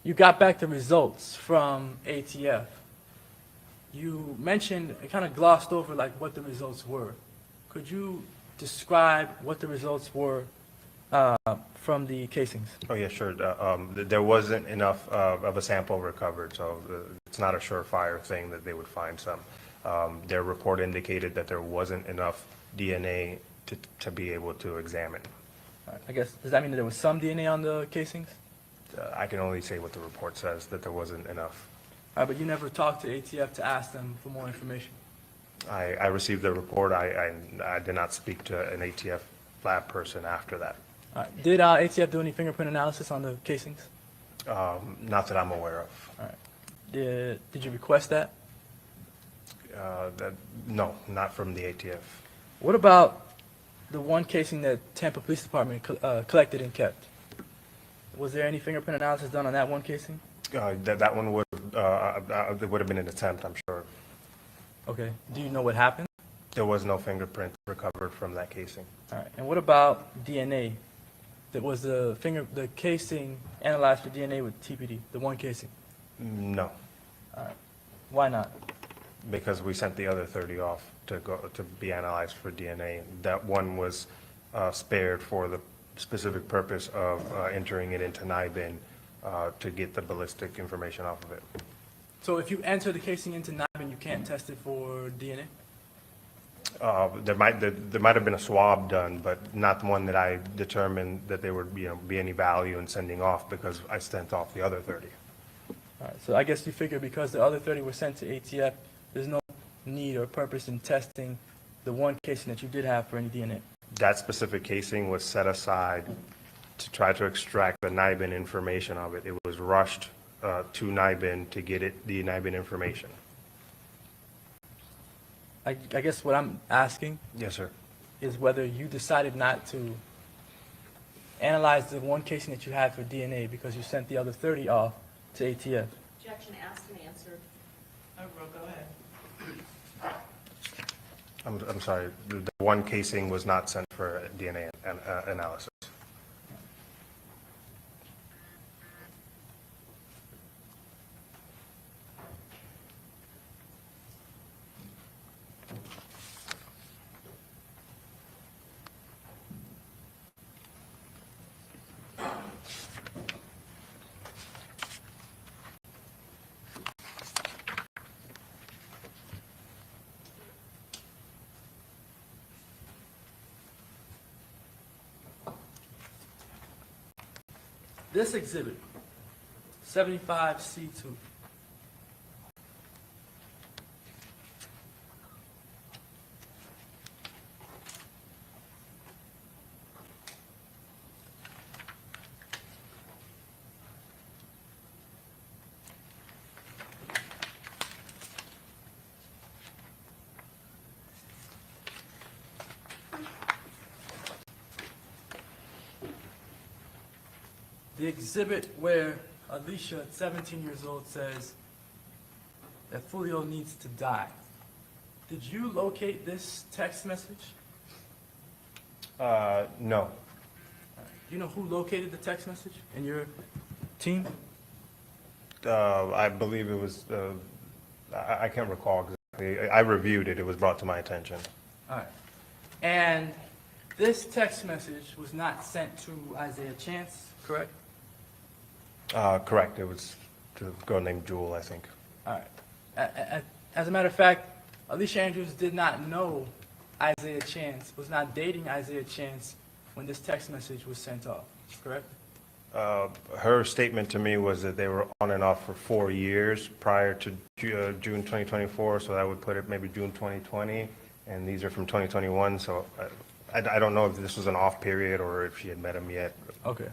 you got back the results from ATF, you mentioned, kind of glossed over like what the results were. Could you describe what the results were from the casings? Oh, yeah, sure. There wasn't enough of a sample recovered, so it's not a surefire thing that they would find some. Their report indicated that there wasn't enough DNA to be able to examine. All right, I guess, does that mean that there was some DNA on the casings? I can only say what the report says, that there wasn't enough. All right, but you never talked to ATF to ask them for more information? I received the report. I did not speak to an ATF lab person after that. All right, did ATF do any fingerprint analysis on the casings? Not that I'm aware of. All right, did you request that? No, not from the ATF. What about the one casing that Tampa Police Department collected and kept? Was there any fingerprint analysis done on that one casing? That one would have been an attempt, I'm sure. Okay. Do you know what happened? There was no fingerprint recovered from that casing. All right. And what about DNA? That was the casing analyzed for DNA with TPD, the one casing? No. All right. Why not? because we sent the other 30 off to be analyzed for DNA. That one was spared for the specific purpose of entering it into NIBIN to get the ballistic information off of it. So if you enter the casing into NIBIN, you can't test it for DNA? There might have been a swab done, but not one that I determined that there would be any value in sending off because I sent off the other 30. All right, so I guess you figure because the other 30 were sent to ATF, there's no need or purpose in testing the one casing that you did have for any DNA. That specific casing was set aside to try to extract the NIBIN information of it. It was rushed to NIBIN to get the NIBIN information. I guess what I'm asking Yes, sir. is whether you decided not to analyze the one casing that you had for DNA because you sent the other 30 off to ATF. Objection asked and answered. Oh, go ahead. I'm sorry, the one casing was not sent for DNA analysis. This exhibit, 75C2. The exhibit where Alicia, at 17 years old, says that Foolio needs to die. Did you locate this text message? No. Do you know who located the text message in your team? I believe it was, I can't recall exactly. I reviewed it. It was brought to my attention. All right. And this text message was not sent to Isaiah Chance, correct? Correct. It was to a girl named Jewel, I think. All right. As a matter of fact, Alicia Andrews did not know Isaiah Chance, was not dating Isaiah Chance when this text message was sent off, correct? Her statement to me was that they were on and off for 4 years prior to June 2024, so that would put it maybe June 2020, and these are from 2021, so I don't know if this was an off period or if she had met him yet. Okay.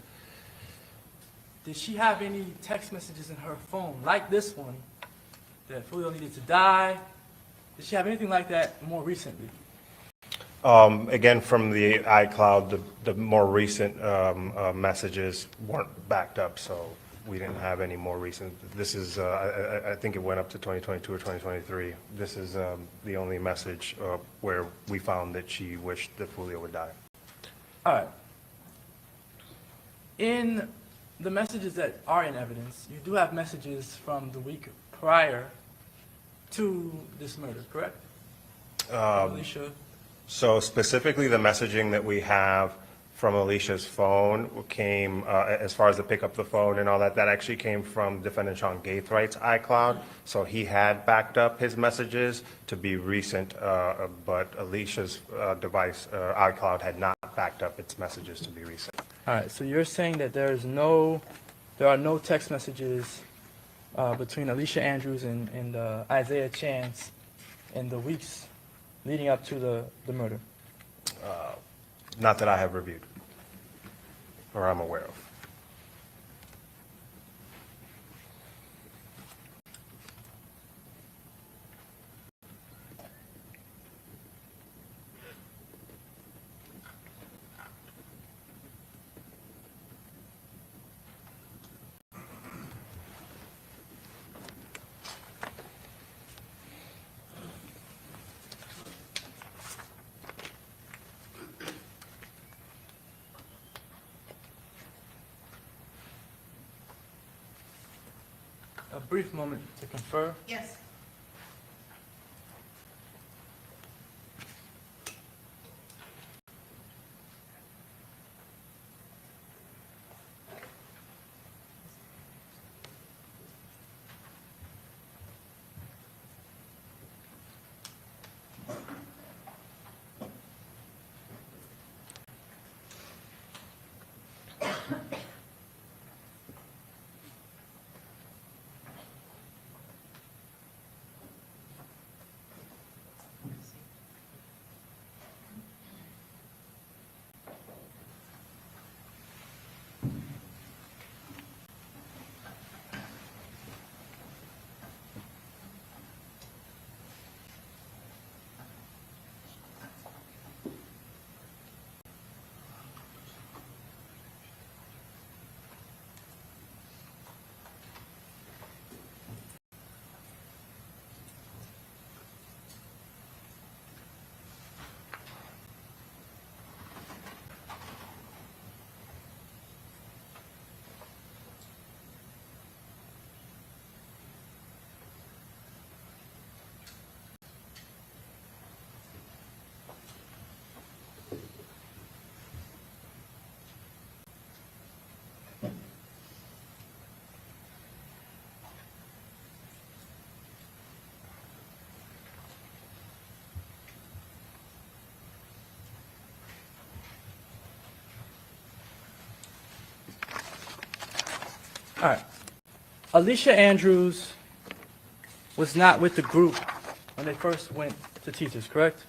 Did she have any text messages in her phone, like this one, that Foolio needed to die? Did she have anything like that more recently? Again, from the iCloud, the more recent messages weren't backed up, so we didn't have any more recent. This is, I think it went up to 2022 or 2023. This is the only message where we found that she wished that Foolio would die. All right. In the messages that are in evidence, you do have messages from the week prior to this murder, correct? Alicia. So specifically, the messaging that we have from Alicia's phone came, as far as to pick up the phone and all that, that actually came from defendant Sean Gaithwright's iCloud. So he had backed up his messages to be recent, but Alicia's device, iCloud, had not backed up its messages to be recent. All right, so you're saying that there are no text messages between Alicia Andrews and Isaiah Chance in the weeks leading up to the murder? Not that I have reviewed or I'm aware of. A brief moment to confer. Yes. All right. Alicia Andrews was not with the group when they first went to Teachers, correct?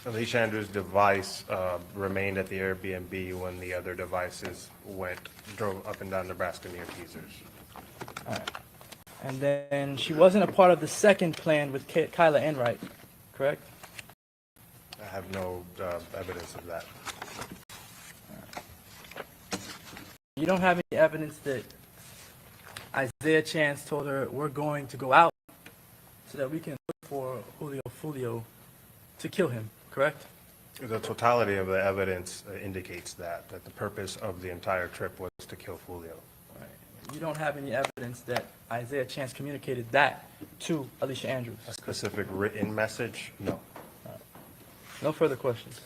Alicia Andrews' device remained at the Airbnb when the other devices drove up and down Nebraska near Teasers. All right. And then she wasn't a part of the second plan with Kyla Enright, correct? I have no evidence of that. You don't have any evidence that Isaiah Chance told her, we're going to go out so that we can look for Julio Foolio to kill him, correct? The totality of the evidence indicates that the purpose of the entire trip was to kill Foolio. Right. You don't have any evidence that Isaiah Chance communicated that to Alicia Andrews? A specific written message? No. No further questions.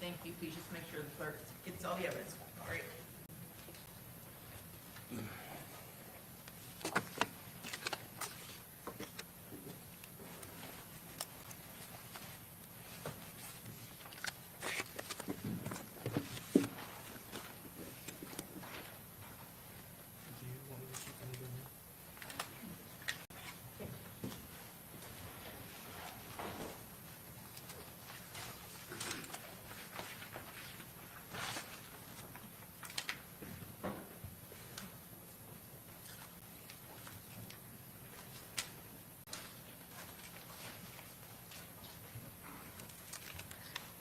Thank you. Please just make sure the clerk gets all the evidence. All right.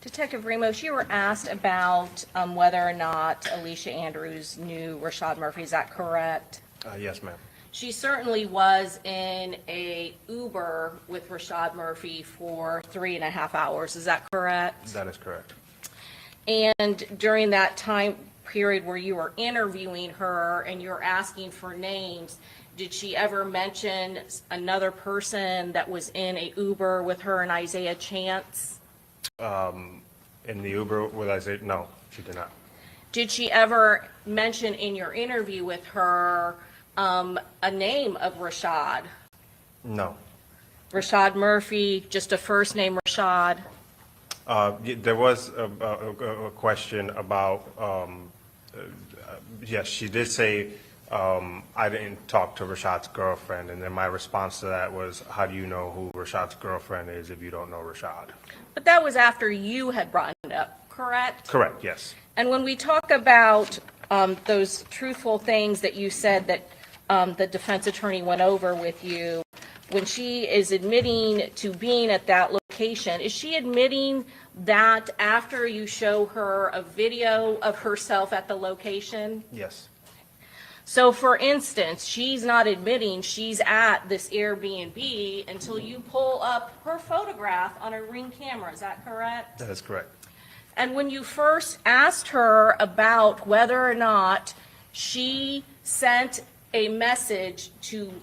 Detective Ramos, you were asked about whether or not Alicia Andrews knew Rashad Murphy. Is that correct? Yes, ma'am. She certainly was in a Uber with Rashad Murphy for 3.5 hours. Is that correct? That is correct. And during that time period where you were interviewing her and you're asking for names, did she ever mention another person that was in a Uber with her and Isaiah Chance? In the Uber with Isaiah, no, she did not. Did she ever mention in your interview with her a name of Rashad? No. Rashad Murphy, just a first name Rashad? There was a question about, yes, she did say, I didn't talk to Rashad's girlfriend, and then my response to that was, how do you know who Rashad's girlfriend is if you don't know Rashad? But that was after you had brought it up, correct? Correct, yes. And when we talk about those truthful things that you said that the defense attorney went over with you, when she is admitting to being at that location, is she admitting that after you show her a video of herself at the location? Yes. So for instance, she's not admitting she's at this Airbnb until you pull up her photograph on a Ring camera, is that correct? That is correct. And when you first asked her about whether or not she sent a message to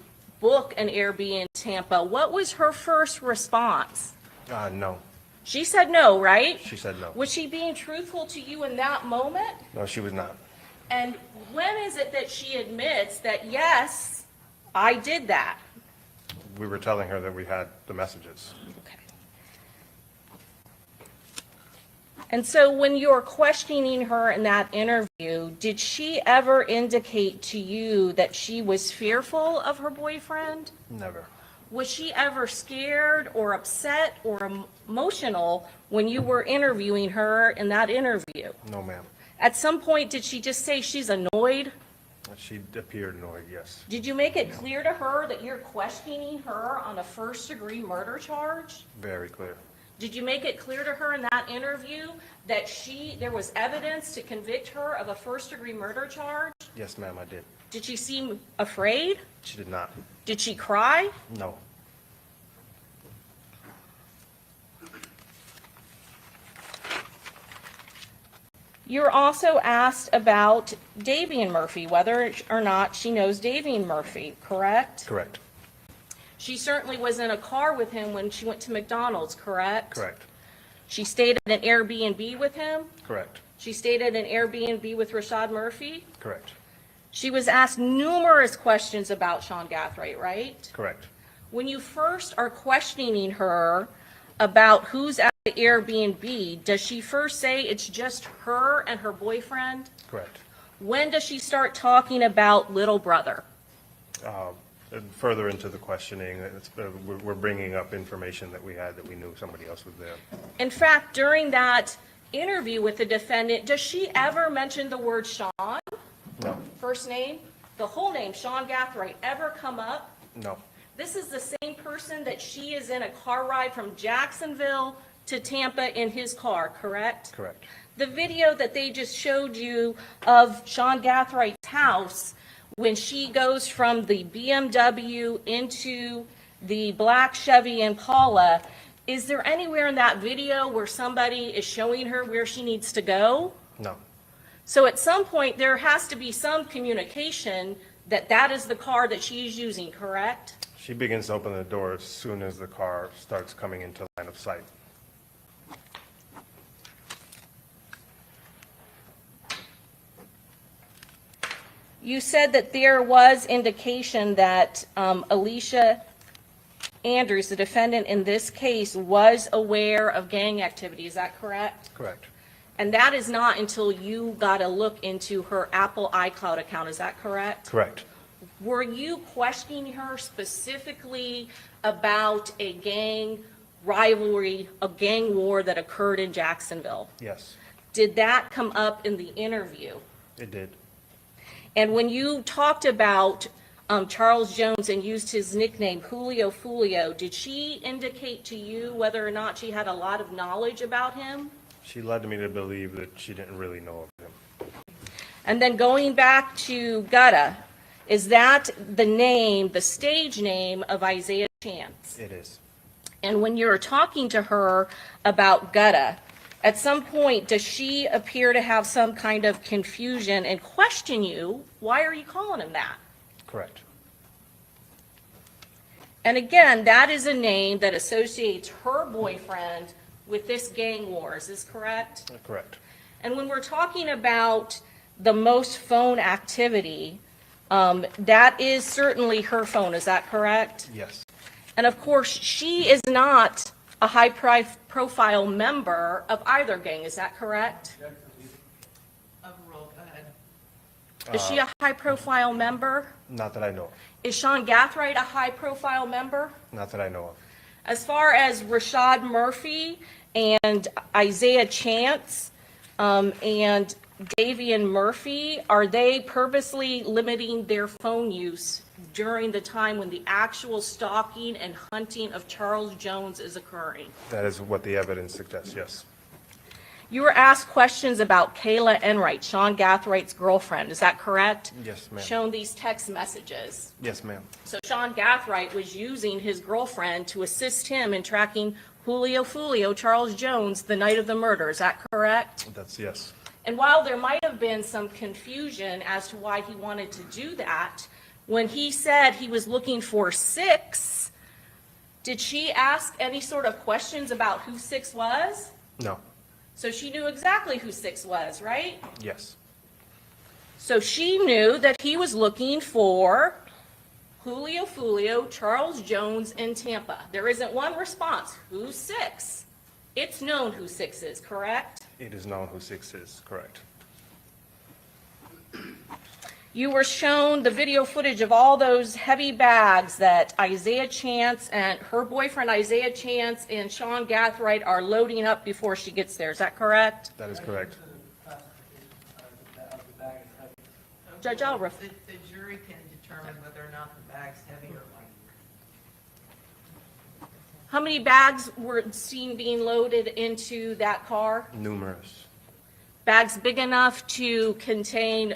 book an Airbnb in Tampa, what was her first response? No. She said no, right? She said no. Was she being truthful to you in that moment? No, she was not. And when is it that she admits that, yes, I did that? We were telling her that we had the messages. Okay. And so when you're questioning her in that interview, did she ever indicate to you that she was fearful of her boyfriend? Never. Was she ever scared or upset or emotional when you were interviewing her in that interview? No, ma'am. At some point, did she just say she's annoyed? She appeared annoyed, yes. Did you make it clear to her that you're questioning her on a first-degree murder charge? Very clear. Did you make it clear to her in that interview that there was evidence to convict her of a first-degree murder charge? Yes, ma'am, I did. Did she seem afraid? She did not. Did she cry? No. You're also asked about Davian Murphy, whether or not she knows Davian Murphy, correct? Correct. She certainly was in a car with him when she went to McDonald's, correct? Correct. She stayed at an Airbnb with him? Correct. She stayed at an Airbnb with Rashad Murphy? Correct. She was asked numerous questions about Sean Gathright, right? Correct. When you first are questioning her about who's at the Airbnb, does she first say it's just her and her boyfriend? Correct. When does she start talking about little brother? And further into the questioning, we're bringing up information that we had that we knew somebody else was there. In fact, during that interview with the defendant, does she ever mention the word Sean? No. First name? The whole name, Sean Gathright, ever come up? No. This is the same person that she is in a car ride from Jacksonville to Tampa in his car, correct? Correct. The video that they just showed you of SeanGathright's house, when she goes from the BMW into the black Chevy Impala, is there anywhere in that video where somebody is showing her where she needs to go? No. So at some point, there has to be some communication that that is the car that she's using, correct? She begins to open the door as soon as the car starts coming into line of sight. You said that there was indication that Alicia Andrews, the defendant in this case, was aware of gang activity. Is that correct? Correct. And that is not until you got a look into her Apple iCloud account. Is that correct? Correct. Were you questioning her specifically about a gang rivalry, a gang war that occurred in Jacksonville? Yes, Did that come up in the interview? it did. And when you talked about Charles Jones and used his nickname, Julio Foolio, did she indicate to you whether or not she had a lot of knowledge about him? She led me to believe that she didn't really know of him. And then going back to Gutta, is that the name, the stage name of Isaiah Chance? It is. And when you're talking to her about Gutta, at some point, does she appear to have some kind of confusion and question you, why are you calling him that? Correct. And again, that is a name that associates her boyfriend with this gang war, is this correct? Correct. And when we're talking about the most phone activity, that is certainly her phone, is that correct? Yes. And of course, she is not a high-profile member of either gang, is that correct? Overruled, go ahead. Is she a high-profile member? Not that I know of. Is Sean Gathright a high-profile member? Not that I know of. As far as Rashad Murphy and Isaiah Chance and Davian Murphy, are they purposely limiting their phone use during the time when the actual stalking and hunting of Charles Jones is occurring? That is what the evidence suggests, yes. You were asked questions about Kayla Enright, Sean Gathright's girlfriend, is that correct? Yes, ma'am. Shown these text messages. Yes, ma'am. So Sean Gathright was using his girlfriend to assist him in tracking Julio Foolio, Charles Jones, the night of the murder, is that correct? That's yes. And while there might have been some confusion as to why he wanted to do that, when he said he was looking for 6, did she ask any sort of questions about who 6 was? No. So she knew exactly who 6 was, right? Yes. So she knew that he was looking for Julio Foolio, Charles Jones in Tampa. There isn't one response. Who's 6? It's known who 6 is, correct? It is known who 6 is, correct. You were shown the video footage of all those heavy bags that Isaiah Chance and her boyfriend Isaiah Chance and Sean Gathright are loading up before she gets there. Is that correct? That is correct. Judge Alroth. The jury can determine whether or not the bag's heavy or light. How many bags were seen being loaded into that car? Numerous. Bags big enough to contain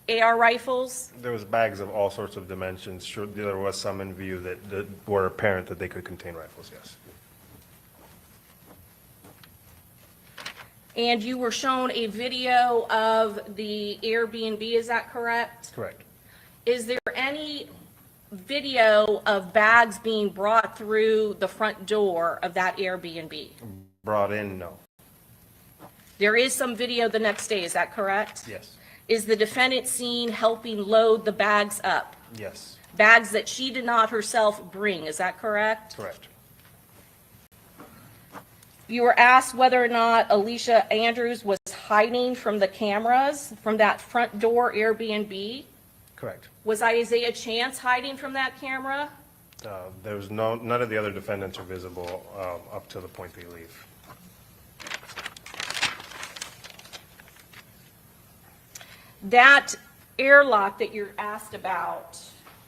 AR rifles? There was bags of all sorts of dimensions. Sure, there was some in view that were apparent that they could contain rifles, yes. And you were shown a video of the Airbnb, is that correct? Correct. Is there any video of bags being brought through the front door of that Airbnb? Brought in, no. There is some video the next day, is that correct? Yes. Is the defendant seen helping load the bags up? Yes. Bags that she did not herself bring, is that correct? Correct. You were asked whether or not Alicia Andrews was hiding from the cameras from that front door Airbnb. Correct. Was Isaiah Chance hiding from that camera? There was none of the other defendants are visible up to the point they leave. That airlock that you're asked about,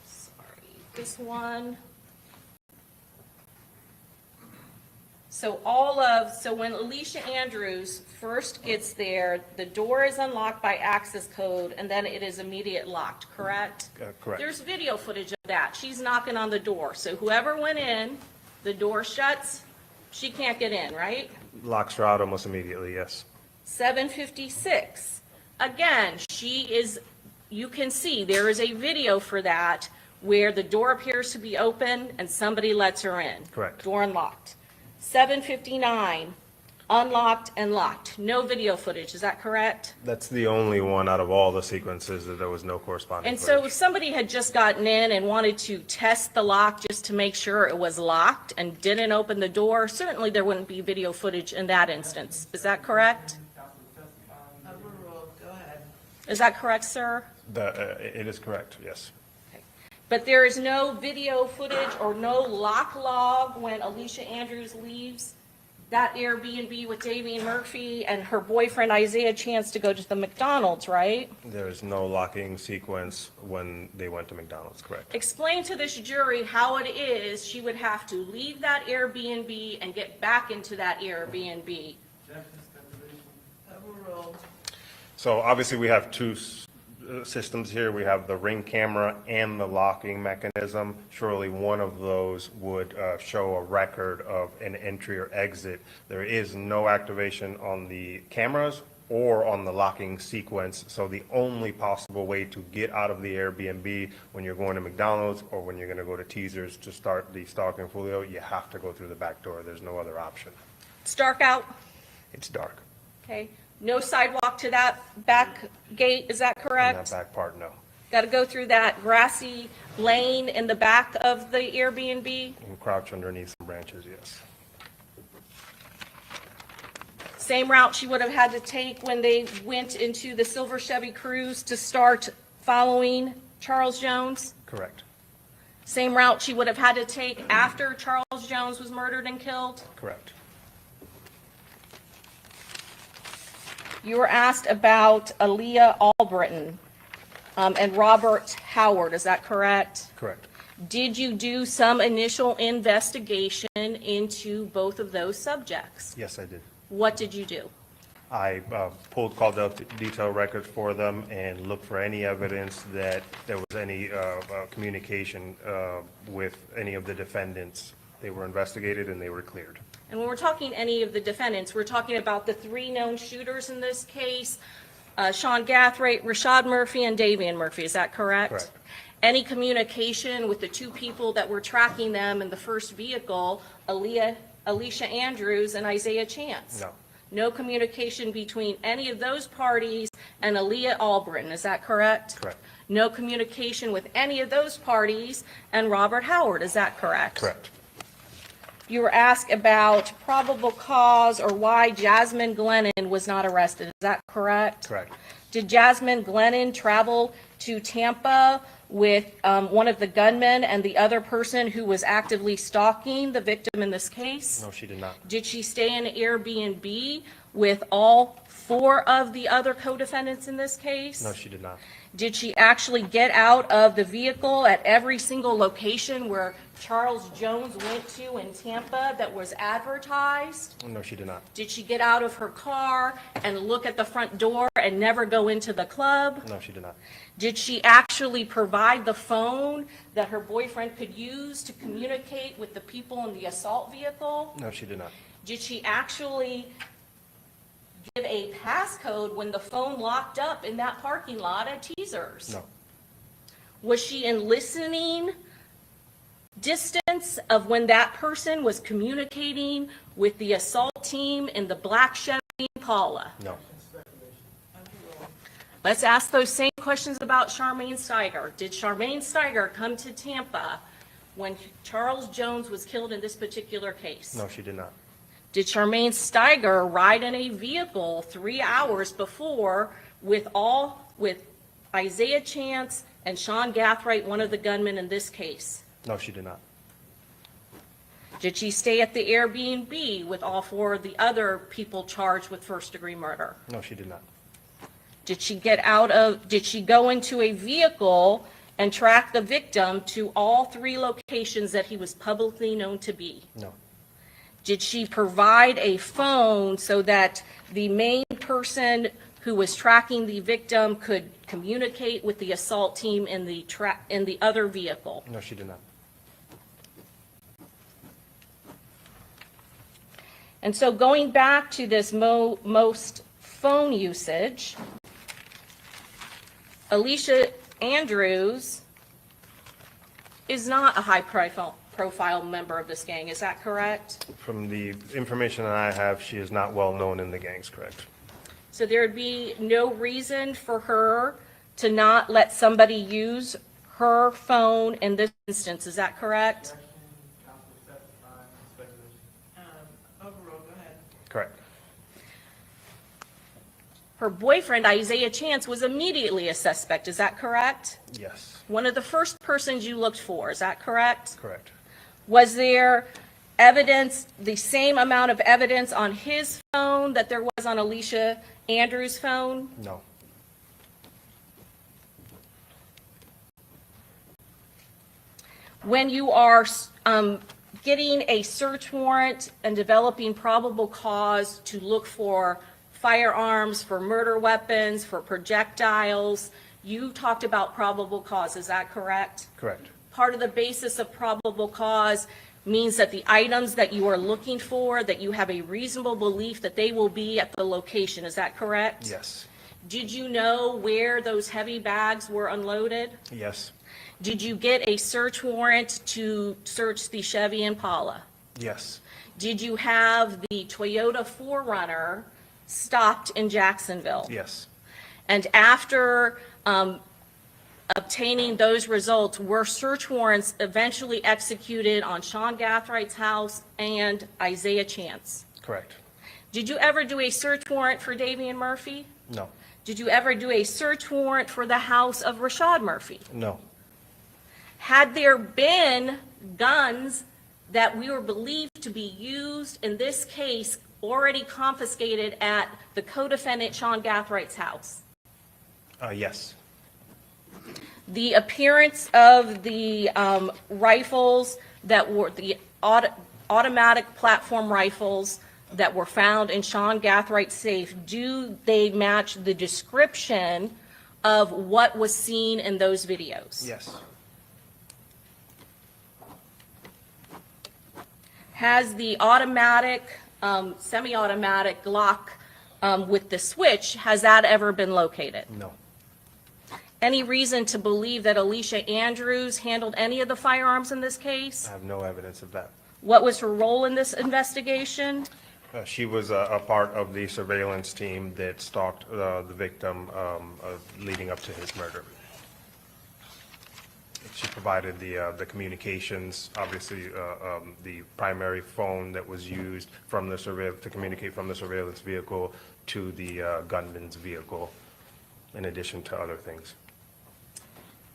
sorry, this one. So when Alicia Andrews first gets there, the door is unlocked by access code and then it is immediate locked, correct? Correct. There's video footage of that. She's knocking on the door. So whoever went in, the door shuts, she can't get in, right? Locks her out almost immediately, yes. 756. Again, you can see there is a video for that where the door appears to be open and somebody lets her in. Correct. Door unlocked. 759, unlocked and locked. No video footage, is that correct? That's the only one out of all the sequences that there was no corresponding And so if footage. somebody had just gotten in and wanted to test the lock just to make sure it was locked and didn't open the door, certainly there wouldn't be video footage in that instance. Is that correct? Overruled, go ahead. Is that correct, sir? It is correct, yes. But there is no video footage or no lock log when Alicia Andrews leaves that Airbnb with Davian Murphy and her boyfriend Isaiah Chance to go to the McDonald's, right? There is no locking sequence when they went to McDonald's, correct? Explain to this jury how it is she would have to leave that Airbnb and get back into that Airbnb. Overruled. So obviously we have two systems here. We have the Ring camera and the locking mechanism. Surely one of those would show a record of an entry or exit. There is no activation on the cameras or on the locking sequence. So the only possible way to get out of the Airbnb when you're going to McDonald's or when you're going to go to Teasers to start the stalking folio, you have to go through the back door. There's no other option. It's dark out, It's dark. okay? No sidewalk to that back gate, is that In correct? that back part, no. Got to go through that grassy lane in the back of the Airbnb? And crouch underneath some branches, yes. Same route she would have had to take when they went into the Silver Chevy Cruze to start following Charles Jones? Correct. Same route she would have had to take after Charles Jones was murdered and killed? Correct. You were asked about Aaliyah Albritton and Robert Howard, is that correct? Correct. Did you do some initial investigation into both of those subjects? Yes, I did. What did you do? I pulled called out detail records for them and looked for any evidence that there was any communication with any of the defendants. They were investigated and they were cleared. And when we're talking any of the defendants, we're talking about the three known shooters in this case, Sean Gathright, Rashad Murphy, and Davian Murphy, is that correct? Correct. Any communication with the two people that were tracking them in the first vehicle, Alicia Andrews and Isaiah Chance? No. No communication between any of those parties and Aaliyah Albritton, is that correct? Correct. No communication with any of those parties and Robert Howard, is that correct? Correct. You were asked about probable cause or why Jasmine Glennon was not arrested. Is that correct? Correct. Did Jasmine Glennon travel to Tampa with one of the gunmen and the other person who was actively stalking the victim in this case? No, she did not. Did she stay in an Airbnb with all four of the other co-defendants in this case? No, she did not. Did she actually get out of the vehicle at every single location where Charles Jones went to in Tampa that was advertised? No, she did not. Did she get out of her car and look at the front door and never go into the club? No, she did not. Did she actually provide the phone that her boyfriend could use to communicate with the people in the assault vehicle? No, she did not. Did she actually give a passcode when the phone locked up in that parking lot at Teasers? No. Was she in listening distance of when that person was communicating with the assault team in the black Chevy Impala? No. Let's ask those same questions about Charmaine Steiger. Did Charmaine Steiger come to Tampa when Charles Jones was killed in this particular case? No, she did not. Did Charmaine Steiger ride in a vehicle 3 hours before with Isaiah Chance and Sean Gathright, one of the gunmen in this case? No, she did not. Did she stay at the Airbnb with all 4 of the other people charged with first-degree murder? No, she did not. Did she go into a vehicle and track the victim to all 3 locations that he was publicly known to be? No. Did she provide a phone so that the main person who was tracking the victim could communicate with the assault team in the other vehicle? No, she did not. And so going back to this most phone usage, Alicia Andrews is not a high-profile member of this gang, is that correct? From the information that I have, she is not well known in the gangs, correct? So there would be no reason for her to not let somebody use her phone in this instance, is that correct? Overall, go ahead. Correct. Her boyfriend, Isaiah Chance, was immediately a suspect, is that correct? Yes. One of the first persons you looked for, is that correct? Correct. Was there evidence, the same amount of evidence on his phone that there was on Alicia Andrews' phone? No. When you are getting a search warrant and developing probable cause to look for firearms, for murder weapons, for projectiles, you talked about probable cause, is that correct? Correct. Part of the basis of probable cause means that the items that you are looking for, that you have a reasonable belief that they will be at the location, is that correct? Yes. Did you know where those heavy bags were unloaded? Yes. Did you get a search warrant to search the Chevy Impala? Yes. Did you have the Toyota 4Runner stopped in Jacksonville? Yes. And after obtaining those results, were search warrants eventually executed on Sean Gathright's house and Isaiah Chance? Correct. Did you ever do a search warrant for Davian Murphy? No. Did you ever do a search warrant for the house of Rashad Murphy? No. Had there been guns that we were believed to be used in this case already confiscated at the co-defendant Sean Gathright's house? Yes. The appearance of the rifles that were the automatic platform rifles that were found in Sean Gathright's safe, do they match the description of what was seen in those videos? Yes. Has the automatic, semi-automatic Glock with the switch, has that ever been located? No. Any reason to believe that Alicia Andrews handled any of the firearms in this I case? have no evidence of that. What was her role in this investigation? She was a part of the surveillance team that stalked the victim leading up to his murder. She provided the communications, obviously the primary phone that was used from the to communicate from the surveillance vehicle to the gunman's vehicle, in addition to other things.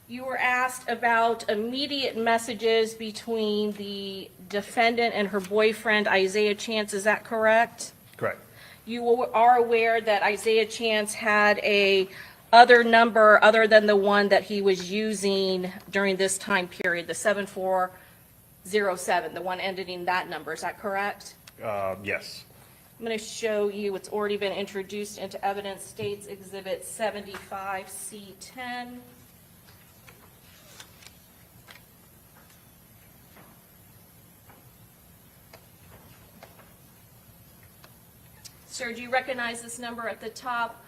You were asked about immediate messages between the defendant and her boyfriend, Isaiah Chance, is that correct? Correct. You are aware that Isaiah Chance had a other number other than the one that he was using during this time period, the 7407, the one ending in that number, is that correct? Yes. I'm going to show you, it's already been introduced into evidence, States Exhibit 75C10. Sir, do you recognize this number at the top,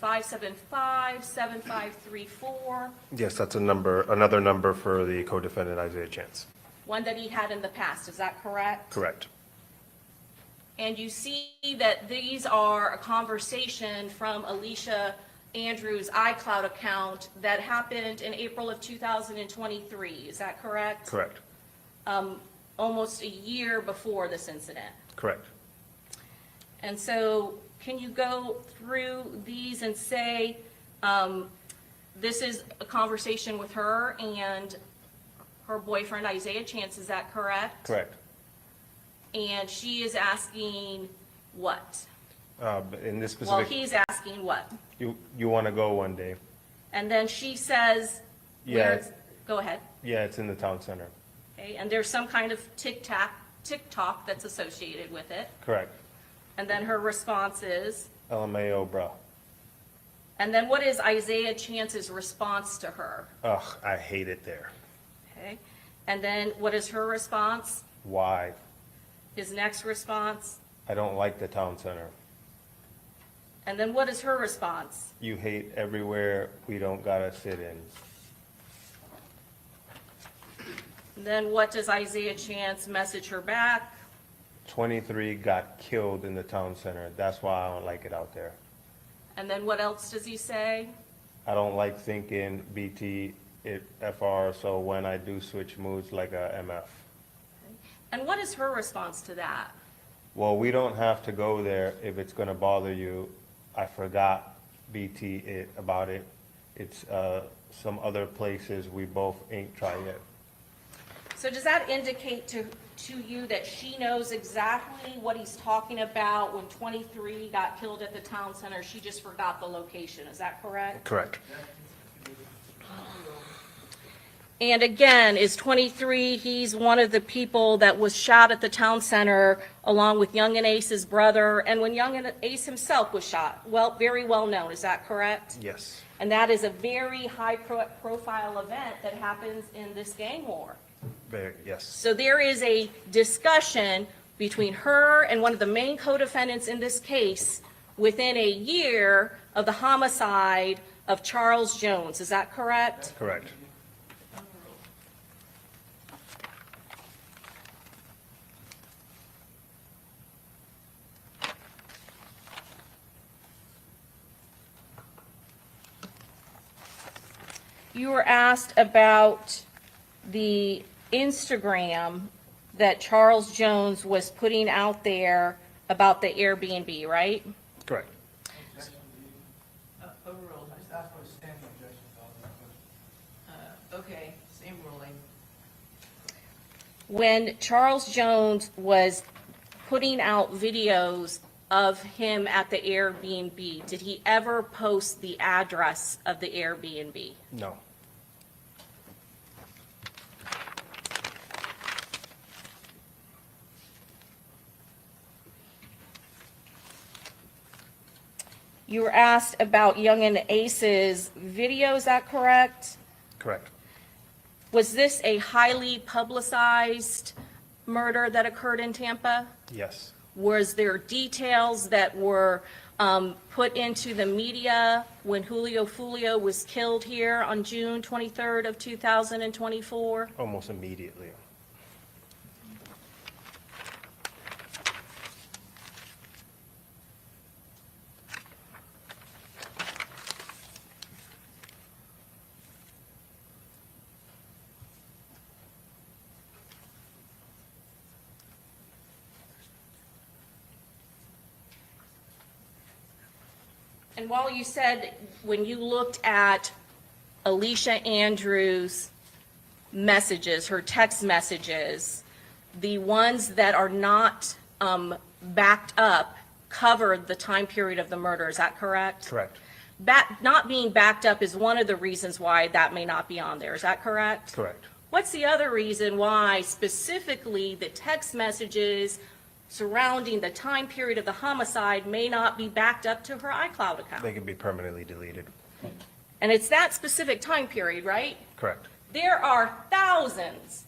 904-575-7534? Yes, that's another number for the co-defendant Isaiah Chance. One that he had in the past, is that correct? Correct. And you see that these are a conversation from Alicia Andrews' iCloud account that happened in April of 2023, is that correct? Correct. Almost a year before this incident. Correct. And so can you go through these and say, this is a conversation with her and her boyfriend Isaiah Chance, is that correct? Correct. And she is asking what? In this Well, specific, he's asking what? you want to go one day? And then she says, Yeah. where's, go ahead. Yeah, it's in the town center. Okay, and there's some kind of TikTok that's associated with it. Correct. And then her response is, LMAO, bro. and then what is Isaiah Chance's response to her? Ugh, I hate it there. Okay, and then what is her response? Why? His next response? I don't like the town center. And then what is her response? You hate everywhere we don't gotta sit in. And then what does Isaiah Chance message her back? 23 got killed in the town center. That's why I don't like it out there. And then what else does he say? I don't like thinking BT it FR, so when I do switch moods like a MF. And what is her response to that? Well, we don't have to go there if it's gonna bother you. I forgot BT it about it. It's some other places we both ain't tried yet. So does that indicate to you that she knows exactly what he's talking about when 23 got killed at the town center? She just forgot the location, is that correct? Correct. And again, is 23, he's one of the people that was shot at the town center along with Young and Ace's brother, and when Young and Ace himself was shot. Well, very well known, is that correct? Yes. And that is a very high profile event that happens in this gang war. Yes. So there is a discussion between her and one of the main co-defendants in this case within a year of the homicide of Charles Jones, is that correct? Correct. You were asked about the Instagram that Charles Jones was putting out there about the Airbnb, right? Correct. Overruled. I just asked for a standing objection to all that question. Okay, same ruling. When Charles Jones was putting out videos of him at the Airbnb, did he ever post the address of the Airbnb? No. You were asked about Young and Ace's video, is that correct? Correct. Was this a highly publicized murder that occurred in Tampa? Yes. Was there details that were put into the media when Julio Foolio was killed here on June 23rd of 2024? Almost immediately. And while you said when you looked at Alicia Andrews' messages, her text messages, the ones that are not backed up covered the time period of the murder, is that correct? Correct. Not being backed up is one of the reasons why that may not be on there, is that correct? Correct. What's the other reason why specifically the text messages surrounding the time period of the homicide may not be backed up to her iCloud account? They can be permanently deleted. And it's that specific time period, right? Correct. There are thousands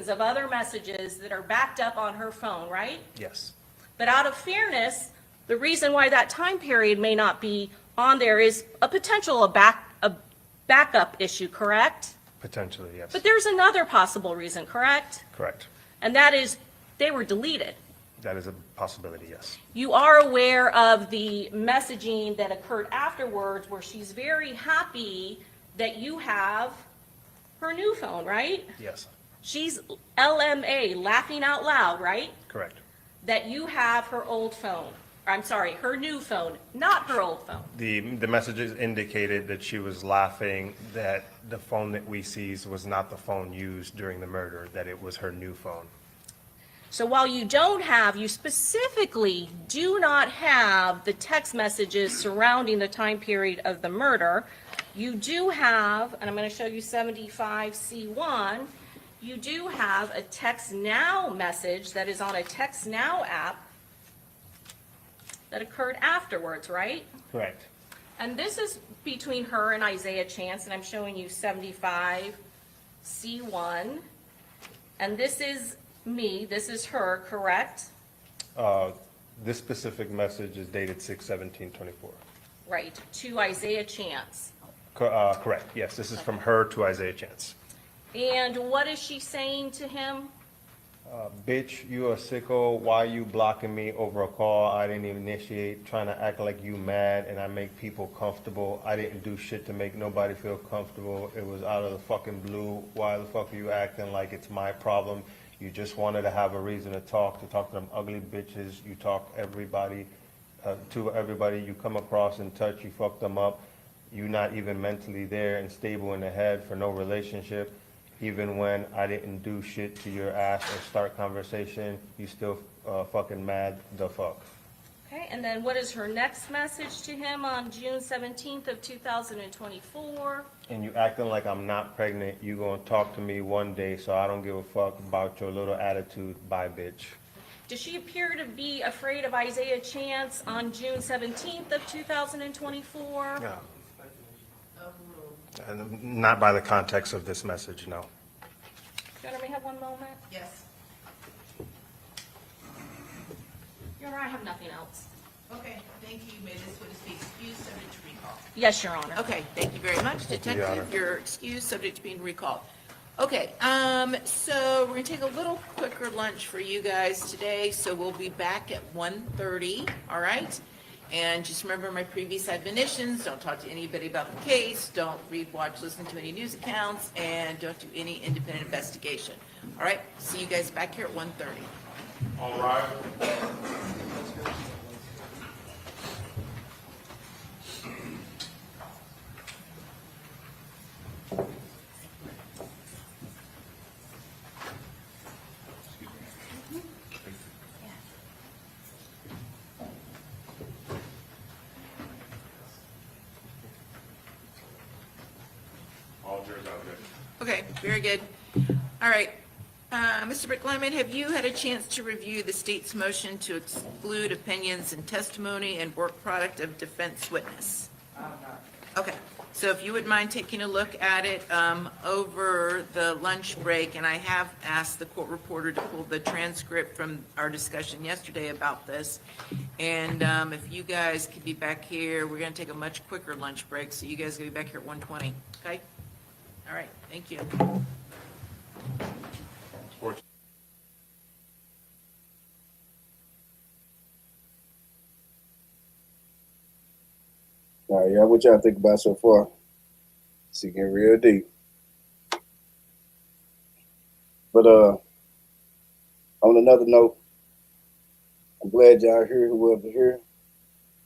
of other messages that are backed up on her phone, right? Yes. But out of fairness, the reason why that time period may not be on there is a potential backup issue, correct? Potentially, yes. But there's another possible reason, correct? Correct. And that is they were deleted. That is a possibility, yes. You are aware of the messaging that occurred afterwards where she's very happy that you have her new phone, right? Yes, She's LMA, laughing out loud, right? correct. That you have her old phone. I'm sorry, her new phone, not her old phone. The messages indicated that she was laughing that the phone that we seized was not the phone used during the murder, that it was her new phone. So while you specifically do not have the text messages surrounding the time period of the murder, you do have, and I'm going to show you 75C1, you do have a text now message that is on a text now app that occurred afterwards, right? Correct. And this is between her and Isaiah Chance, and I'm showing you 75C1. And this is me, this is her, correct? This specific message is dated 6/17/24. Right, to Isaiah Chance. Correct, yes, this is from her to Isaiah Chance. And what is she saying to him? Bitch, you a sicko, why you blocking me over a call I didn't even initiate, trying to act like you mad and I make people comfortable. I didn't do shit to make nobody feel comfortable. It was out of the fucking blue. Why the fuck are you acting like it's my problem? You just wanted to have a reason to talk to them ugly bitches. You talk everybody, to everybody you come across and touch, you fuck them up. You not even mentally there and stable in the head for no relationship. Even when I didn't do shit to your ass or start conversation, you still fucking mad the fuck. Okay, and then what is her next message to him on June 17th of 2024? And you acting like I'm not pregnant, you gonna talk to me one day, so I don't give a fuck about your little attitude. Bye, bitch. Does she appear to be afraid of Isaiah Chance on June 17th of 2024? No. And not by the context of this message, no. Your Honor, may I have one moment? Yes. Your Honor, I have nothing else. Okay, thank you. May this witness be excused, subject to recall. Yes, Your Honor. Okay, thank you very much. Thank you, Your Honor. Detective, you're excused, subject to being recalled. Okay, so we're gonna take a little quicker lunch for you guys today, so we'll be back at 1:30, all right? And just remember my previous admonitions, don't talk to anybody about the case, don't read, watch, listen to any news accounts, and don't do any independent investigation. All right, see you guys back here at 1:30. All right. All jurors out there. Okay, very good. All right. Mr. Bricklyman, have you had a chance to review the state's motion to exclude opinions and testimony and work product of defense witness? Okay, so if you would mind taking a look at it over the lunch break, and I have asked the court reporter to pull the transcript from our discussion yesterday about this. And if you guys could be back here, we're going to take a much quicker lunch break, so you guys can be back here at 1:20, okay? All right, thank you. All right, y'all, what y'all think about so far? It's getting real deep. But on another note, I'm glad y'all here, whoever here.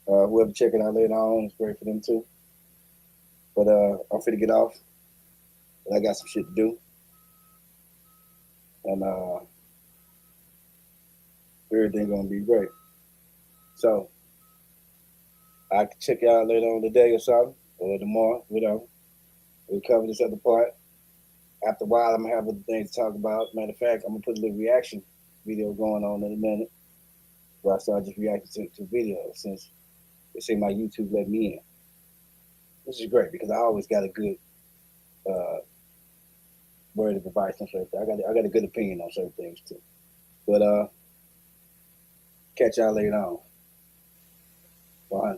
Whoever checking out later on, it's great for them too. But I'm finna get off. And I got some shit to do. And everything gonna be great. So I can check y'all later on today or something, or tomorrow, whatever. We'll cover this other part. After a while, I'm gonna have other things to talk about. Matter of fact, I'm gonna put a little reaction video going on in a minute, where I start just reacting to videos since they say my YouTube let me in, which is great because I always got a good word of advice on certain things. I got a good opinion on certain things too. But Catch y'all later on. Bye.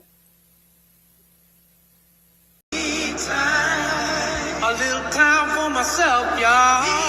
A little time for myself, y'all.